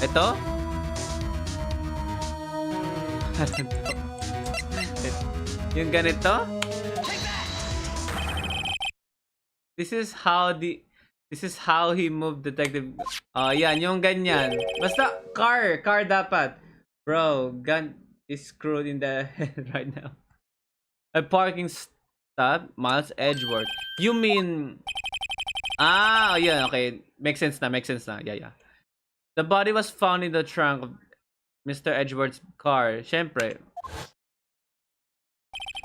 Ito? Yung ganito? This is how he moved detective. Yan, yung ganyan. Basta car dapat. Bro, gun is screwed in the head right now. A parking stop, Miles Edgeworth. You mean... yeah, okay. Makes sense na. Yeah. The body was found in the trunk of Mr. Edgeworth's car. Syempre.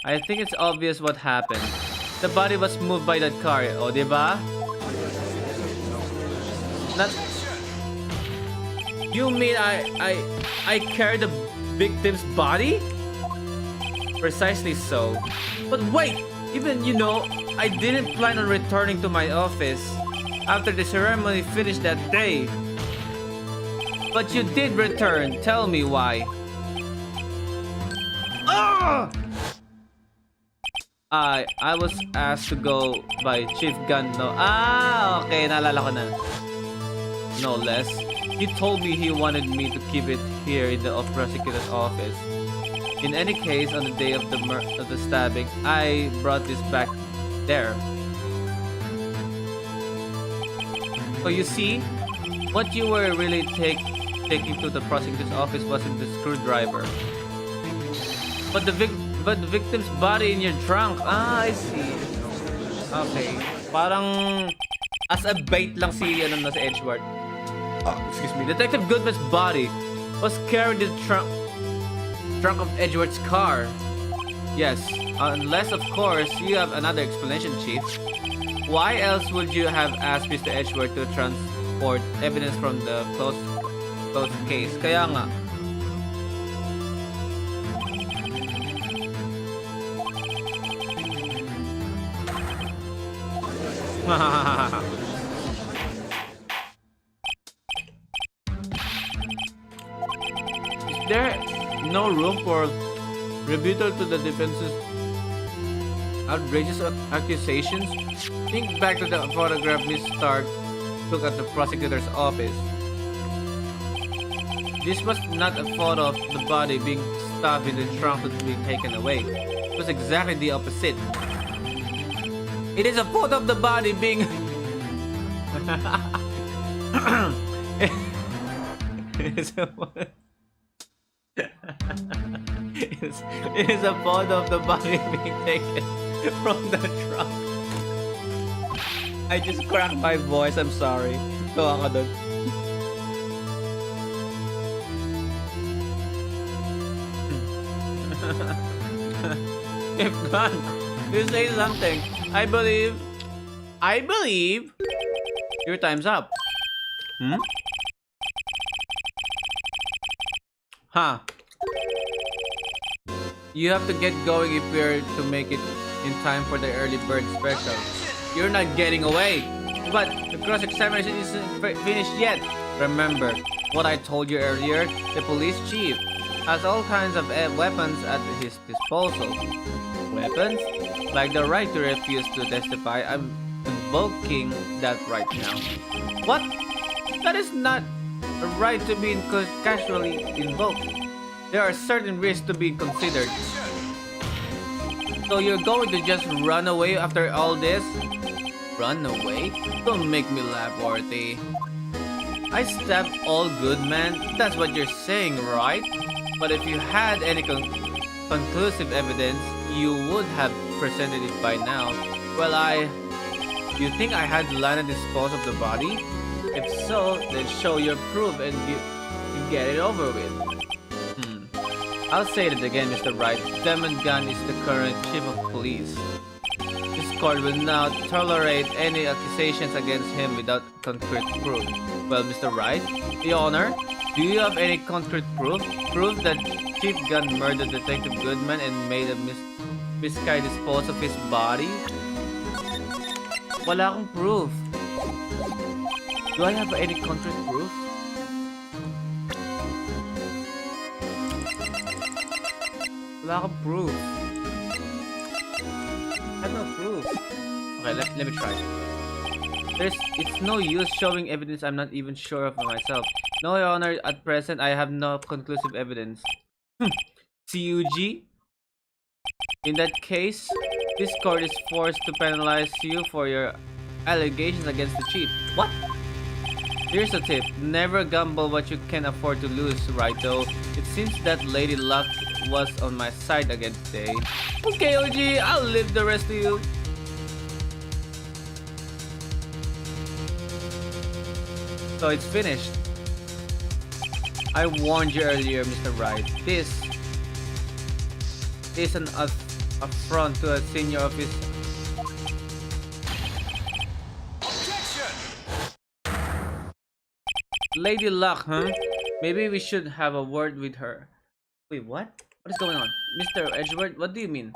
I think it's obvious what happened. The body was moved by that car. O, diba? You mean I carried the victim's body? Precisely so. But wait! Even, I didn't plan on returning to my office after the ceremony finished that day. But you did return. Tell me why. I was asked to go by Chief Gunn. No. Okay, naalala ko na. No less. He told me he wanted me to keep it here in the prosecutor's office. In any case, on the day of the stabbing, I brought this back there. So you see, what you were really taking to the prosecutor's office wasn't the screwdriver, but the victim's body in your trunk. I see. Okay, parang as a bait lang si si Edgeworth. Excuse me. Detective Goodman's body was carried in the trunk of Edgeworth's car. Yes, unless of course you have another explanation, Chief. Why else would you have asked Mr. Edgeworth to transport evidence from the closed case? Kaya nga. Is there no room for rebuttal to the defense's outrageous accusations? Think back to the photograph Miss Stark took at the prosecutor's office. This was not a photo of the body being stabbed in the trunk to be taken away. It was exactly the opposite. It is a photo of the body being... it is a photo of the body being taken from the trunk. I just cracked my voice. I'm sorry. Tawa ka dun. If not, you say something. I believe your time's up. Huh. You have to get going if we're to make it in time for the early bird special. You're not getting away. But the cross-examination isn't finished yet. Remember what I told you earlier? The police chief has all kinds of weapons at his disposal. Weapons? Like the right to refuse to testify. I'm invoking that right now. What? That is not a right to be casually invoked. There are certain risks to be considered. So you're going to just run away after all this? Run away? Don't make me laugh, Worthy. I stabbed all good men? That's what you're saying, right? But if you had any conclusive evidence, you would have presented it by now. Well, you think I had the line to dispose of the body? If so, then show your proof and you get it over with. I'll say it again, Mr. Wright. Demon Gunn is the current chief of police. This court will not tolerate any accusations against him without concrete proof. Well, Mr. Wright, the honor, do you have any concrete proof? Proof that Chief Gunn murdered Detective Goodman and made a miscarriage dispose of his body? Wala akong proof. Do I have any concrete proof? Wala akong proof. I have no proof. Okay, let me try. It's no use showing evidence I'm not even sure of myself. No, Your Honor, at present I have no conclusive evidence. CUG? In that case, this court is forced to penalize you for your allegations against the chief. What? Here's a tip. Never gamble what you can afford to lose, right though? It seems that Lady Luck was on my side again today. Okay, OG, I'll leave the rest to you. So it's finished. I warned you earlier, Mr. Wright. This is an affront to a senior officer. Lady Luck, huh? Maybe we should have a word with her. Wait, what? What is going on? Mr. Edgeworth, what do you mean?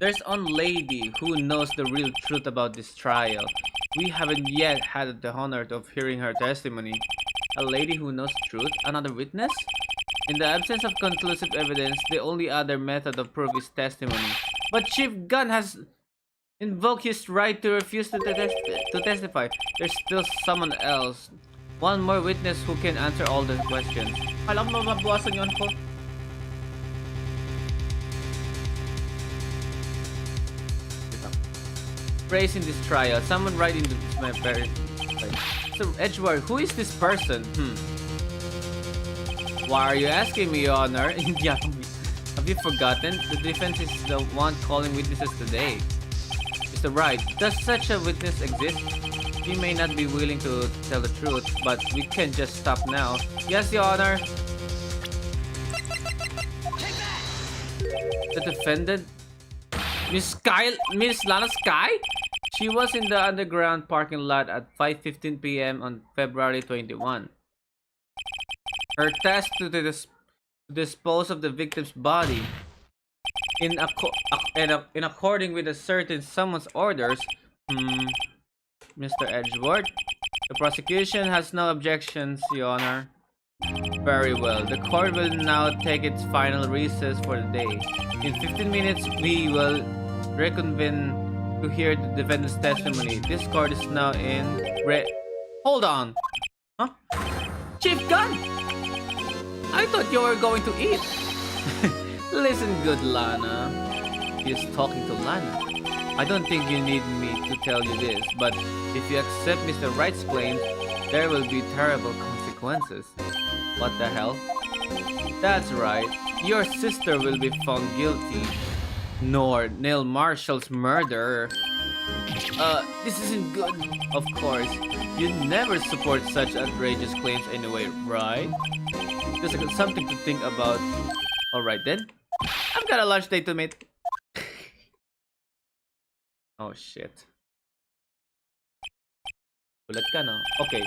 There's one lady who knows the real truth about this trial. We haven't yet had the honor of hearing her testimony. A lady who knows truth? Another witness? In the absence of conclusive evidence, the only other method of proof is testimony. But Chief Gunn has invoked his right to refuse to testify. There's still someone else. One more witness who can answer all the questions. Alam mo mabawasan yun ko. Praise in this trial. Someone right into my very. So Edgeworth, who is this person? Why are you asking me, Your Honor? Have you forgotten? The defense is the one calling witnesses today. Mr. Wright, does such a witness exist? He may not be willing to tell the truth, but we can just stop now. Yes, Your Honor. The defendant? Miss Lana Sky? She was in the underground parking lot at 5:15 p.m. on February 21. Her task to dispose of the victim's body in according with a certain someone's orders. Mr. Edgeworth, the prosecution has no objections, Your Honor. Very well. The court will now take its final recess for the day. In 15 minutes, we will reconvene to hear the defendant's testimony. This court is now in Hold on. Huh? Chief Gunn! I thought you were going to eat. Listen good, Lana. He's talking to Lana. I don't think you need me to tell you this, but if you accept Mr. Wright's claims, there will be terrible consequences. What the hell? That's right. Your sister will be found guilty. Nor Neil Marshall's murder. This isn't good. Of course, you never support such outrageous claims anyway, right? Just something to think about. Alright then. I've got a lunch date to meet. Oh shit. Ulat ka, no? Okay.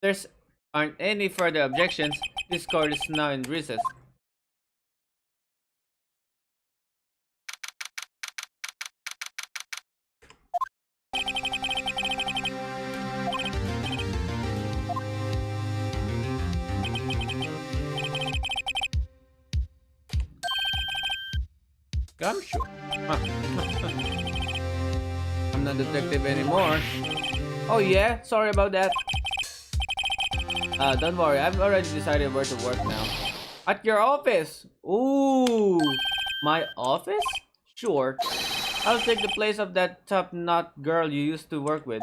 There's aren't any further objections. This court is now in recess. Gumshoe. I'm not detective anymore. Oh yeah, sorry about that. Don't worry, I've already decided where to work now. At your office! Ooh! My office? Sure. I'll take the place of that top-knot girl you used to work with.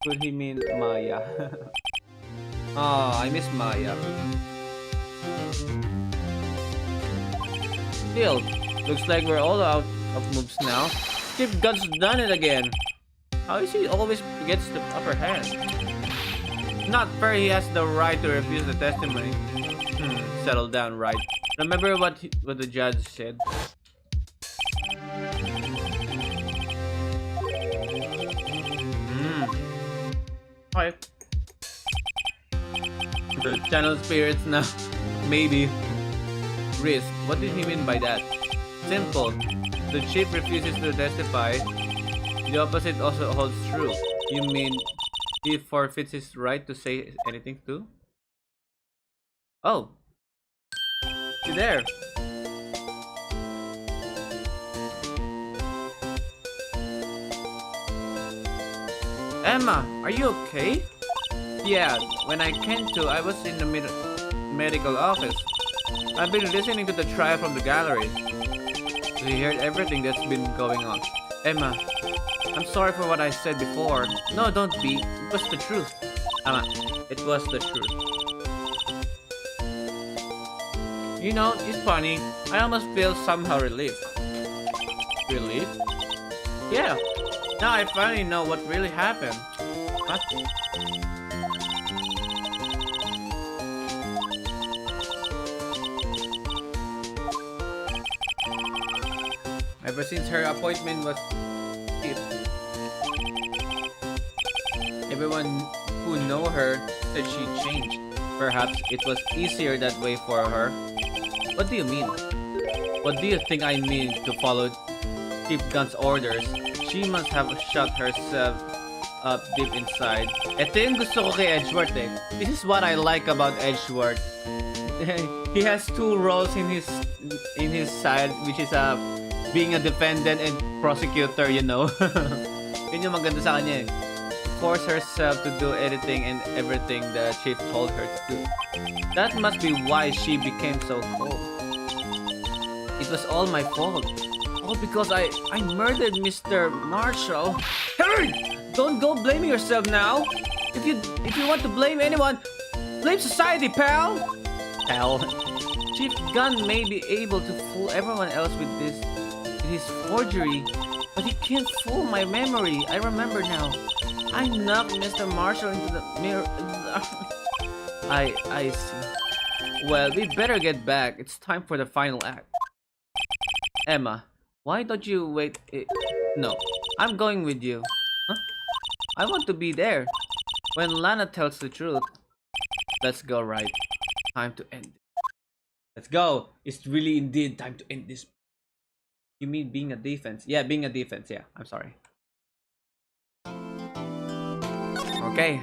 Could he mean Maya? Oh, I miss Maya. Still, looks like we're all out of moves now. Chief Gunn's done it again. How is he always gets the upper hand? Not fair, he has the right to refuse the testimony. Settle down, Wright. Remember what the judge said. Okay. Channel spirits now. Maybe. Risk. What did he mean by that? Simple. The chief refuses to testify. The opposite also holds true. You mean he forfeits his right to say anything too? Oh. You there? Emma, are you okay? Yeah, when I came to, I was in the medical office. I've been listening to the trial from the gallery. We heard everything that's been going on. Emma, I'm sorry for what I said before. No, don't be. It was the truth. Emma, it was the truth. You know, it's funny. I almost feel somehow relieved. Relieved? Yeah. Now I finally know what really happened. What? Ever since her appointment was kept, everyone who know her said she changed. Perhaps it was easier that way for her. What do you mean? What do you think I mean to follow Chief Gunn's orders? She must have shut herself up deep inside. Ito yung gusto ko kay Edgeworth eh. This is what I like about Edgeworth. He has two roles in his side, which is being a defendant and prosecutor, you know. Yun yung maganda sa kanya eh. Force herself to do anything and everything the chief told her to do. That must be why she became so cold. It was all my fault. All because I murdered Mr. Marshall. Hey! Don't go blaming yourself now. If you want to blame anyone, blame society, pal. Pal. Chief Gunn may be able to fool everyone else with his forgery, but he can't fool my memory. I remember now. I knocked Mr. Marshall into the mirror. I see. Well, we better get back. It's time for the final act. Emma, why don't you wait? No, I'm going with you. Huh? I want to be there when Lana tells the truth. Let's go, Wright. Time to end it. Let's go. It's really indeed time to end this. You mean being a defense? Yeah, being a defense. Yeah, I'm sorry. Okay.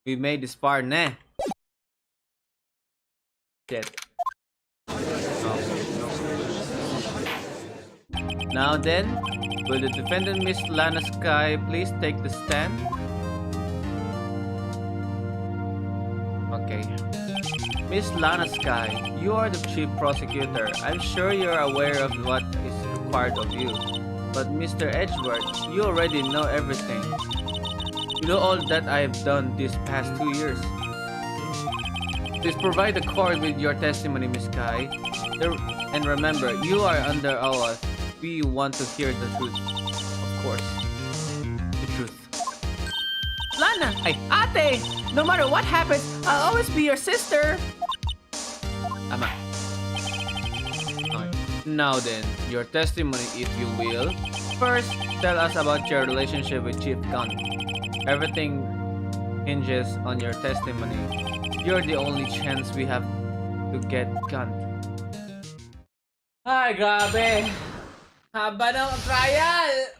We made this far, nah. Shit. Now then, will the defendant Miss Lana Sky please take the stand? Okay. Miss Lana Sky, you are the chief prosecutor. I'm sure you're aware of what is required of you. But Mr. Edgeworth, you already know everything. You know all that I have done these past 2 years. Please provide the court with your testimony, Miss Sky. And remember, you are under oath. We want to hear the truth. Of course. The truth. Lana! Ay, ate! No matter what happens, I'll always be your sister! Tama. Okay. Now then, your testimony, if you will. First, tell us about your relationship with Chief Gunn. Everything hinges on your testimony. You're the only chance we have to get Gunn. Ay, grabe! Haba ng trial!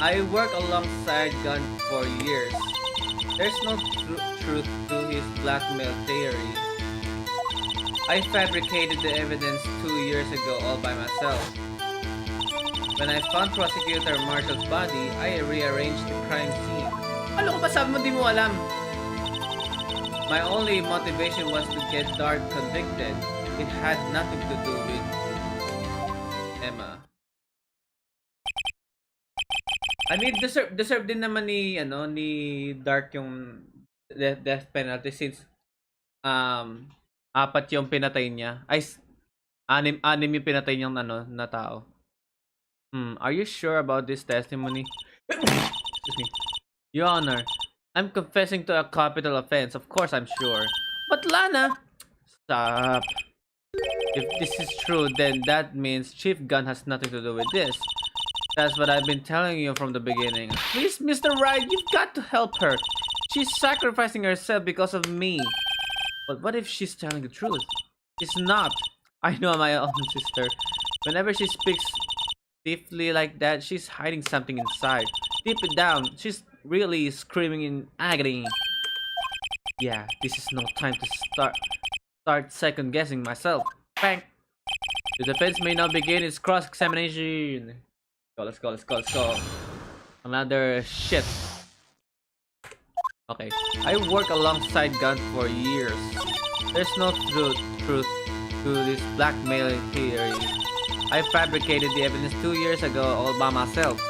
I work alongside Gunn for years. There's no truth to his blackmail theory. I fabricated the evidence 2 years ago all by myself. When I found Prosecutor Marshall's body, I rearranged the crime scene. Ano ko ba sabi mo di mo alam? My only motivation was to get Dart convicted. It had nothing to do with Emma. I mean, deserve din naman ni Dark yung death penalty since apat yung pinatay niya. Ay, anim yung pinatay niyang na tao. Are you sure about this testimony? Excuse me. Your Honor, I'm confessing to a capital offense. Of course I'm sure. But Lana, stop. If this is true, then that means Chief Gunn has nothing to do with this. That's what I've been telling you from the beginning. Please, Mr. Wright, you've got to help her. She's sacrificing herself because of me. But what if she's telling the truth? She's not. I know my own sister. Whenever she speaks stiffly like that, she's hiding something inside. Deep down, she's really screaming in agony. Yeah, this is no time to start second-guessing myself. Bang! The defense may now begin its cross-examination. Let's go. Another shit. Okay. I work alongside Gunn for years. There's no truth to this blackmailing theory. I fabricated the evidence 2 years ago all by myself.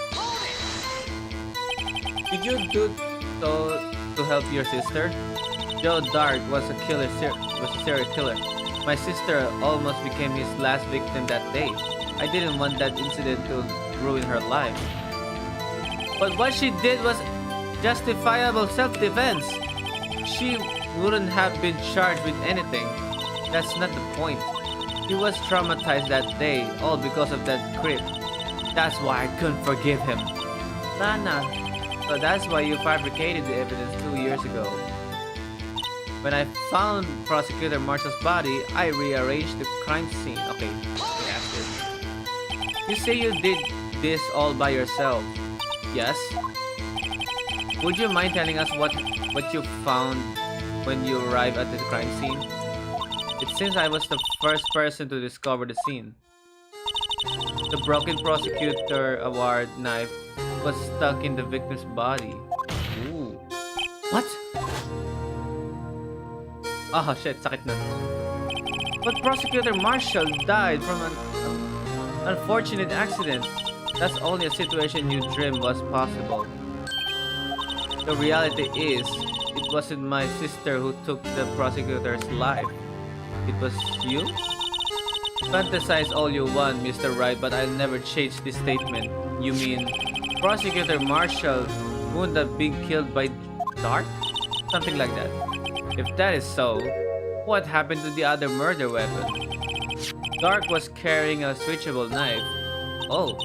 Did you do so to help your sister? Joe Dart was a serial killer. My sister almost became his last victim that day. I didn't want that incident to ruin her life. But what she did was justifiable self-defense. She wouldn't have been charged with anything. That's not the point. He was traumatized that day, all because of that creep. That's why I couldn't forgive him. Lana, so that's why you fabricated the evidence 2 years ago. When I found Prosecutor Marshall's body, I rearranged the crime scene. Okay, after. You say you did this all by yourself. Yes? Would you mind telling us what you found when you arrived at the crime scene? It seems I was the first person to discover the scene. The broken prosecutor award knife was stuck in the victim's body. Ooh. What? Oh shit, sakit na. But Prosecutor Marshall died from an unfortunate accident. That's only a situation you dreamed was possible. The reality is, it wasn't my sister who took the prosecutor's life. It was you? Fantasize all you want, Mr. Wright, but I'll never change this statement. You mean Prosecutor Marshall wouldn't have been killed by Dark? Something like that. If that is so, what happened to the other murder weapon? Dark was carrying a switchable knife. Oh,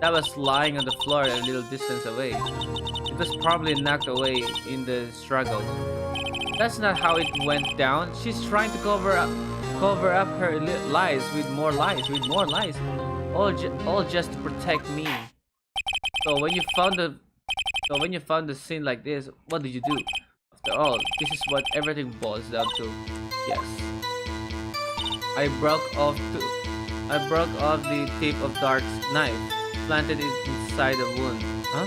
that was lying on the floor a little distance away. It was probably knocked away in the struggle. That's not how it went down. She's trying to cover up her lies with more lies, all just to protect me. So when you found the scene like this, what did you do? After all, this is what everything boils down to. Yes. I broke off the tip of Dark's knife, planted it inside the wound. Huh?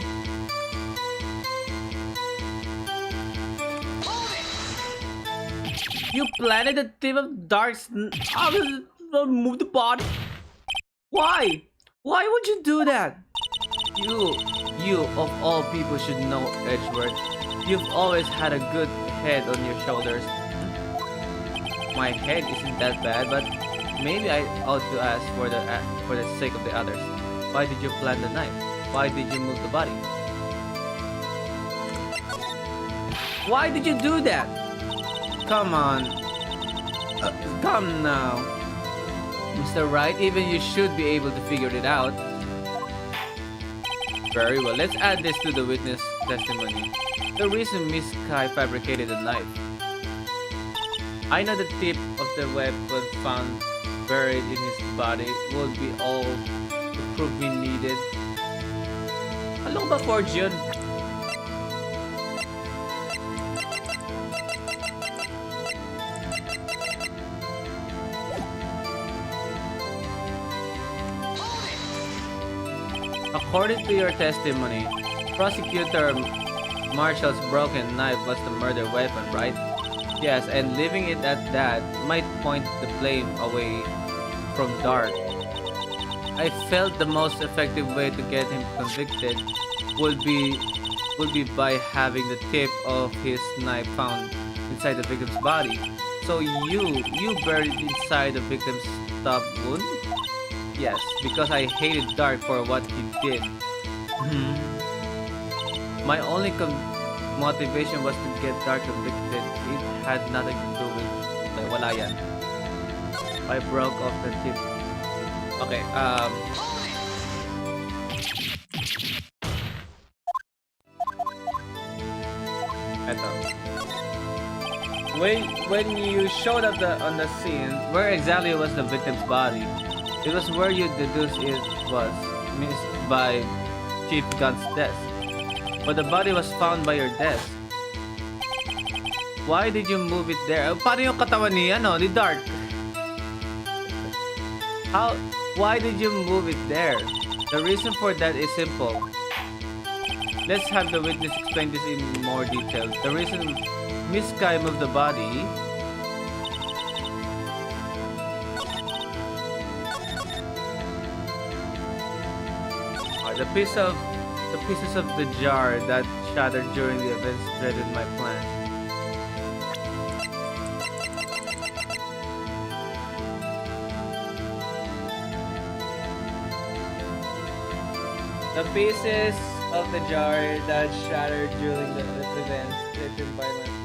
You planted the tip of Dark's move the body? Why? Why would you do that? You of all people should know, Edgeworth. You've always had a good head on your shoulders. My head isn't that bad, but maybe I ought to ask for the sake of the others. Why did you plant the knife? Why did you move the body? Why did you do that? Come on. Come now. Mr. Wright, even you should be able to figure it out. Very well, let's add this to the witness testimony. The reason Miss Kai fabricated the knife. I know the tip of the weapon found buried in his body would be all the proof we needed. Ano ba, Fortune? According to your testimony, Prosecutor Marshall's broken knife was the murder weapon, right? Yes, and leaving it at that might point the blame away from Dark. I felt the most effective way to get him convicted would be by having the tip of his knife found inside the victim's body. So you buried it inside the victim's stab wound? Yes, because I hated Dark for what he did. My only motivation was to get Dark convicted. It had nothing to do with wala yan. I broke off the tip. Okay, eto. When you showed up on the scene, where exactly was the victim's body? It was where you deduced it was, missed by Chief Gun's desk. But the body was found by your desk. Why did you move it there? Paano yung katawan ni Dark? Why did you move it there? The reason for that is simple. Let's have the witness explain this in more detail. The reason Miss Kai moved the body the pieces of the jar that shattered during the events threatened my plan. The pieces of the jar that shattered during the events threatened by my plan.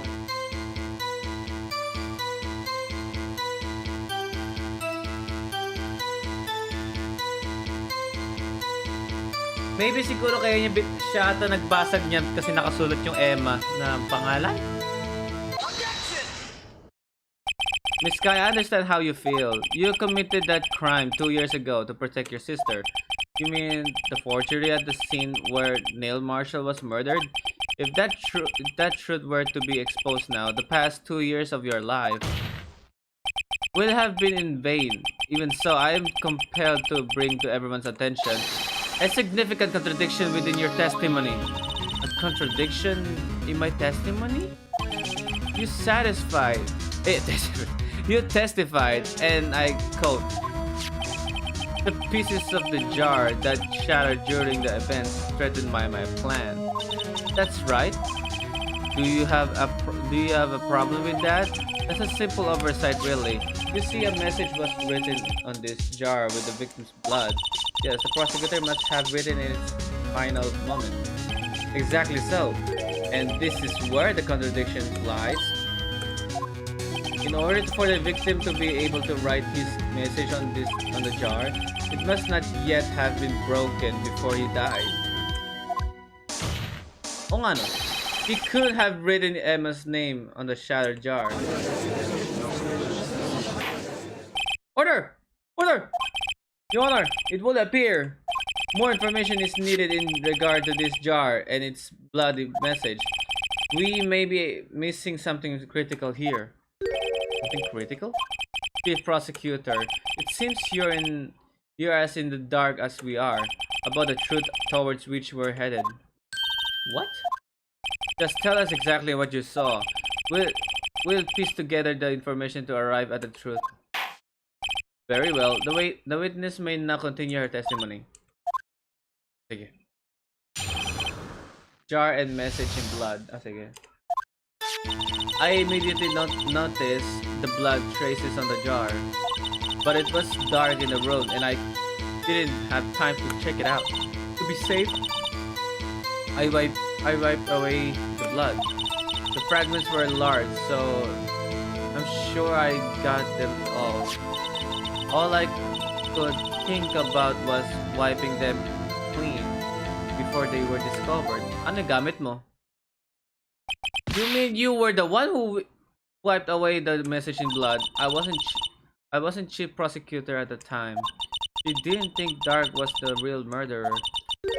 Maybe siguro kaya niya siya ata nagbasag niya kasi nakasulat yung Emma na pangalan. Miss Kai, I understand how you feel. You committed that crime 2 years ago to protect your sister. You mean the forgery at the scene where Neil Marshall was murdered? If that truth were to be exposed now, the past 2 years of your life will have been in vain. Even so, I am compelled to bring to everyone's attention a significant contradiction within your testimony. A contradiction in my testimony? You satisfied. You testified, and I quote, "The pieces of the jar that shattered during the event threatened my plan." That's right. Do you have a problem with that? That's a simple oversight, really. You see, a message was written on this jar with the victim's blood. Yes, the prosecutor must have written in its final moment. Exactly so. And this is where the contradiction lies. In order for the victim to be able to write his message on the jar, it must not yet have been broken before he died. O nga no, he could have written Emma's name on the shattered jar. Order! Order! Your Honor, it will appear more information is needed in regard to this jar and its bloody message. We may be missing something critical here. Something critical? Chief Prosecutor, it seems you're as in the dark as we are about the truth towards which we're headed. What? Just tell us exactly what you saw. We'll piece together the information to arrive at the truth. Very well. The witness may now continue her testimony. Sige. Jar and message in blood. Sige. I immediately noticed the blood traces on the jar, but it was dark in the room and I didn't have time to check it out. To be safe, I wiped away the blood. The fragments were large, so I'm sure I got them all. All I could think about was wiping them clean before they were discovered. Ano gamit mo? You mean you were the one who wiped away the message in blood? I wasn't chief prosecutor at the time. She didn't think Dark was the real murderer.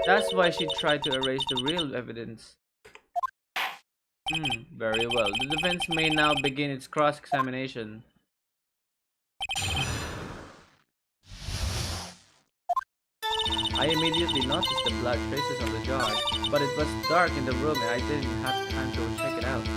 That's why she tried to erase the real evidence. Very well. The defense may now begin its cross-examination. I immediately noticed the blood traces on the jar, but it was dark in the room and I didn't have time to check it out.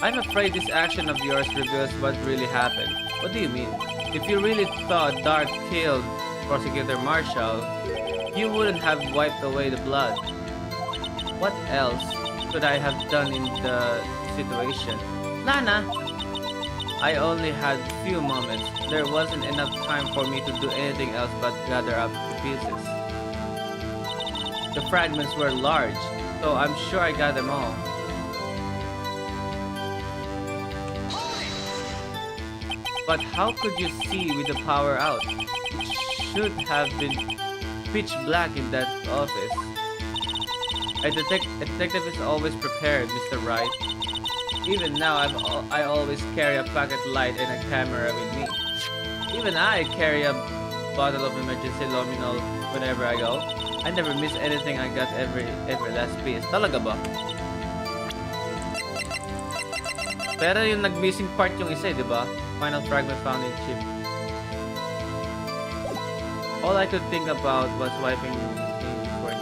I'm afraid this action of yours reveals what really happened. What do you mean? If you really thought Dark killed Prosecutor Marshall, you wouldn't have wiped away the blood. What else could I have done in the situation? Lana! I only had few moments. There wasn't enough time for me to do anything else but gather up the pieces. The fragments were large, so I'm sure I got them all. But how could you see with the power out? It should have been pitch black in that office. A detective is always prepared, Mr. Wright. Even now, I always carry a pocket light and a camera with me. Even I carry a bottle of emergency luminol whenever I go. I never miss anything. I got every last piece. Talaga ba? Pero yung nag-missing part yung isa, di ba? Final fragment found in chip. All I could think about was wiping in before.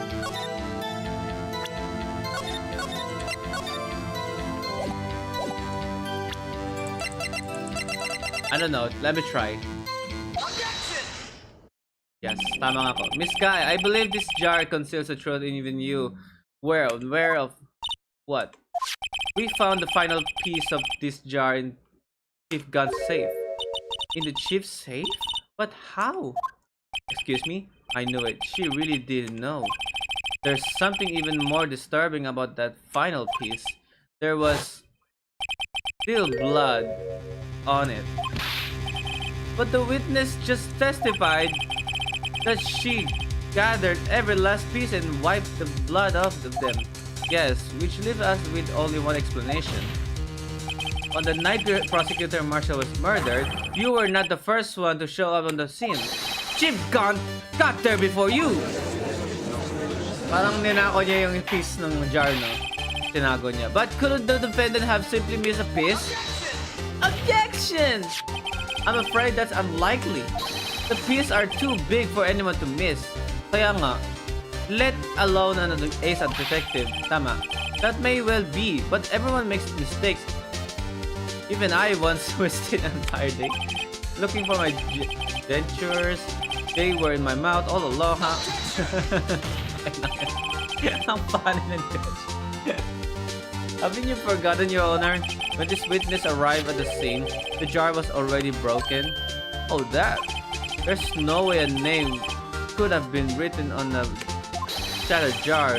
I don't know. Let me try. Yes, tama nga ako. Miss Guy, I believe this jar conceals the truth and even you were aware of what? We found the final piece of this jar in Chief Gun's safe. In the chief's safe? But how? Excuse me? I knew it. She really didn't know. There's something even more disturbing about that final piece. There was still blood on it. But the witness just testified that she gathered every last piece and wiped the blood off of them. Yes, which leaves us with only one explanation. On the night Prosecutor Marshall was murdered, you were not the first one to show up on the scene. Chief Gunn got there before you! Parang ninako niya yung piece ng jar, no? tinago niya. But could the defendant have simply missed a piece? Objection! I'm afraid that's unlikely. The pieces are too big for anyone to miss. Kaya nga, let alone an ace at detective. Tama. That may well be, but everyone makes mistakes. Even I once wasted an entire day looking for my dentures. They were in my mouth all along, huh? Ang funny ng judge. Haven't you forgotten, Your Honor? When this witness arrived at the scene, the jar was already broken. Oh, that. There's no way a name could have been written on a shattered jar.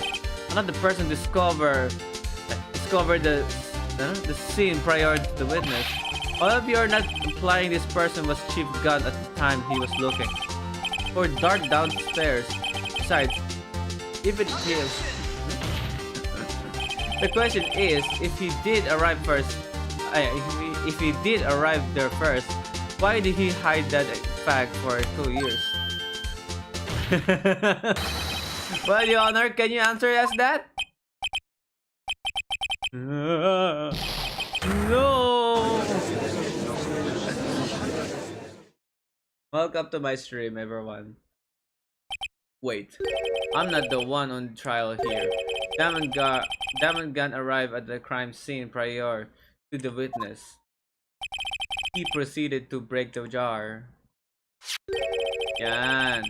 Another person discovered the scene prior to the witness. All of you are not implying this person was Chief Gunn at the time he was looking. Or dark downstairs. Besides, if it is, the question is, if he did arrive first, if he did arrive there first, why did he hide that fact for 2 years? Well, Your Honor, can you answer us that? No. Welcome to my stream, everyone. Wait, I'm not the one on trial here. Damon Gunn arrived at the crime scene prior to the witness. He proceeded to break the jar. Yan.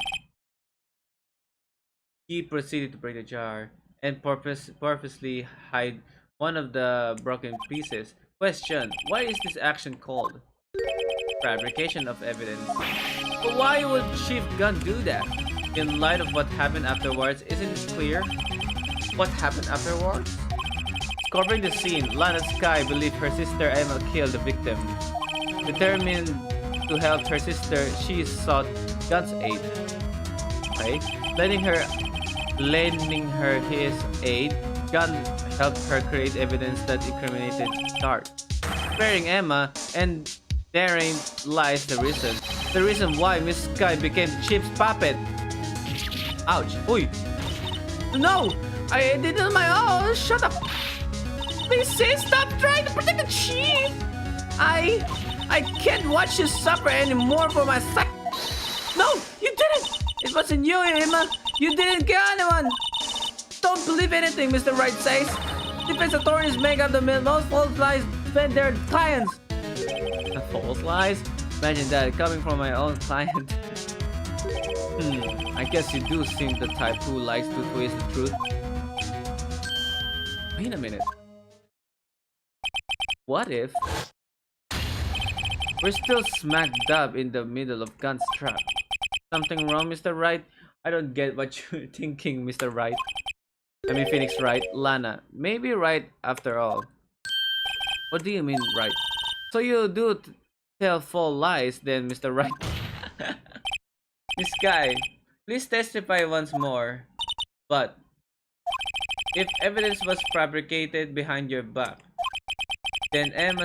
He proceeded to break the jar and purposely hide one of the broken pieces. Question: why is this action called fabrication of evidence? But why would Chief Gunn do that? In light of what happened afterwards, isn't it clear what happened afterwards? Covering the scene, Lana Sky believed her sister Emma killed the victim. Determined to help her sister, she sought Gunn's aid. Okay? Lending her his aid, Gunn helped her create evidence that incriminated Stark. Sparing Emma and therein lies the reason why Miss Sky became Chief's puppet. Ouch. Uy. No! I did it on my own. Shut up. Please say stop trying to protect the chief. I can't watch you suffer anymore for my sake. No, you didn't. It wasn't you, Emma. You didn't kill anyone. Don't believe anything Mr. Wright says. Defense attorneys make up the most false lies to defend their clients. False lies? Imagine that coming from my own client. I guess you do seem the type who likes to twist the truth. Wait a minute. What if we're still smack dab in the middle of Gunn's trap? Something wrong, Mr. Wright? I don't get what you're thinking, Mr. Wright. I mean Phoenix Wright. Lana. Maybe right after all. What do you mean, right? So you do tell full lies then, Mr. Wright? Miss Sky, please testify once more. But if evidence was fabricated behind your back, then Emma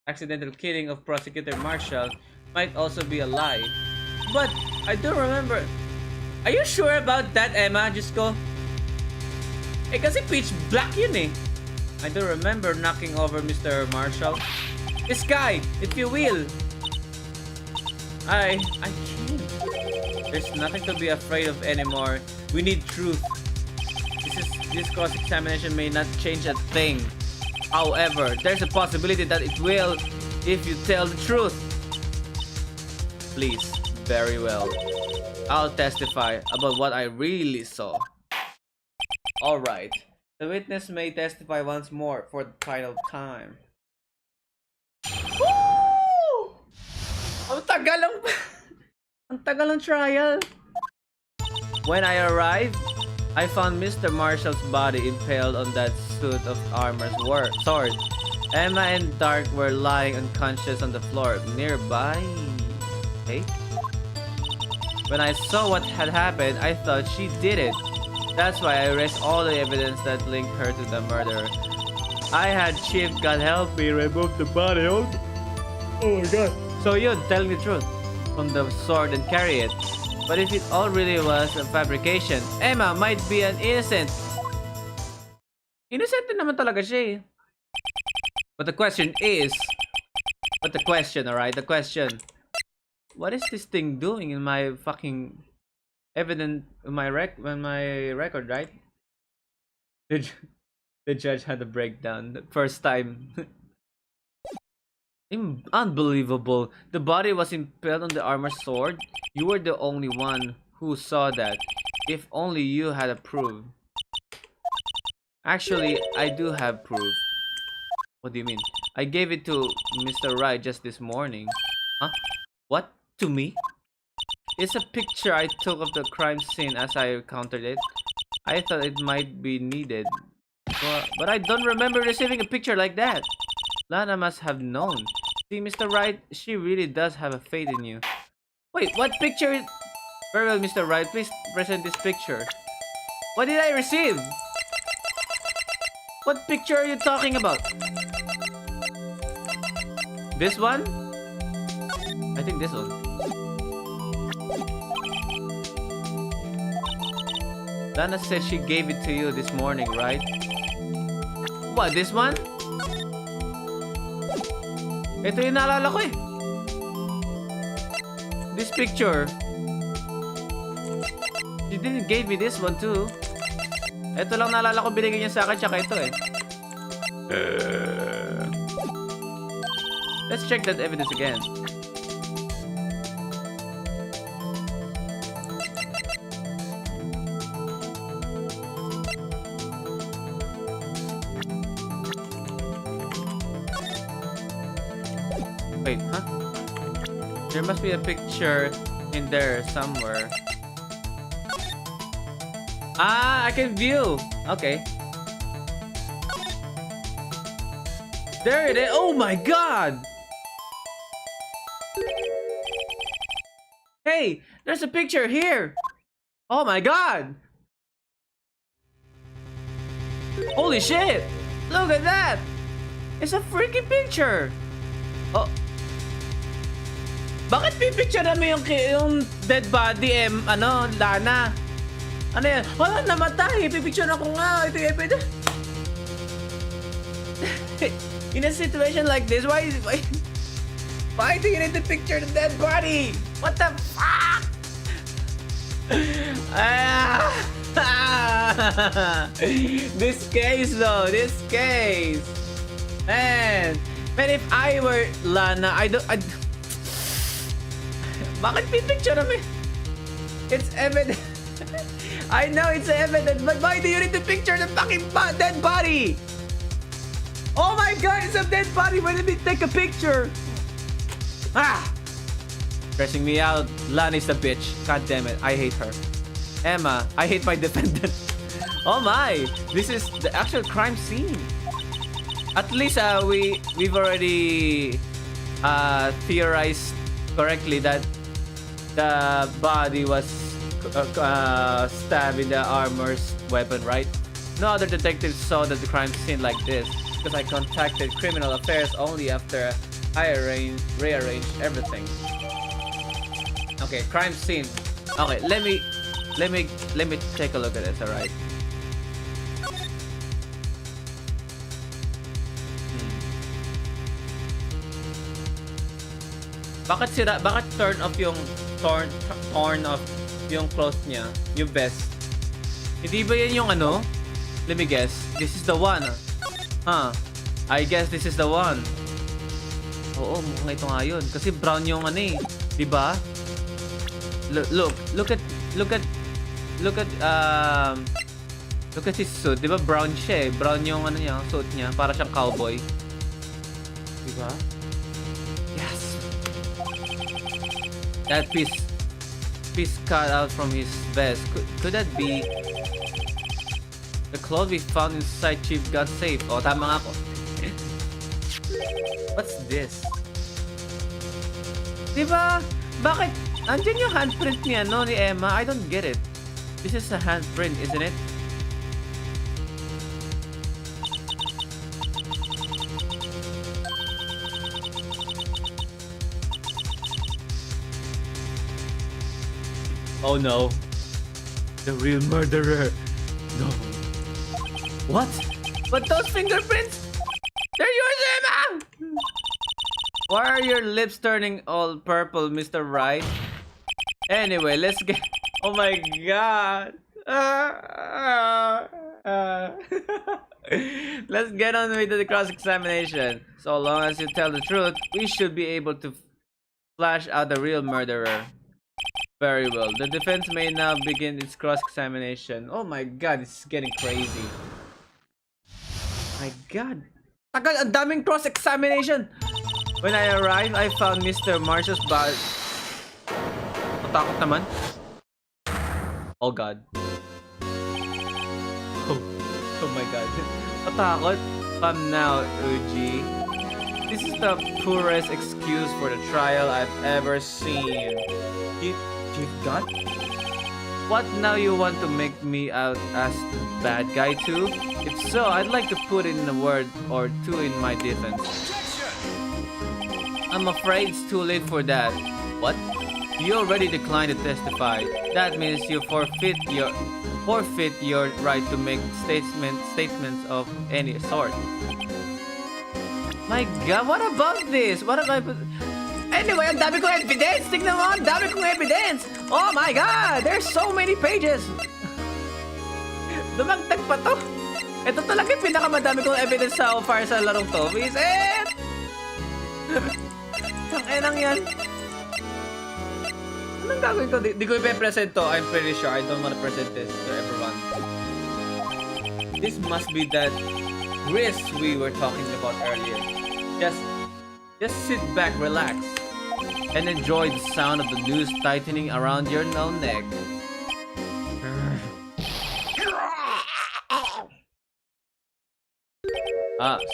accidental killing of Prosecutor Marshall might also be a lie. But I don't remember. Are you sure about that, Emma? Just go. Eh, kasi pitch black yun eh. I don't remember knocking over Mr. Marshall. This guy, if you will. I can't. There's nothing to be afraid of anymore. We need truth. This cross-examination may not change a thing. However, there's a possibility that it will if you tell the truth. Please, very well. I'll testify about what I really saw. Alright. The witness may testify once more for the final time. Woo! Ang tagal ng trial. When I arrived, I found Mr. Marshall's body impaled on that suit of armor's sword. Emma and Dark were lying unconscious on the floor nearby. Okay. When I saw what had happened, I thought she did it. That's why I erased all the evidence that linked her to the murder. I had Chief Gunn help me remove the body. Oh my god. So you tell me the truth. From the sword and carry it. But if it all really was a fabrication, Emma might be an innocent. Innocent din naman talaga siya eh. But the question is, alright, the question, what is this thing doing in my fucking in my record, right? The, the judge had a breakdown the first time. Unbelievable. The body was impaled on the armored sword. You were the only one who saw that. If only you had a proof. Actually, I do have proof. What do you mean? I gave it to Mr. Wright just this morning. Huh? What? To me? It's a picture I took of the crime scene as I encountered it. I thought it might be needed. But I don't remember receiving a picture like that. Lana must have known. See, Mr. Wright, she really does have a faith in you. Wait, what picture? Very well, Mr. Wright, please present this picture. What did I receive? What picture are you talking about? This one? I think this one. Lana said she gave it to you this morning, right? What, this one? Ito yung naalala ko eh. This picture. She didn't give me this one too. Ito lang naalala ko binigay niya sa akin, tsaka ito eh. Let's check that evidence again. Wait, huh? There must be a picture in there somewhere. Ah, I can view. Okay. There it is. Oh my god! Hey, there's a picture here. Oh my god! Holy shit! Look at that! It's a freaking picture! Oh. Bakit pipicture mo yung dead body, Lana? Ano yan? Wala, namatay! Pipicture ako nga! Ito yung evidence. In a situation like this, why do you need to picture the dead body? What the fuck? This case though, Man, if I were Lana, bakit pipicture mo? It's evident. I know it's evident, but why do you need to picture the fucking dead body? Oh my god, it's a dead body. Why did we take a picture? Ah! Stressing me out. Lana's a bitch. God damn it. I hate her. Emma, I hate my defendant. Oh my! This is the actual crime scene. At least we've already theorized correctly that the body was stabbed in the armor's weapon, right? No other detectives saw the crime scene like this because I contacted criminal affairs only after I rearranged everything. Okay, crime scene. Okay, let me take a look at this, alright? Bakit turn off yung torn off yung clothes niya, yung vest? Hindi ba yan yung ano? Let me guess. This is the one. Huh. I guess this is the one. Oo, mukhang ito nga yun. Kasi brown yung ano eh. Diba? Look at his suit. Diba brown siya eh. Brown yung ano niya, suit niya. Para siyang cowboy. Diba? Yes. That piece cut out from his vest. Could that be the clothes we found inside Chief God's safe? Oh, tama nga ako. What's this? Diba? Bakit? Andyan yung handprint ni Emma. I don't get it. This is a handprint, isn't it? Oh no. The real murderer. No. What? But those fingerprints? They're yours, Emma! Why are your lips turning all purple, Mr. Wright? Anyway, let's get... Oh my god. Let's get on with the cross-examination. So long as you tell the truth, we should be able to flash out the real murderer. Very well. The defense may now begin its cross-examination. Oh my god, it's getting crazy. My god. Tagal, ang daming cross-examination! When I arrived, I found Mr. Marshall's body. Matakot naman. Oh god. Oh my god. Matakot. Come now, Uji. This is the poorest excuse for the trial I've ever seen. You've got? What now, you want to make me out as the bad guy too? If so, I'd like to put in a word or two in my defense. I'm afraid it's too late for that. What? You already declined to testify. That means you forfeit your right to make statements of any sort. My god, what about this? What about... Anyway, ang dami kong evidence! Tignan mo, ang dami kong evidence! Oh my god! There's so many pages! Dumagdag pa to! Ito talaga yung pinakamadami kong evidence so far sa larong to. Visit! Tanginang yan. Anong gagawin ko? Di ko i-present to. I'm pretty sure I don't want to present this to everyone. This must be that risk we were talking about earlier. Just sit back, relax, and enjoy the sound of the noose tightening around your neck.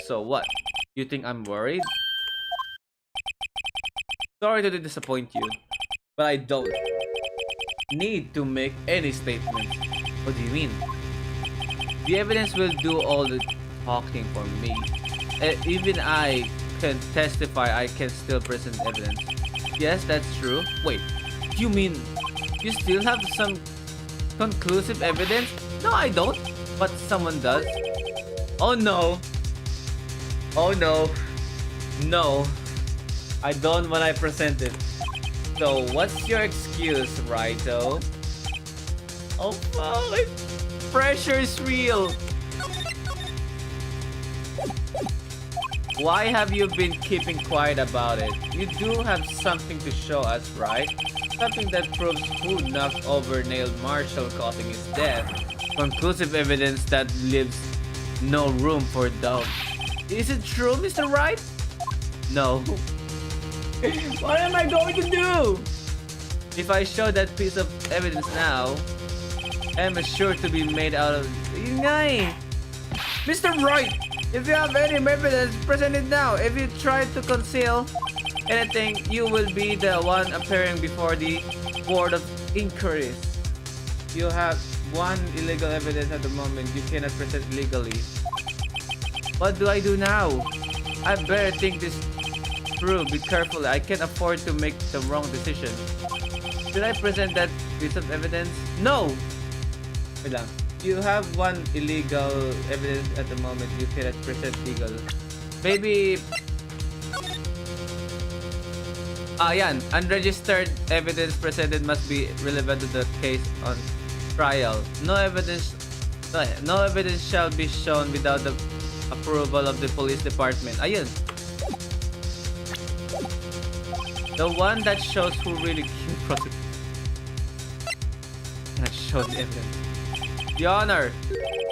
So what? You think I'm worried? Sorry to disappoint you, but I don't need to make any statements. What do you mean? The evidence will do all the talking for me. Even I can testify, I can still present evidence. Yes, that's true. Wait, you mean you still have some conclusive evidence? No, I don't. But someone does. Oh no. Oh no. No. I don't when I present it. So what's your excuse, Righto? Oh fuck, pressure is real. Why have you been keeping quiet about it? You do have something to show us, right? Something that proves who knocked over Neil Marshall causing his death. Conclusive evidence that leaves no room for doubt. Is it true, Mr. Wright? No. What am I going to do? If I show that piece of evidence now, I'm sure to be made out of... Mr. Wright! If you have any evidence, present it now. If you try to conceal anything, you will be the one appearing before the Board of Inquiries. You have one illegal evidence at the moment. You cannot present legally. What do I do now? I better think this through. Be careful. I can't afford to make the wrong decision. Should I present that piece of evidence? No! Wait lang. You have one illegal evidence at the moment. You cannot present legal. Maybe... yan. Unregistered evidence presented must be relevant to the case on trial. No evidence shall be shown without the approval of the police department. Ayun. The one that shows who really killed prosecutor. That shows the evidence. Your Honor,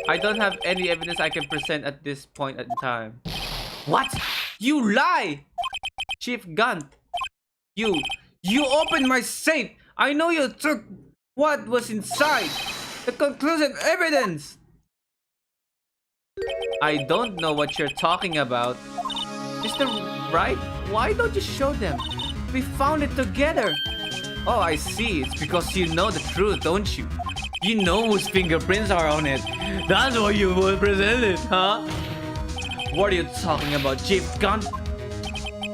I don't have any evidence I can present at this point in time. What? You lie! Chief Gunt, you opened my safe! I know you took what was inside! The conclusive evidence! I don't know what you're talking about. Mr. Wright, why don't you show them? We found it together! Oh, I see. It's because you know the truth, don't you? You know whose fingerprints are on it. That's why you will present it, huh? What are you talking about, Chief Gun?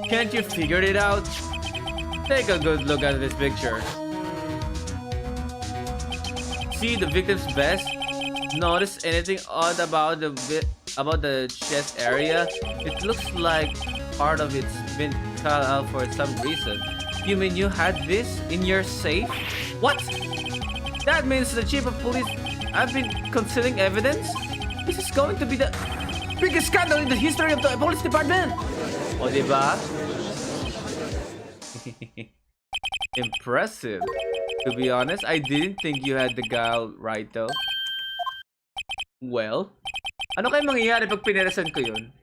Can't you figure it out? Take a good look at this picture. see the victim's vest? Notice anything odd about the chest area? It looks like part of it's been cut out for some reason. You mean you had this in your safe? What? That means the chief of police have been concealing evidence? This is going to be the biggest scandal in the history of the police department! O, diba? Impressive. To be honest, I didn't think you had the guile right though. Well, ano kaya mangyayari pag pinerasan ko yun?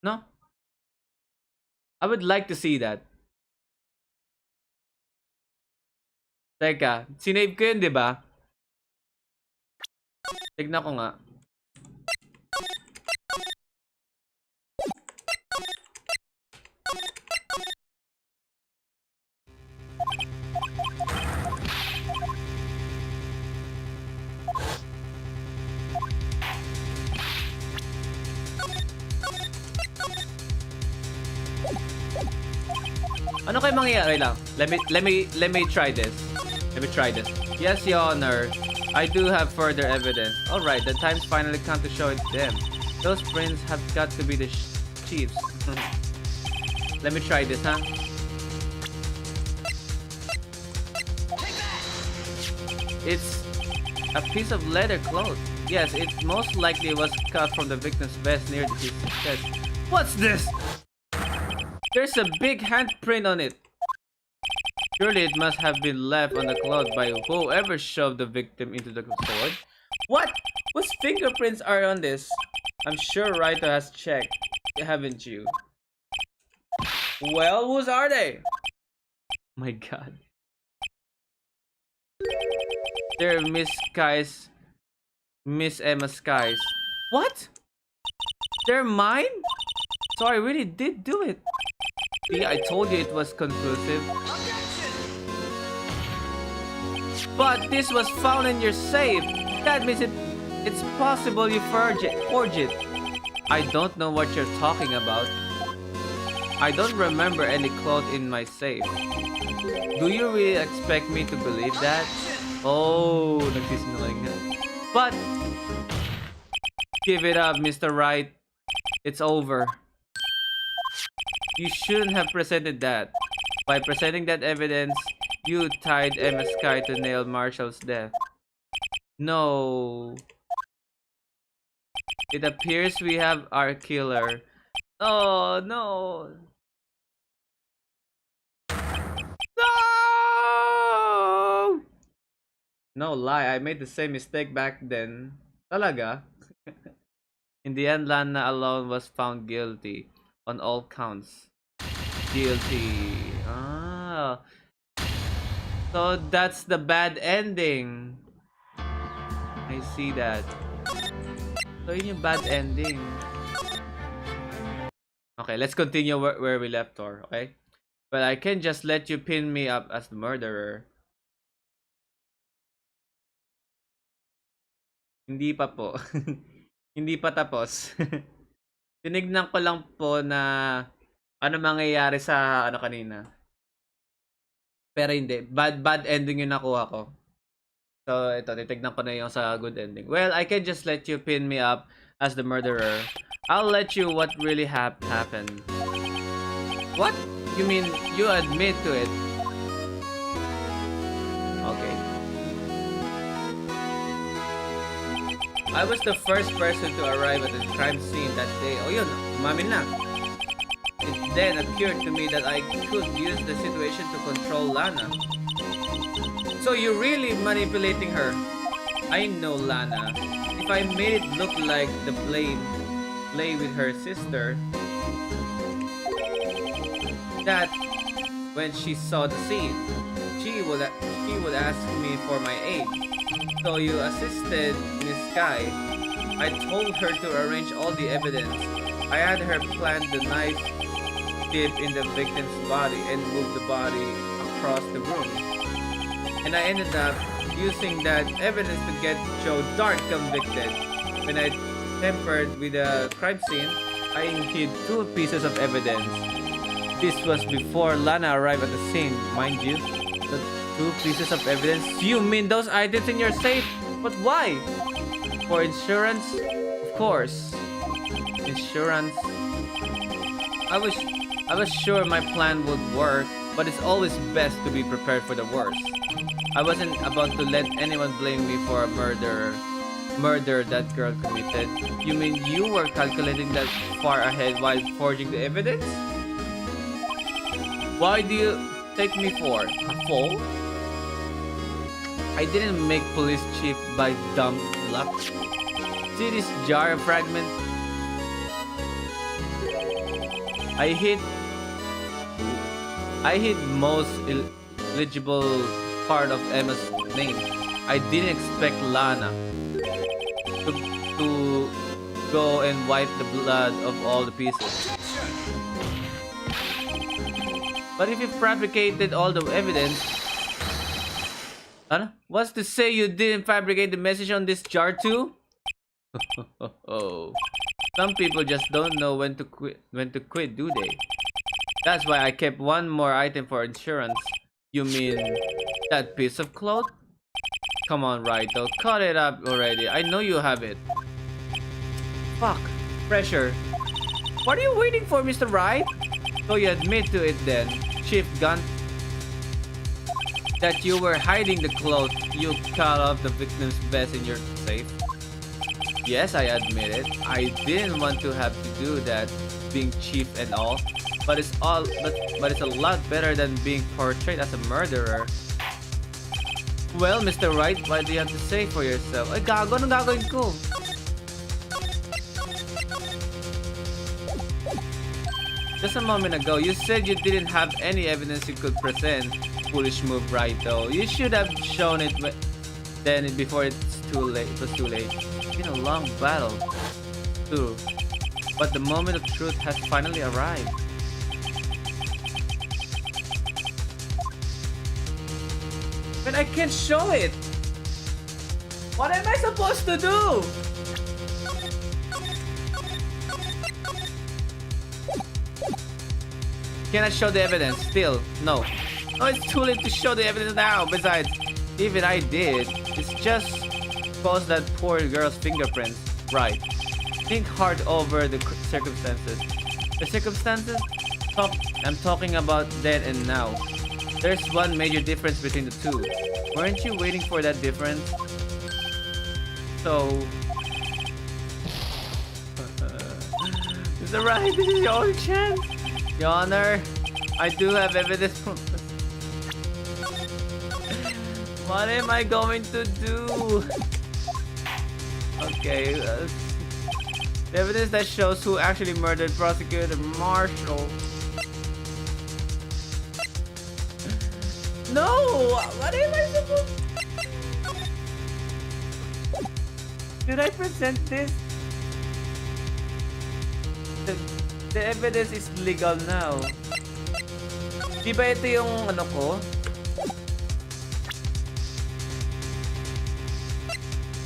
No? I would like to see that. Teka, sinave ko yun, di ba? Tignan ko nga. Ano kayo mangyayari lang? Let me try this. Let me try this. Yes, Your Honor. I do have further evidence. Alright, the time's finally come to show it to them. Those prints have got to be the chiefs. Let me try this, huh? It's a piece of leather cloth. Yes, it most likely was cut from the victim's vest near his chest. What's this? There's a big handprint on it. Surely it must have been left on the cloth by whoever shoved the victim into the sword. What? Whose fingerprints are on this? I'm sure Wright has checked, haven't you? Well, whose are they? My God. They're Miss Emma Sky's. What? They're mine? So I really did do it. See, I told you it was conclusive. But this was found in your safe. That means it's possible you forged it. I don't know what you're talking about. I don't remember any cloth in my safe. Do you really expect me to believe that? Oh, nagsisinungaling na. But give it up, Mr. Wright. It's over. You shouldn't have presented that. By presenting that evidence, you tied Emma Sky to Neil Marshall's death. No. It appears we have our killer. Oh, no. No! No lie, I made the same mistake back then. Talaga? In the end, Lana alone was found guilty on all counts. Guilty. Ah. So that's the bad ending. I see that. So yun yung bad ending. Okay, let's continue where we left off, okay? But I can't just let you pin me up as the murderer. Hindi pa po. Hindi pa tapos. Tinignan ko lang po na ano mangyayari sa ano kanina. Pero hindi. Bad ending yung nakuha ko. So, ito. Titignan ko na yung sa good ending. Well, I can just let you pin me up as the murderer. I'll let you what really happened. What? You mean you admit to it? Okay. I was the first person to arrive at the crime scene that day. Oh yun, umamin na. It then occurred to me that I could use the situation to control Lana. So you're really manipulating her. I know Lana. If I made it look like the play with her sister, that when she saw the scene, she would ask me for my aid. So you assisted Miss Sky. I told her to arrange all the evidence. I had her plant the knife tip in the victim's body and move the body across the room. And I ended up using that evidence to get Joe Dart convicted. When I tampered with the crime scene, I hid 2 pieces of evidence. This was before Lana arrived at the scene, mind you. The 2 pieces of evidence? You mean those items in your safe? But why? For insurance? Of course. Insurance. I was sure my plan would work, but it's always best to be prepared for the worst. I wasn't about to let anyone blame me for a murder that girl committed. You mean you were calculating that far ahead while forging the evidence? Why do you take me for a fool? I didn't make police chief by dumb luck. See this jar of fragment? I hit most illegible part of Emma's name. I didn't expect Lana to go and wipe the blood of all the pieces. But if you fabricated all the evidence, what's to say you didn't fabricate the message on this jar too? Some people just don't know when to quit, do they? That's why I kept one more item for insurance. You mean that piece of cloth? Come on, Wright, though. Cut it up already. I know you have it. Fuck. Pressure. What are you waiting for, Mr. Wright? So you admit to it then, Chief Gun, that you were hiding the cloth you cut off the victim's vest in your safe? Yes, I admit it. I didn't want to have to do that, being chief and all. But it's a lot better than being portrayed as a murderer. Well, Mr. Wright, what do you have to say for yourself? Ay, gago, anong gagawin ko? Just a moment ago, you said you didn't have any evidence you could present. Foolish move, Wright, though. You should have shown it then before it's too late. It was too late. It's been a long battle. True. But the moment of truth has finally arrived. But I can't show it! What am I supposed to do? Can I show the evidence? Still, no. Oh, it's too late to show the evidence now. Besides, even I did, it's just post that poor girl's fingerprints. Right. Think hard over the circumstances. The circumstances? I'm talking about then and now. There's one major difference between the two. Weren't you waiting for that difference? So... Mr. Wright, this is your only chance. Your Honor, I do have evidence from this. What am I going to do? Okay, the evidence that shows who actually murdered Prosecutor Marshall. No! What am I supposed to... Should I present this? The evidence is legal now. Di ba ito yung ano ko?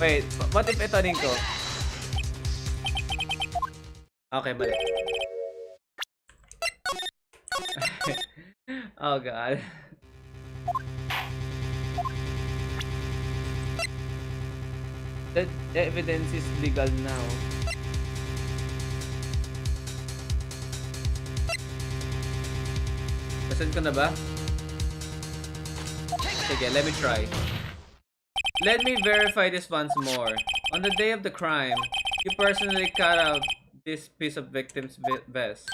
Wait, what if ito din ko? Okay, mali. Oh god. The evidence is legal now. Present ko na ba? Sige, let me try. Let me verify this once more. On the day of the crime, you personally cut out this piece of victim's vest.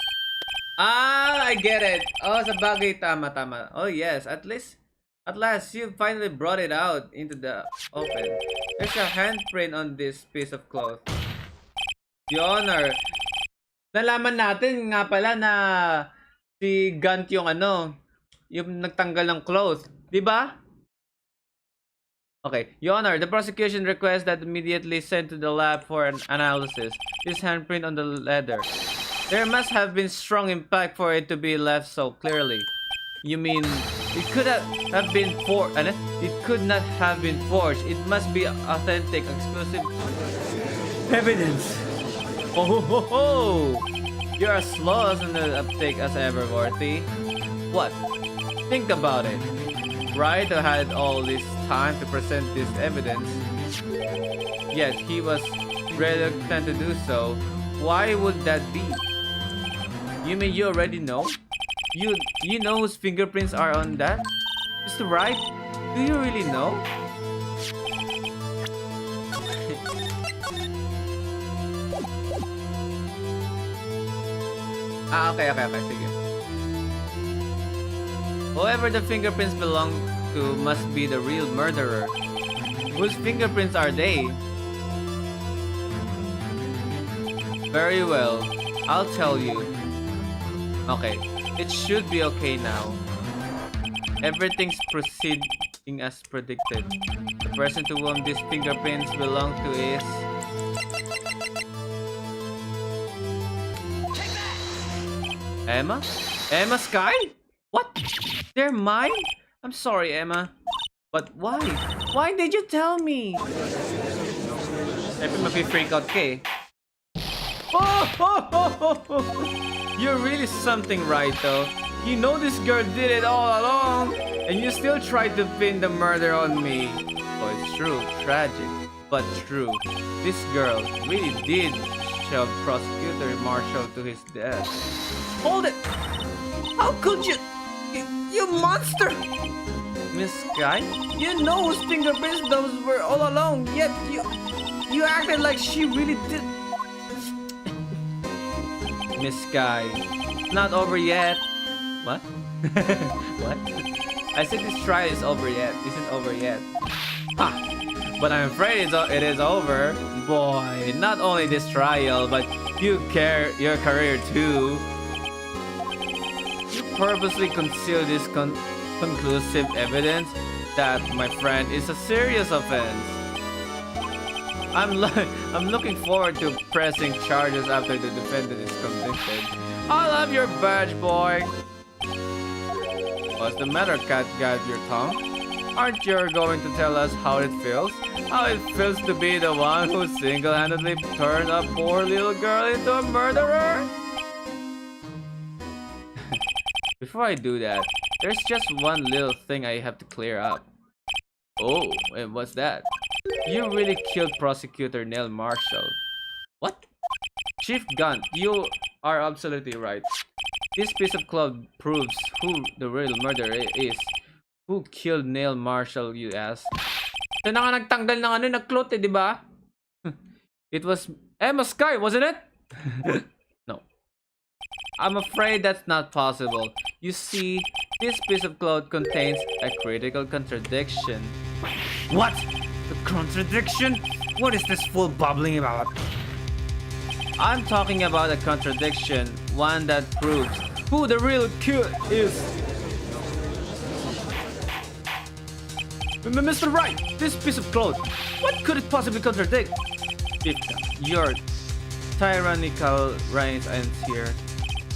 Ah, I get it. Oh, sa bagay, tama. Oh yes, at last you finally brought it out into the open. There's a handprint on this piece of cloth. Your Honor, nalaman natin nga pala na si Gant yung yung nagtanggal ng cloth, di ba? Okay, Your Honor, the prosecution requests that immediately sent to the lab for an analysis. This handprint on the leather. There must have been strong impact for it to be left so clearly. You mean it could have been It could not have been forged. It must be authentic, exclusive evidence. Oh ho ho ho! You're as slow as an uptake as ever, Worthy. What? Think about it. Wright had all this time to present this evidence. Yet he was reluctant to do so. Why would that be? You mean you already know? You know whose fingerprints are on that? Mr. Wright, do you really know? Okay. Sige. Whoever the fingerprints belong to must be the real murderer. Whose fingerprints are they? Very well. I'll tell you. Okay. It should be okay now. Everything's proceeding as predicted. The person to whom these fingerprints belong to is... Emma? Emma Sky? What? They're mine? I'm sorry, Emma. But why? Why did you tell me? Siyempre mapi-freak out ka eh. You're really something, right, though. You know this girl did it all along, and you still tried to pin the murder on me. Oh, it's true. Tragic, but true. This girl really did shove Prosecutor Marshall to his death. Hold it! How could you... You monster! Miss Sky, you know whose fingerprints those were all along, yet you acted like she really did... Miss Sky, it's not over yet. What? What? I said this trial is over yet. Isn't over yet. Ha! But I'm afraid it is over. Boy, not only this trial, but your career too. You purposely conceal this conclusive evidence that, my friend, is a serious offense. I'm looking forward to pressing charges after the defendant is convicted. I'll have your badge, boy. What's the matter, cat? Got your tongue? Aren't you going to tell us how it feels? How it feels to be the one who single-handedly turned a poor little girl into a murderer? Before I do that, there's just one little thing I have to clear up. Oh, and what's that? You really killed Prosecutor Neil Marshall. What? Chief Gunt, you are absolutely right. This piece of cloth proves who the real murderer is. Who killed Neil Marshall, you ask? Ito na nga nagtanggal ng ano, nag-cloth eh, di ba? It was Emma Sky, wasn't it? No. I'm afraid that's not possible. You see, this piece of cloth contains a critical contradiction. What? The contradiction? What is this fool bubbling about? I'm talking about a contradiction, one that proves who the real killer is. Mr. Wright, this piece of cloth, what could it possibly contradict? Your tyrannical reigns ends here.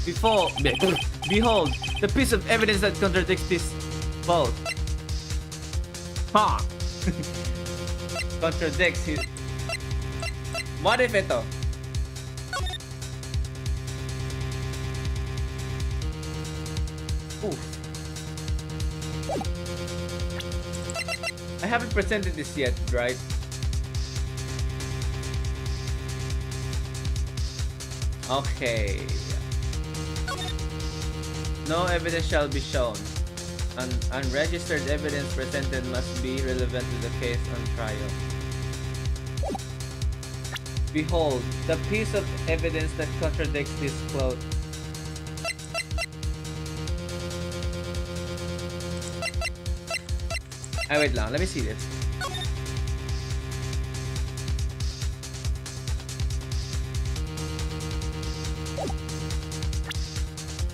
Behold, the piece of evidence that contradicts this cloth. Ha! Contradicts his... What if ito? Oof. I haven't presented this yet, right? Okay. No evidence shall be shown. Unregistered evidence presented must be relevant to the case on trial. Behold, the piece of evidence that contradicts this quote. Wait lang, let me see this.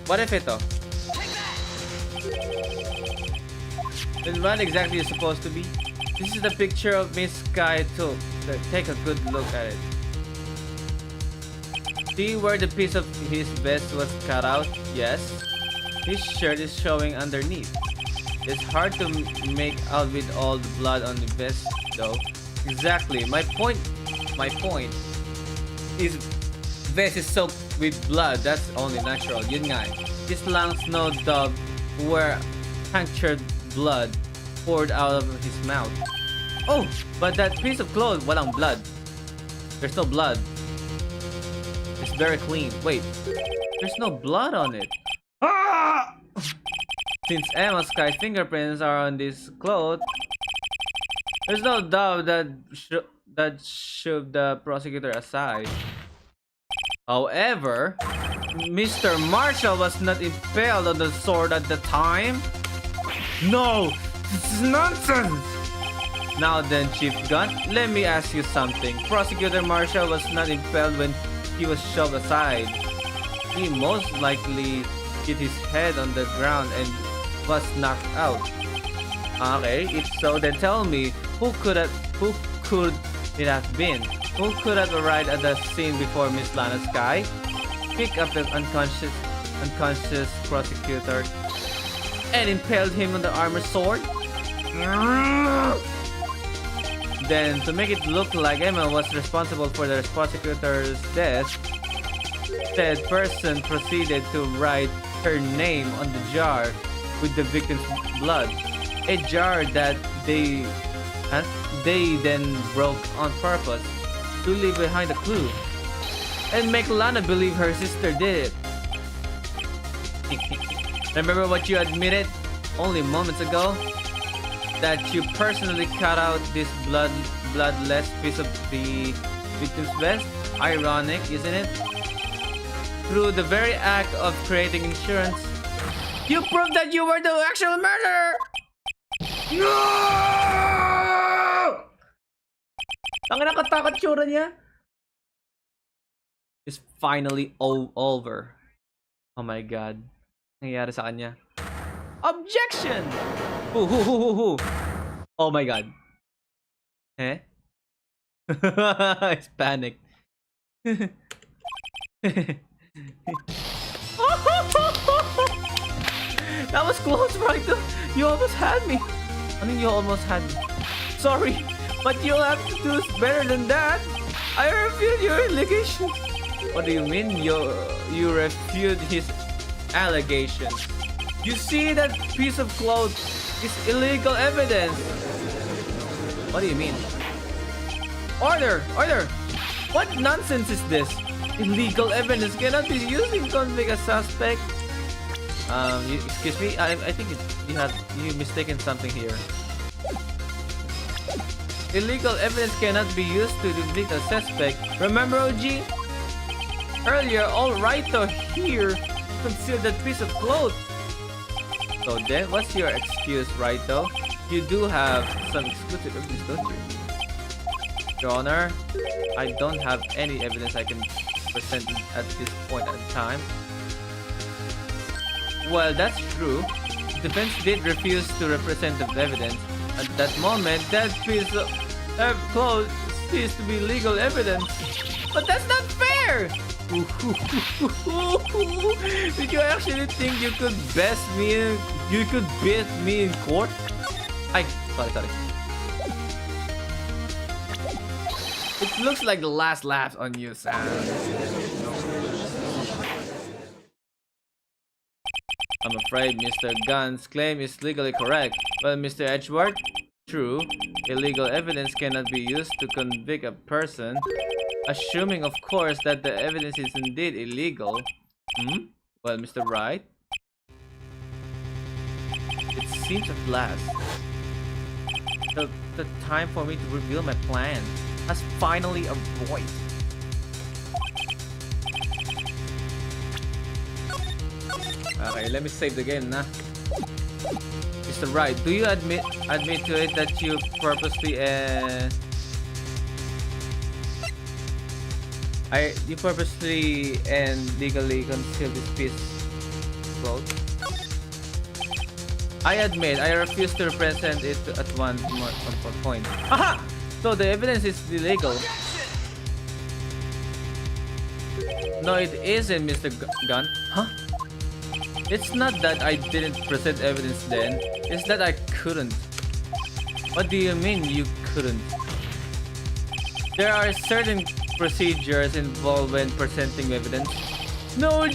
What if ito? Then what exactly is supposed to be? This is the picture of Miss Sky took. Take a good look at it. See where the piece of his vest was cut out? Yes. His shirt is showing underneath. It's hard to make out with all the blood on the vest, though. Exactly. My point is, vest is soaked with blood. That's only natural. Yun nga. His lungs no dub where punctured blood poured out of his mouth. Oh, but that piece of cloth, walang blood. There's no blood. It's very clean. Wait, there's no blood on it. Ah! Since Emma Sky's fingerprints are on this cloth, there's no doubt that shoved the prosecutor aside. However, Mr. Marshall was not impaled on the sword at the time. No, this is nonsense. Now then, Chief Gunn, let me ask you something. Prosecutor Marshall was not impaled when he was shoved aside. He most likely hit his head on the ground and was knocked out. Okay, if so, then tell me, who could it have been? Who could have arrived at the scene before Miss Lana Sky? Pick up the unconscious prosecutor and impaled him on the armored sword? Then, to make it look like Emma was responsible for the prosecutor's death, said person proceeded to write her name on the jar with the victim's blood. A jar that they then broke on purpose to leave behind a clue and make Lana believe her sister did it. Remember what you admitted only moments ago? That you personally cut out this bloodless piece of the victim's vest? Ironic, isn't it? Through the very act of creating insurance, you proved that you were the actual murderer! No! Ang nakatakot tsura niya. It's finally over. Oh my god. Nangyayari sa kanya. Objection! Who? Oh my god. Eh? It's panicked. That was close, right? You almost had me. I mean, you almost had me. Sorry, but you'll have to do better than that. I refute your allegations. What do you mean you refute his allegations? You see, that piece of cloth is illegal evidence. What do you mean? Order! What nonsense is this? Illegal evidence cannot be used in convict a suspect. Excuse me. I think you mistaken something here. Illegal evidence cannot be used to convict a suspect. Remember, OG? Earlier, all Wright here concealed that piece of cloth. So then, what's your excuse, Wright? You do have some exclusive evidence, don't you? Your Honor, I don't have any evidence I can present at this point in time. Well, that's true. The defense did refuse to represent the evidence. At that moment, that piece of clothes ceased to be legal evidence. But that's not fair! Did you actually think you could beat me in court? Sorry. It looks like the last laugh on you, Sam. I'm afraid Mr. Gunn's claim is legally correct. Well, Mr. Edgeworth, true, illegal evidence cannot be used to convict a person, assuming, of course, that the evidence is indeed illegal. Well, Mr. Wright, it seems at last the time for me to reveal my plan has finally arrived. Okay, let me save the game na. Mr. Wright, do you admit to it that you purposely and legally concealed this piece of cloth? I admit, I refuse to represent it at one point. Aha! So the evidence is illegal. No, it isn't, Mr. Gunn. Huh? It's not that I didn't present evidence then. It's that I couldn't. What do you mean you couldn't? There are certain procedures involved when presenting evidence. No,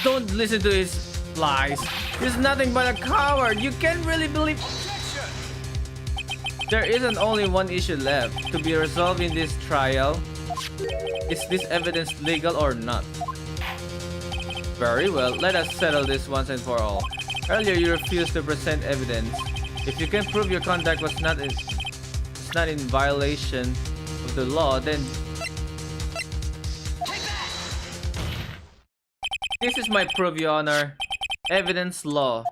don't listen to his lies. He's nothing but a coward. You can't really believe. There isn't only one issue left to be resolved in this trial. Is this evidence legal or not? Very well, let us settle this once and for all. Earlier you refused to present evidence. If you can prove your conduct was not in violation of the law, then this is my proof, Your Honor. Evidence law.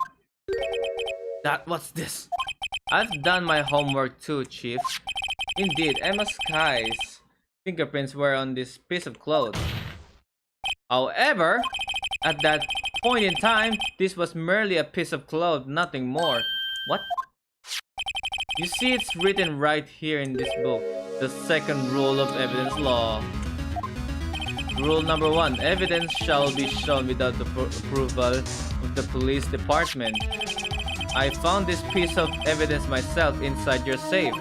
What's this? I've done my homework too, Chief. Indeed, Emma Sky's fingerprints were on this piece of cloth. However, at that point in time, this was merely a piece of cloth, nothing more. What? You see, it's written right here in this book. The second rule of evidence law. Rule number 1. Evidence shall be shown without the approval of the police department. I found this piece of evidence myself inside your safe.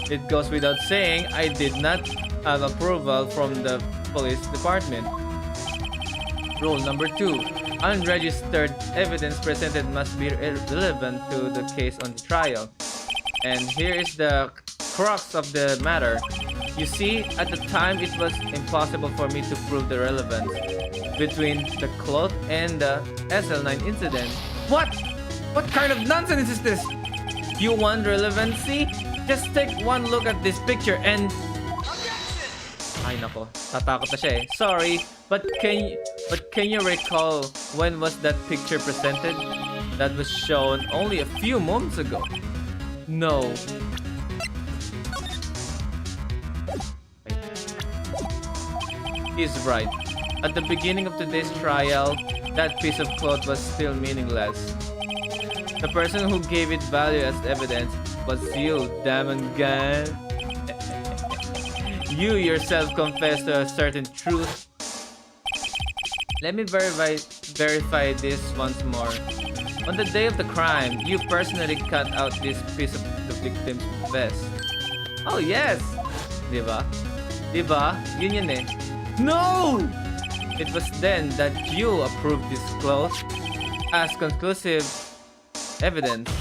It goes without saying I did not have approval from the police department. Rule number 2. Unregistered evidence presented must be relevant to the case on the trial. And here is the crux of the matter. You see, at the time it was impossible for me to prove the relevance between the cloth and the SL9 incident. What? What kind of nonsense is this? You want relevancy? Just take one look at this picture and... Ay nako, tatakot na siya eh. Sorry, but can you recall when was that picture presented? That was shown only a few moments ago. No. He's right. At the beginning of today's trial, that piece of cloth was still meaningless. The person who gave it value as evidence was you, Damangan. You yourself confessed to a certain truth. Let me verify this once more. On the day of the crime, you personally cut out this piece of the victim's vest. Oh yes! Diba? Diba? Yun eh. No! It was then that you approved this cloth as conclusive evidence.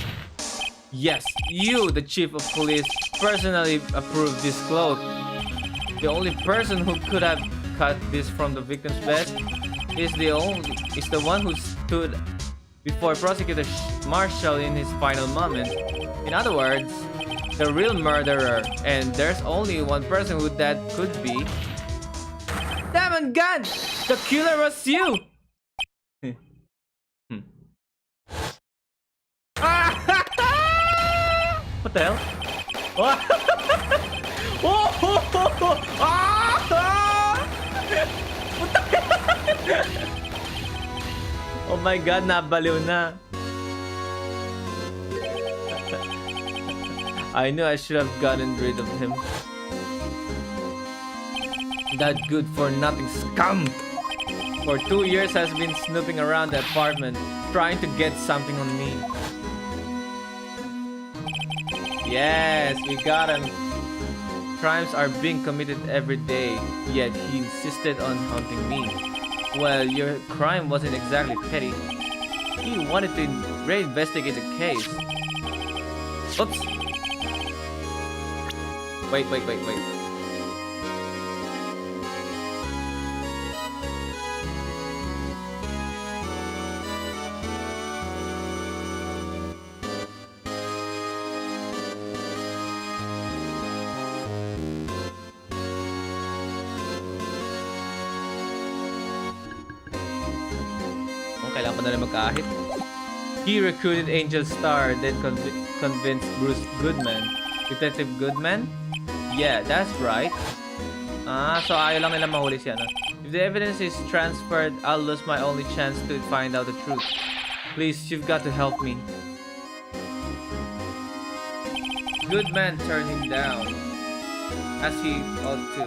Yes, you, the chief of police, personally approved this cloth. The only person who could have cut this from the victim's vest is the one who stood before Prosecutor Marshall in his final moment. In other words, the real murderer, and there's only one person who that could be. Damn God! The killer was you! What the hell? Oh my God, nabaliw na. I knew I should have gotten rid of him. That good-for-nothing scum! For 2 years has been snooping around the apartment, trying to get something on me. Yes, we got him. Crimes are being committed every day, yet he insisted on hunting me. Well, your crime wasn't exactly petty. He wanted to reinvestigate the case. Oops. Wait. Kailangan pa na rin magkahit. He recruited Angel Star, then convinced Bruce Goodman. Detective Goodman? Yeah, that's right. So ayaw lang nila mahuli siya, no? If the evidence is transferred, I'll lose my only chance to find out the truth. Please, you've got to help me. Goodman turned him down, as he ought to.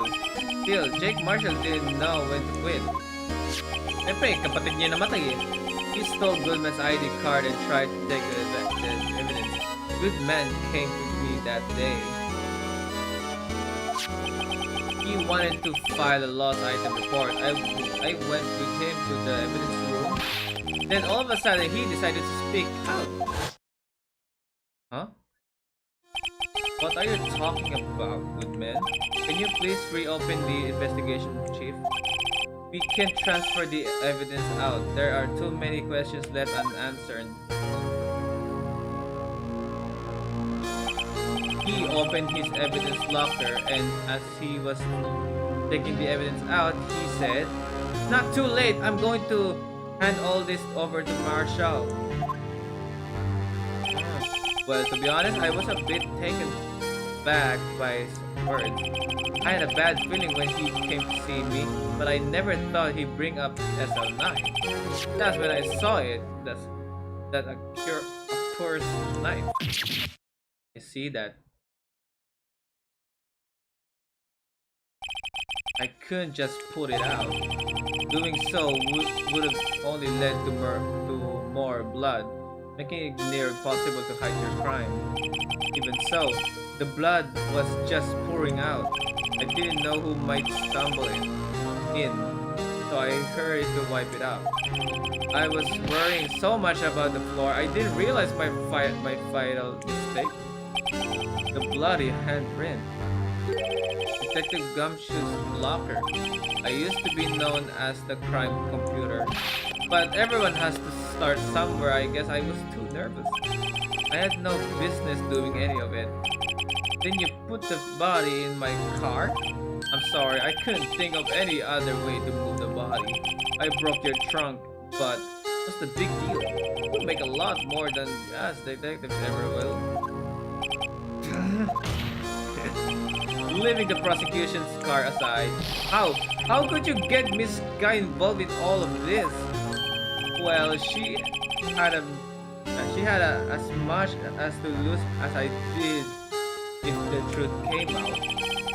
Still, Jake Marshall didn't know when to quit. Siyempre, kapatid niya namatay eh. He stole Goodman's ID card and tried to take the evidence. Goodman came to me that day. He wanted to file a lost item report. I went with him to the evidence room. Then all of a sudden, he decided to speak out. Huh? What are you talking about, Goodman? Can you please reopen the investigation, Chief? We can't transfer the evidence out. There are too many questions left unanswered. He opened his evidence locker, and as he was taking the evidence out, he said, "Not too late. I'm going to hand all this over to Marshall." Well, to be honest, I was a bit taken back by his words. I had a bad feeling when he came to see me, but I never thought he'd bring up SL9. That's when I saw it. That a cursed knife. I see that. I couldn't just put it out. Doing so would have only led to more blood, making it near impossible to hide your crime. Even so, the blood was just pouring out. I didn't know who might stumble in, so I hurried to wipe it up. I was worrying so much about the floor, I didn't realize my fatal mistake. The bloody handprint. Detective Gumshoe's locker. I used to be known as the crime computer, but everyone has to start somewhere. I guess I was too nervous. I had no business doing any of it. Then you put the body in my car? I'm sorry, I couldn't think of any other way to move the body. I broke your trunk, but what's the big deal? You'll make a lot more than us detectives ever will. Leaving the prosecution's car aside, how could you get Miss Guy involved in all of this? Well, she had as much as to lose as I did if the truth came out.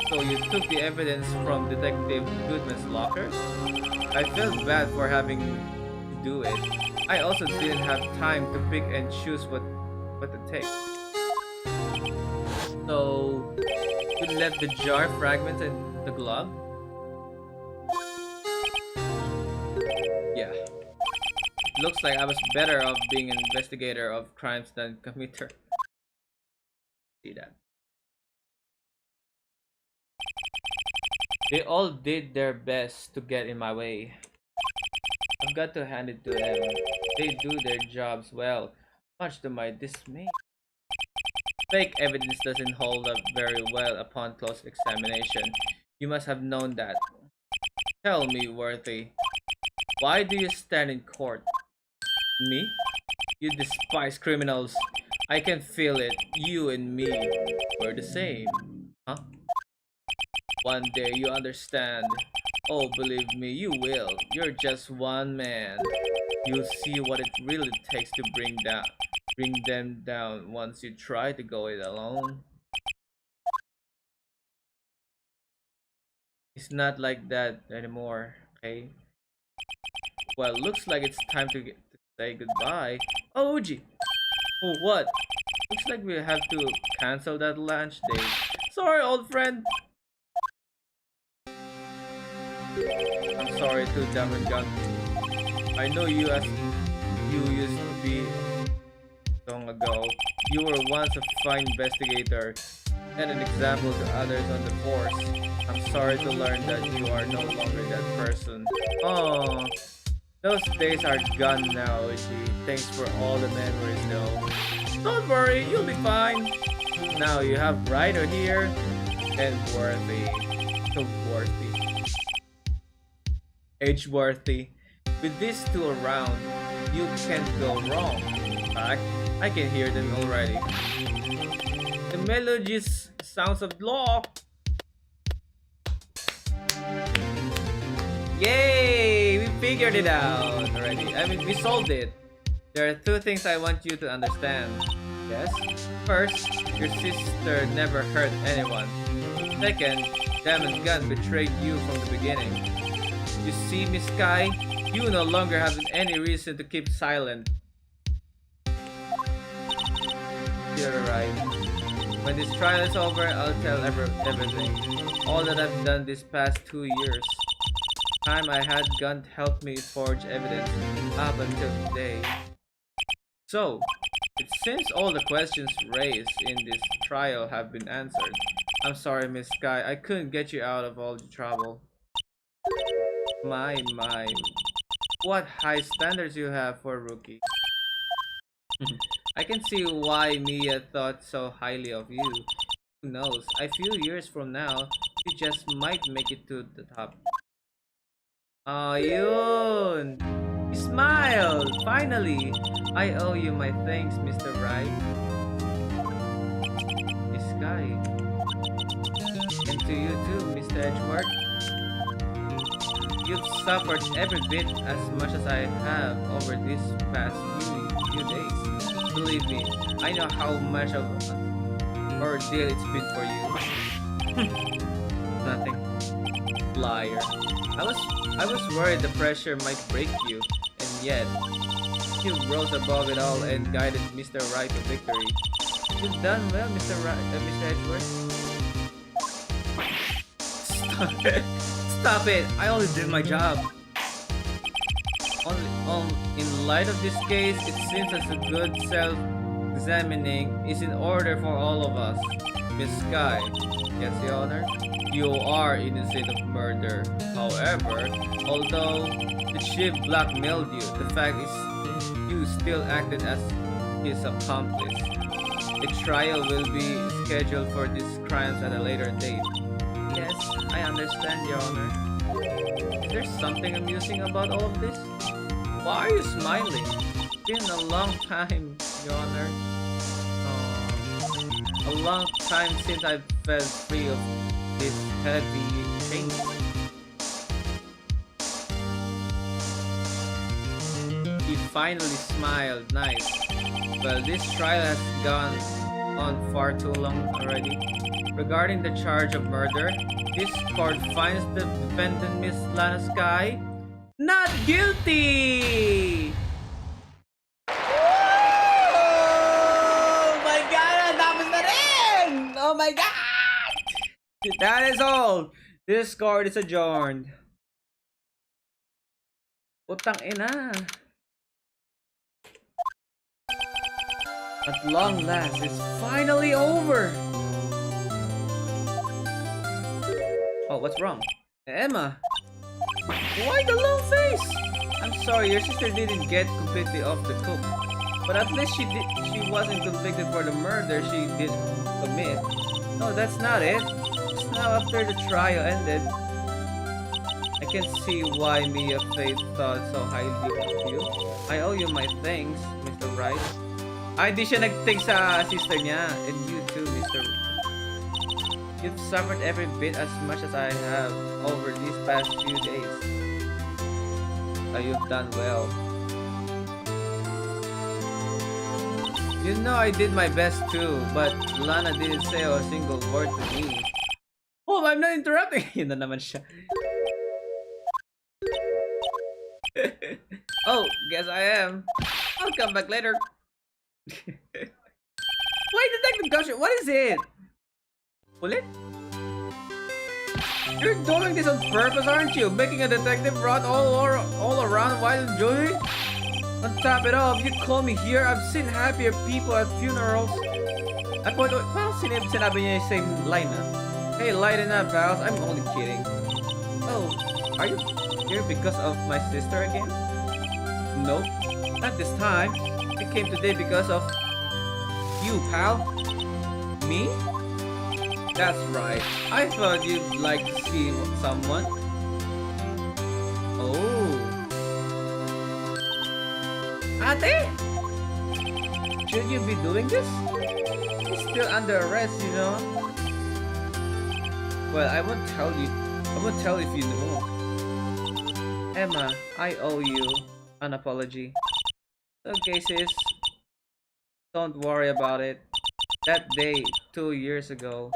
So you took the evidence from Detective Goodman's locker? I felt bad for having to do it. I also didn't have time to pick and choose what to take. So you left the jar fragments in the glove? Yeah. Looks like I was better off being an investigator of crimes than committer. See that. They all did their best to get in my way. I've got to hand it to them. They do their jobs well, much to my dismay. Fake evidence doesn't hold up very well upon close examination. You must have known that. Tell me, Worthy, why do you stand in court? Me? You despise criminals. I can feel it. You and me, we're the same. Huh? One day you understand. Oh, believe me, you will. You're just one man. You'll see what it really takes to bring them down once you try to go it alone. It's not like that anymore, okay? Well, looks like it's time to say goodbye. Oh, Uji! Oh, what? Looks like we have to cancel that lunch date. Sorry, old friend! I'm sorry to Diamond Gun. I know you as you used to be long ago. You were once a fine investigator and an example to others on the force. I'm sorry to learn that you are no longer that person. Oh, those days are gone now, Uchi. Thanks for all the memories though. Don't worry, you'll be fine. Now you have Wright here and Worthy. So Worthy. Age-worthy. With these two around, you can't go wrong. In fact, I can hear them already. The melodious sounds of law. Yay! We figured it out already. I mean, we solved it. There are two things I want you to understand. Yes? First, your sister never hurt anyone. Second, Diamond Gun betrayed you from the beginning. You see, Miss Sky, you no longer have any reason to keep silent. You're right. When this trial is over, I'll tell everything. All that I've done this past 2 years. Time I had Gun help me forge evidence up until today. So, It seems all the questions raised in this trial have been answered. I'm sorry, Miss Sky. I couldn't get you out of all the trouble. My. What high standards you have for a rookie. I can see why Mia thought so highly of you. Who knows? A few years from now, you just might make it to the top. Oh, yun! You smiled! Finally! I owe you my thanks, Mr. Wright. Miss Sky. And to you too, Mr. Edgeworth. You've suffered every bit as much as I have over these past few days. Believe me, I know how much of an ordeal it's been for you. Nothing. Liar. I was worried the pressure might break you, and yet you rose above it all and guided Mr. Wright to victory. You've done well, Mr. Mr. Edgeworth. Stop it! Stop it! I only did my job. In light of this case, it seems as a good self-examining is in order for all of us. Miss Sky, gets the honor? You are innocent of murder. However, although the chief blackmailed you, the fact is you still acted as his accomplice. A trial will be scheduled for these crimes at a later date. Yes, I understand, Your Honor. Is there something amusing about all of this? Why are you smiling? It's been a long time, Your Honor. A long time since I felt free of this heavy chain. He finally smiled. Nice. Well, this trial has gone on far too long already. Regarding the charge of murder, this court finds the defendant, Miss Lana Sky, not guilty! Oh my God! Tapos na rin! Oh my God! That is all! This court is adjourned. Putang ina. At long last, it's finally over! Oh, what's wrong? Emma! Why the long face? I'm sorry, your sister didn't get completely off the hook. But at least she wasn't convicted for the murder she did commit. No, that's not it. Just now after the trial ended, I can see why Mia Faith thought so highly of you. I owe you my thanks, Mr. Wright. Ay, di siya nag-thank sa sister niya. And you too, Mr. You've suffered every bit as much as I have over these past few days. You've done well. You know I did my best too, but Lana didn't say a single word to me. Oh, I'm not interrupting! Yun na naman siya. Oh, guess I am. I'll come back later. Why Detective Gosher? What is it? Ulit? You're doing this on purpose, aren't you? Making a detective run all around while enjoying? On top it off, you call me here. I've seen happier people at funerals. At point, well, sinabi niya yung same line, huh? Hey, lighten up, pals. I'm only kidding. Oh, are you here because of my sister again? Nope, not this time. I came today because of you, pal. Me? That's right. I thought you'd like to see someone. Oh. Ate? Should you be doing this? He's still under arrest, you know. Well, I won't tell you. I won't tell if you know. Emma, I owe you an apology. Okay, sis. Don't worry about it. That day, 2 years ago,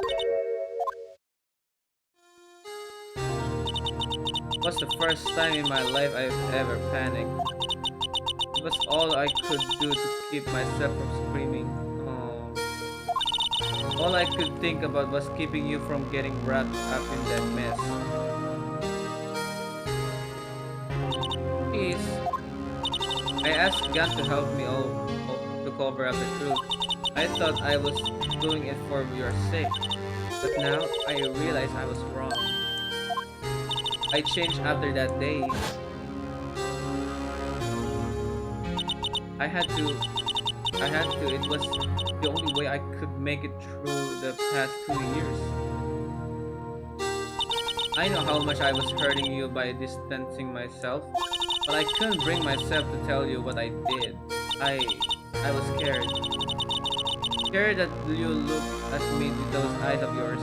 was the first time in my life I've ever panicked. It was all I could do to keep myself from screaming. Oh. All I could think about was keeping you from getting wrapped up in that mess. Please, I asked God to help me to cover up the truth. I thought I was doing it for your sake, but now I realize I was wrong. I changed after that day. I had to. It was the only way I could make it through the past 2 years. I know how much I was hurting you by distancing myself, but I couldn't bring myself to tell you what I did. I was scared. Scared that you look at me with those eyes of yours.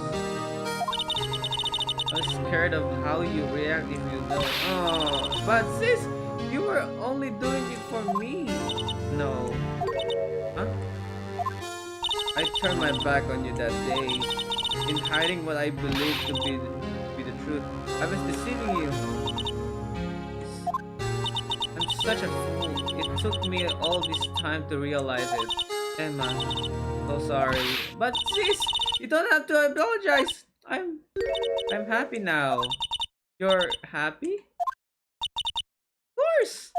I was scared of how you react if you don't. Oh, but sis, you were only doing it for me. No. Huh? I turned my back on you that day, in hiding what I believed to be the truth. I was deceiving you. I'm such a fool. It took me all this time to realize it. Emma, so sorry. But sis, you don't have to apologize. I'm happy now. You're happy? Of course.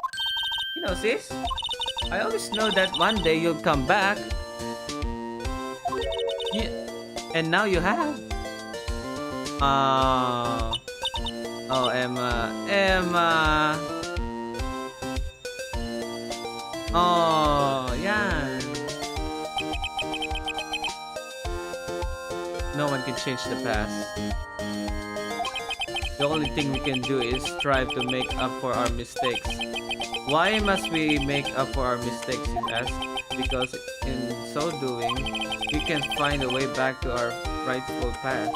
You know, sis, I always know that one day you'll come back. Yeah. And now you have. Oh, Emma. Emma. Oh, yeah. No one can change the past. The only thing we can do is strive to make up for our mistakes. Why must we make up for our mistakes, he asked? Because in so doing, we can find a way back to our rightful path.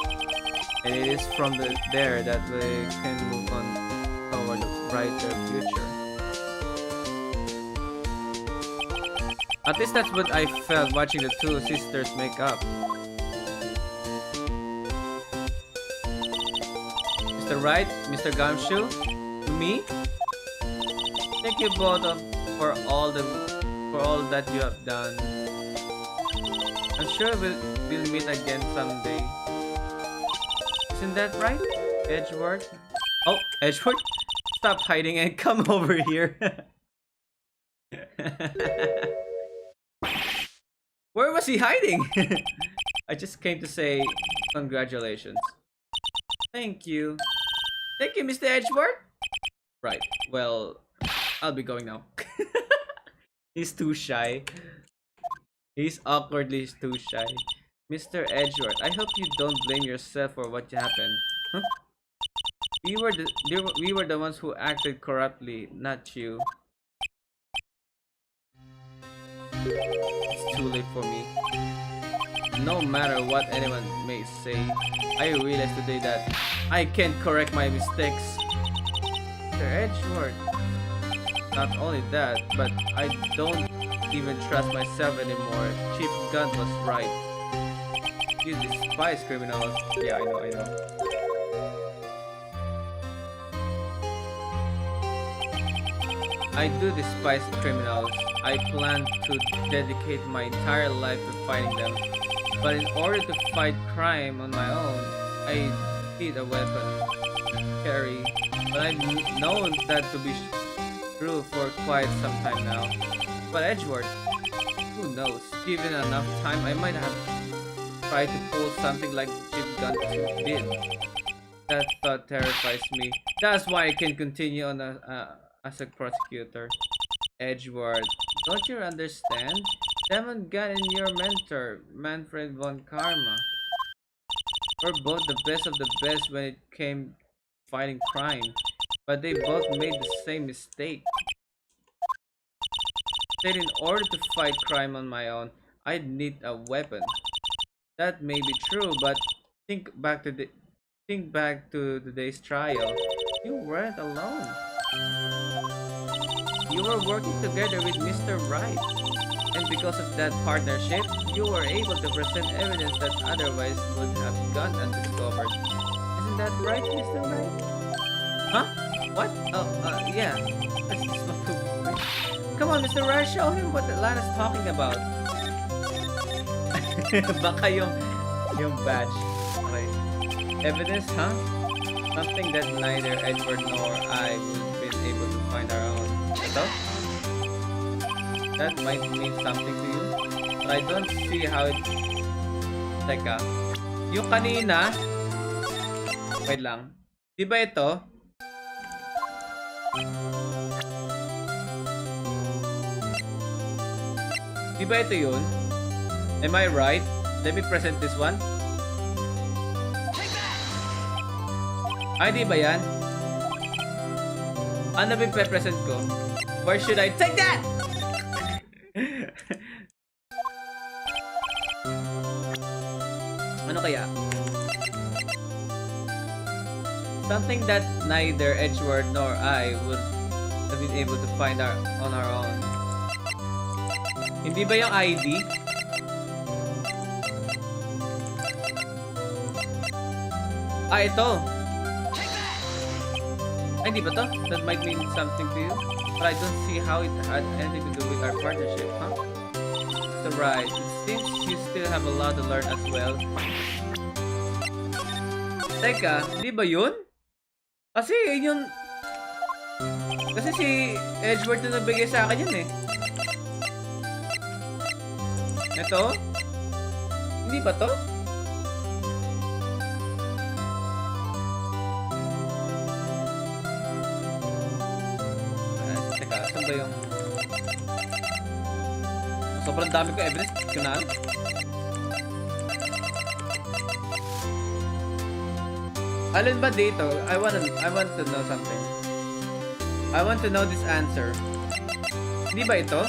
And it is from there that we can move on toward a brighter future. At least that's what I felt watching the two sisters make up. Mr. Wright, Mr. Gumshoe, to me, thank you both for all that you have done. I'm sure we'll meet again someday. Isn't that right, Edgeworth? Oh, Edgeworth, stop hiding and come over here. Where was he hiding? I just came to say congratulations. Thank you. Thank you, Mr. Edgeworth. Right, well, I'll be going now. He's too shy. He's awkwardly too shy. Mr. Edgeworth, I hope you don't blame yourself for what happened. Huh? We were the ones who acted corruptly, not you. It's too late for me. No matter what anyone may say, I realize today that I can't correct my mistakes. Mr. Edgeworth. Not only that, but I don't even trust myself anymore. Chief Gunn was right. You despise criminals. Yeah, I know. I do despise criminals. I plan to dedicate my entire life to fighting them. But in order to fight crime on my own, I need a weapon. Carry. But I've known that to be true for quite some time now. But Edgeworth, who knows? Given enough time, I might have tried to pull something like Chief Gunn did. That thought terrifies me. That's why I can continue on as a prosecutor. Edgeworth, don't you understand? Demon Gunn and your mentor, Manfred von Karma, were both the best of the best when it came fighting crime, but they both made the same mistake. Said in order to fight crime on my own, I'd need a weapon. That may be true, but think back to today's trial. You weren't alone. You were working together with Mr. Wright, and because of that partnership, you were able to present evidence that otherwise would have gone undiscovered. Isn't that right, Mr. Wright? Huh? What? Oh, yeah. That's just not too quick. Come on, Mr. Wright, show him what Lana's talking about. Baka yung badge. Okay. Evidence, huh? Something that neither Edward nor I would have been able to find our own. Ito? That might mean something to you. But I don't see how it... Teka. Yung kanina... Wait lang. Di ba ito? Di ba ito yun? Am I right? Let me present this one. Ay, di ba yan? Ano ba yung present ko? Where should I take that? Ano kaya? Something that neither Edgeworth nor I would have been able to find on our own. Hindi ba yung ID? Ah, ito. Ay, hindi ba to? That might mean something to you. But I don't see how it had anything to do with our partnership, huh? So right, it seems you still have a lot to learn as well. Teka, di ba yun? Kasi yun yung... Kasi si Edgeworth na nagbigay sa akin yun eh. Ito? Hindi ba to? Teka, saan ba yung... Sobrang dami ko evidence. Kunal. Alin ba dito? I want to know something. I want to know this answer. Hindi ba ito?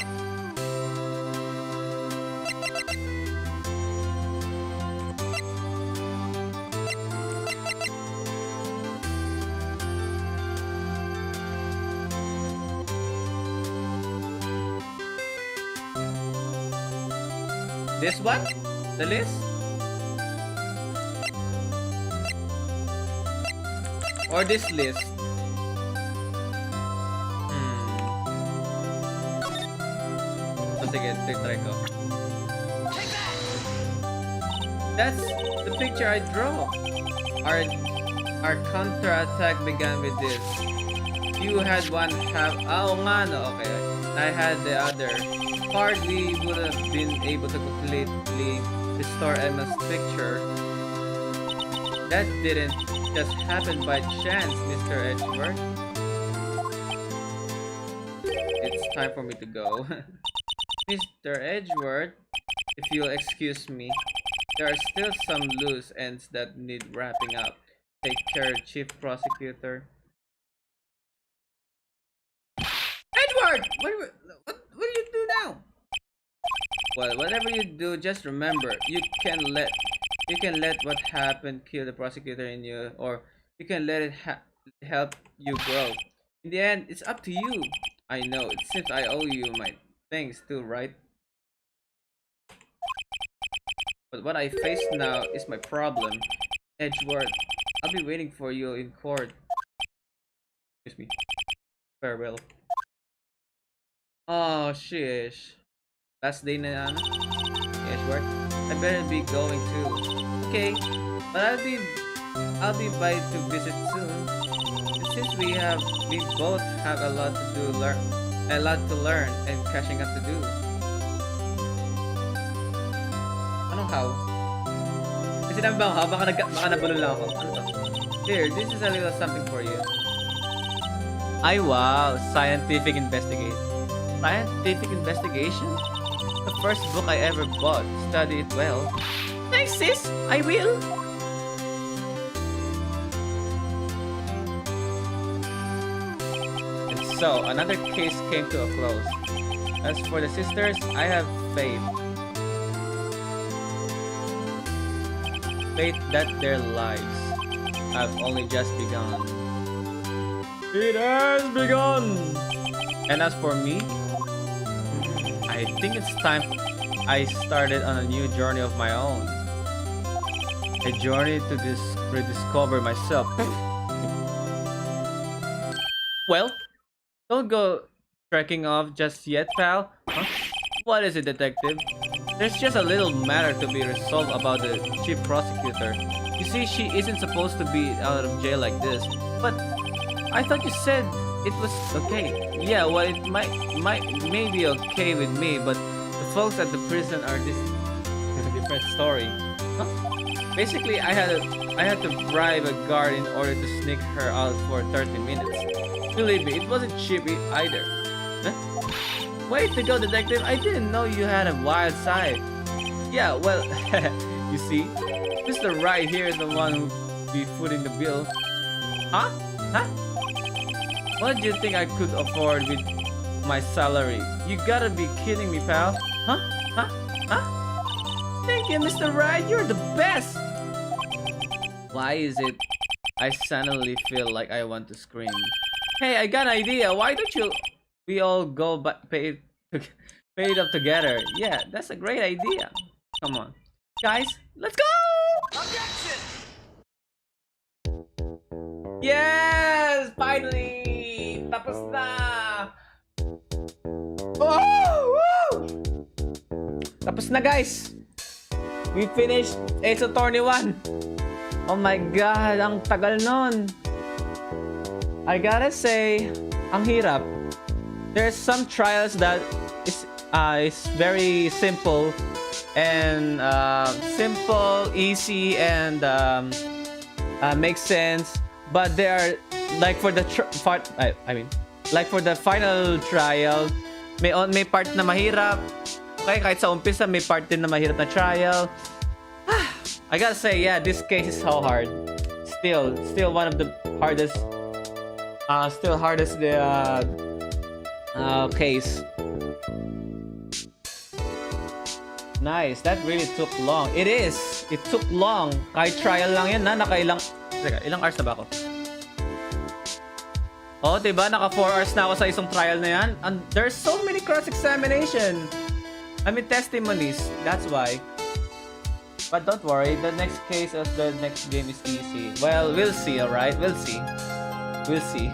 This one? The list? Or this list? So, sige, try ko. That's the picture I draw. Our counter-attack began with this. You had one half. Oo nga, no. Okay. I had the other. Part we would have been able to completely restore Emma's picture. That didn't just happen by chance, Mr. Edgeworth. It's time for me to go. Mr. Edgeworth, if you'll excuse me, there are still some loose ends that need wrapping up. Take care, Chief Prosecutor. Edgeworth! What will you do now? Well, whatever you do, just remember, you can let what happened kill the prosecutor in you, or you can let it help you grow. In the end, it's up to you. I know, it seems I owe you my thanks too, right? But what I face now is my problem. Edgeworth, I'll be waiting for you in court. Excuse me. Farewell. Oh, sheesh. Last day na ano? Edgeworth, I better be going too. Okay, but I'll be by to visit soon. And since we both have a lot to learn and catching up to do. Anong how? Kasi sinabi ba how? Baka nabulol lang ako. Ano to? Here, this is a little something for you. Ay wow, scientific investigation. Scientific investigation? The first book I ever bought. Study it well. Thanks, sis. I will. And so, another case came to a close. As for the sisters, I have faith. Faith that their lives have only just begun. It has begun! And as for me, I think it's time I started on a new journey of my own. A journey to rediscover myself. Well, don't go trekking off just yet, pal. Huh? What is it, detective? There's just a little matter to be resolved about the chief prosecutor. You see, she isn't supposed to be out of jail like this. But I thought you said it was okay. Yeah, well, it may be okay with me, but the folks at the prison are this a different story. Huh? Basically, I had to bribe a guard in order to sneak her out for 30 minutes. Believe me, it wasn't cheap either. Huh? Wait to go, detective. I didn't know you had a wild side. Yeah, well, you see, Mr. Wright here is the one who be footing the bill. Huh? Huh? What do you think I could afford with my salary? You gotta be kidding me, pal. Huh? Huh? Huh? Thank you, Mr. Wright. You're the best. Why is it I suddenly feel like I want to scream? Hey, I got an idea. Why don't we all go pay it up together? Yeah, that's a great idea. Come on, guys, let's go! Objection! Yes, finally, tapos na. Oh, woo! Tapos na, guys. We finished Ace Attorney 1. Oh my god, ang tagal nun. I gotta say, ang hirap. There's some trials that is very simple and easy, and makes sense. But there are, like for the like for the final trial, may part na mahirap. Okay, kahit sa umpisa may part din na mahirap na trial. I gotta say, yeah, this case is so hard. Still one of the hardest. Case. Nice. That really took long. It is. It took long. Kahit trial lang yan, na nakailang... Teka, ilang hours na ba ako? Oh, diba? Naka 4 hours na ako sa isang trial na yan. And there's so many cross-examination. I mean, testimonies. That's why. But don't worry. The next case of the next game is easy. Well, we'll see, alright? We'll see. We'll see.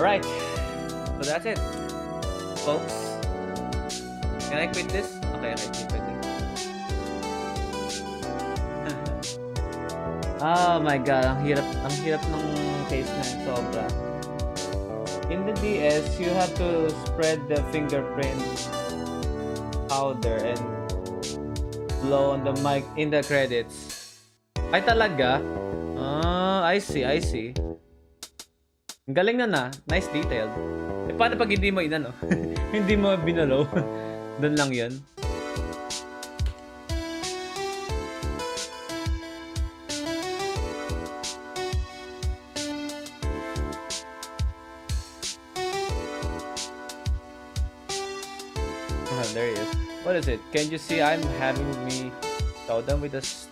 Alright, so that's it, folks. Can I quit this? Okay, I can quit it. Oh my god, ang hirap ng case na yun, sobra. In the DS, you have to spread the fingerprint powder and blow on the mic in the credits. Ay talaga? I see. Ang galing na. Nice detail. Eh, paano pag hindi mo inano? Hindi mo binalo? Doon lang yun. There he is. What is it? Can you see I'm having me show them with this?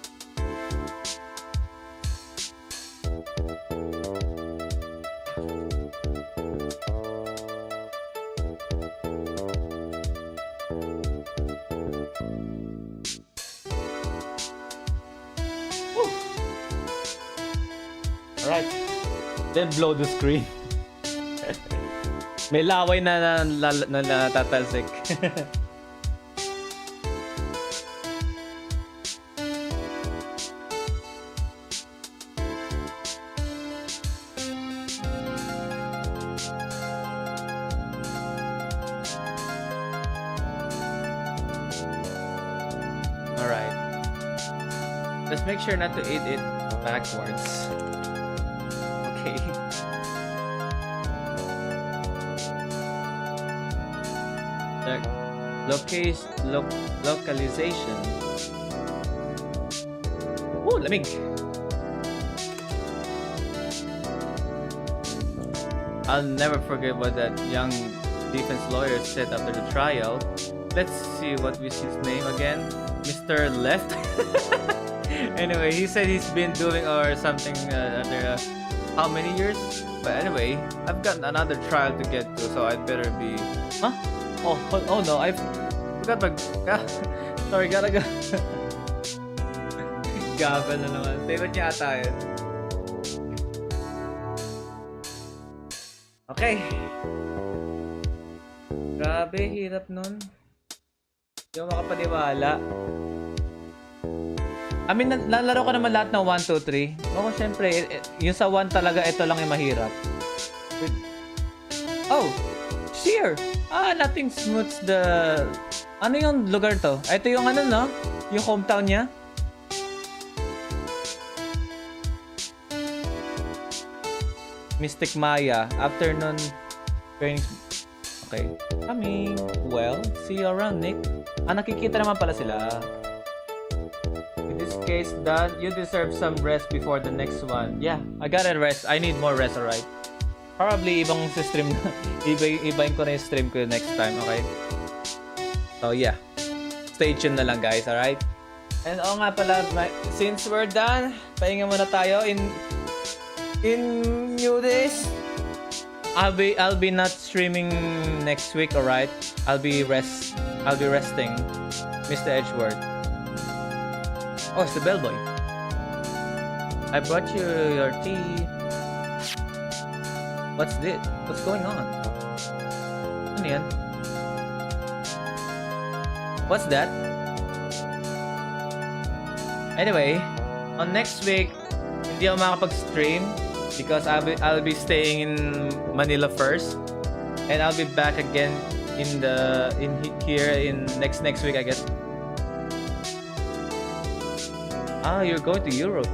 Alright. Then blow the screen. May laway na natatalsik. Alright. Let's make sure not to eat it backwards. Okay. Localization. Oh, lamig. I'll never forget what that young defense lawyer said after the trial. Let's see, what was his name again? Mr. Left? Anyway, he said he's been doing or something under how many years? But anyway, I've got another trial to get to, so I'd better be. Huh? Oh no, I forgot my. Sorry, gotta go. Gabel na naman. Favorite niya ata yun. Okay. Grabe, hirap nun. Hindi ako makapaniwala. I mean, lalaro ko naman lahat ng 1, 2, 3. Oo, syempre, yung sa 1 talaga, ito lang yung mahirap. Oh! Sheer! Nothing smooths the... Ano yung lugar to? Ito yung ano, no? Yung hometown niya? Mystic Maya. Afternoon training... Okay. Coming. Well, see you around, Nick. Nakikita naman pala sila. In this case, Dad, you deserve some rest before the next one. Yeah, I gotta rest. I need more rest, alright? Probably ibang stream na. Ibahin ko na yung stream ko next time, okay? So, yeah. Stay tuned na lang, guys, alright? And nga pala, since we're done, pahinga muna tayo in New Days. I'll be not streaming next week, alright? I'll be resting, Mr. Edgeworth. Oh, it's the bellboy. I brought you your tea. What's this? What's going on? Ano yan? What's that? Anyway, on next week, hindi ako makapag-stream because I'll be staying in Manila first, and I'll be back again in here in next week, I guess. You're going to Europe.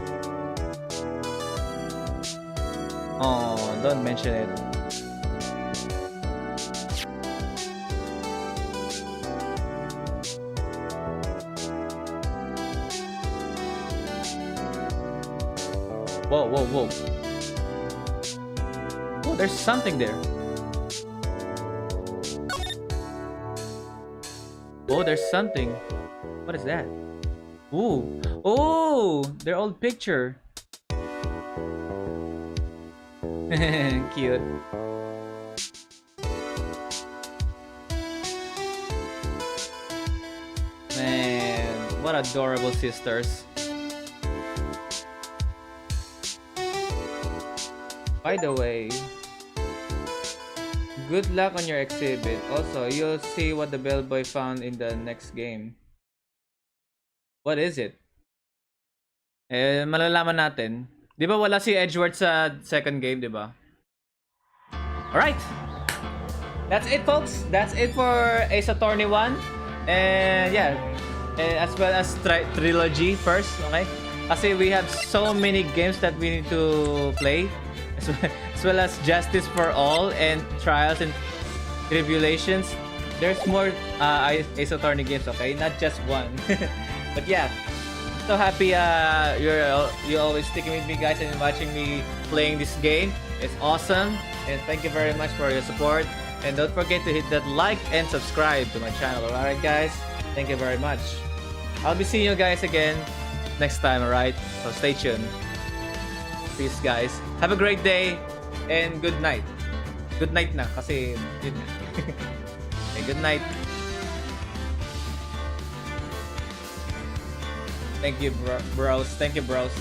Oh, don't mention it. Whoa. Oh, there's something there. Oh, there's something. What is that? Ooh. Oh, their old picture. Cute. Man, what adorable sisters. By the way, good luck on your exhibit. Also, you'll see what the bellboy found in the next game. What is it? Malalaman natin. Di ba wala si Edgeworth sa second game, di ba? Alright! That's it, folks. That's it for Ace Attorney 1. And yeah, as well as Trilogy first, okay? Kasi we have so many games that we need to play. As well as Justice for All and Trials and Tribulations. There's more Ace Attorney games, okay? Not just one. But yeah, so happy you're always sticking with me, guys, and watching me playing this game. It's awesome, and thank you very much for your support. And don't forget to hit that like and subscribe to my channel. Alright, guys, thank you very much. I'll be seeing you guys again next time, alright? So stay tuned. Peace, guys. Have a great day and good night. Good night na kasi yun. Okay, good night. Thank you, bros. Thank you, bros.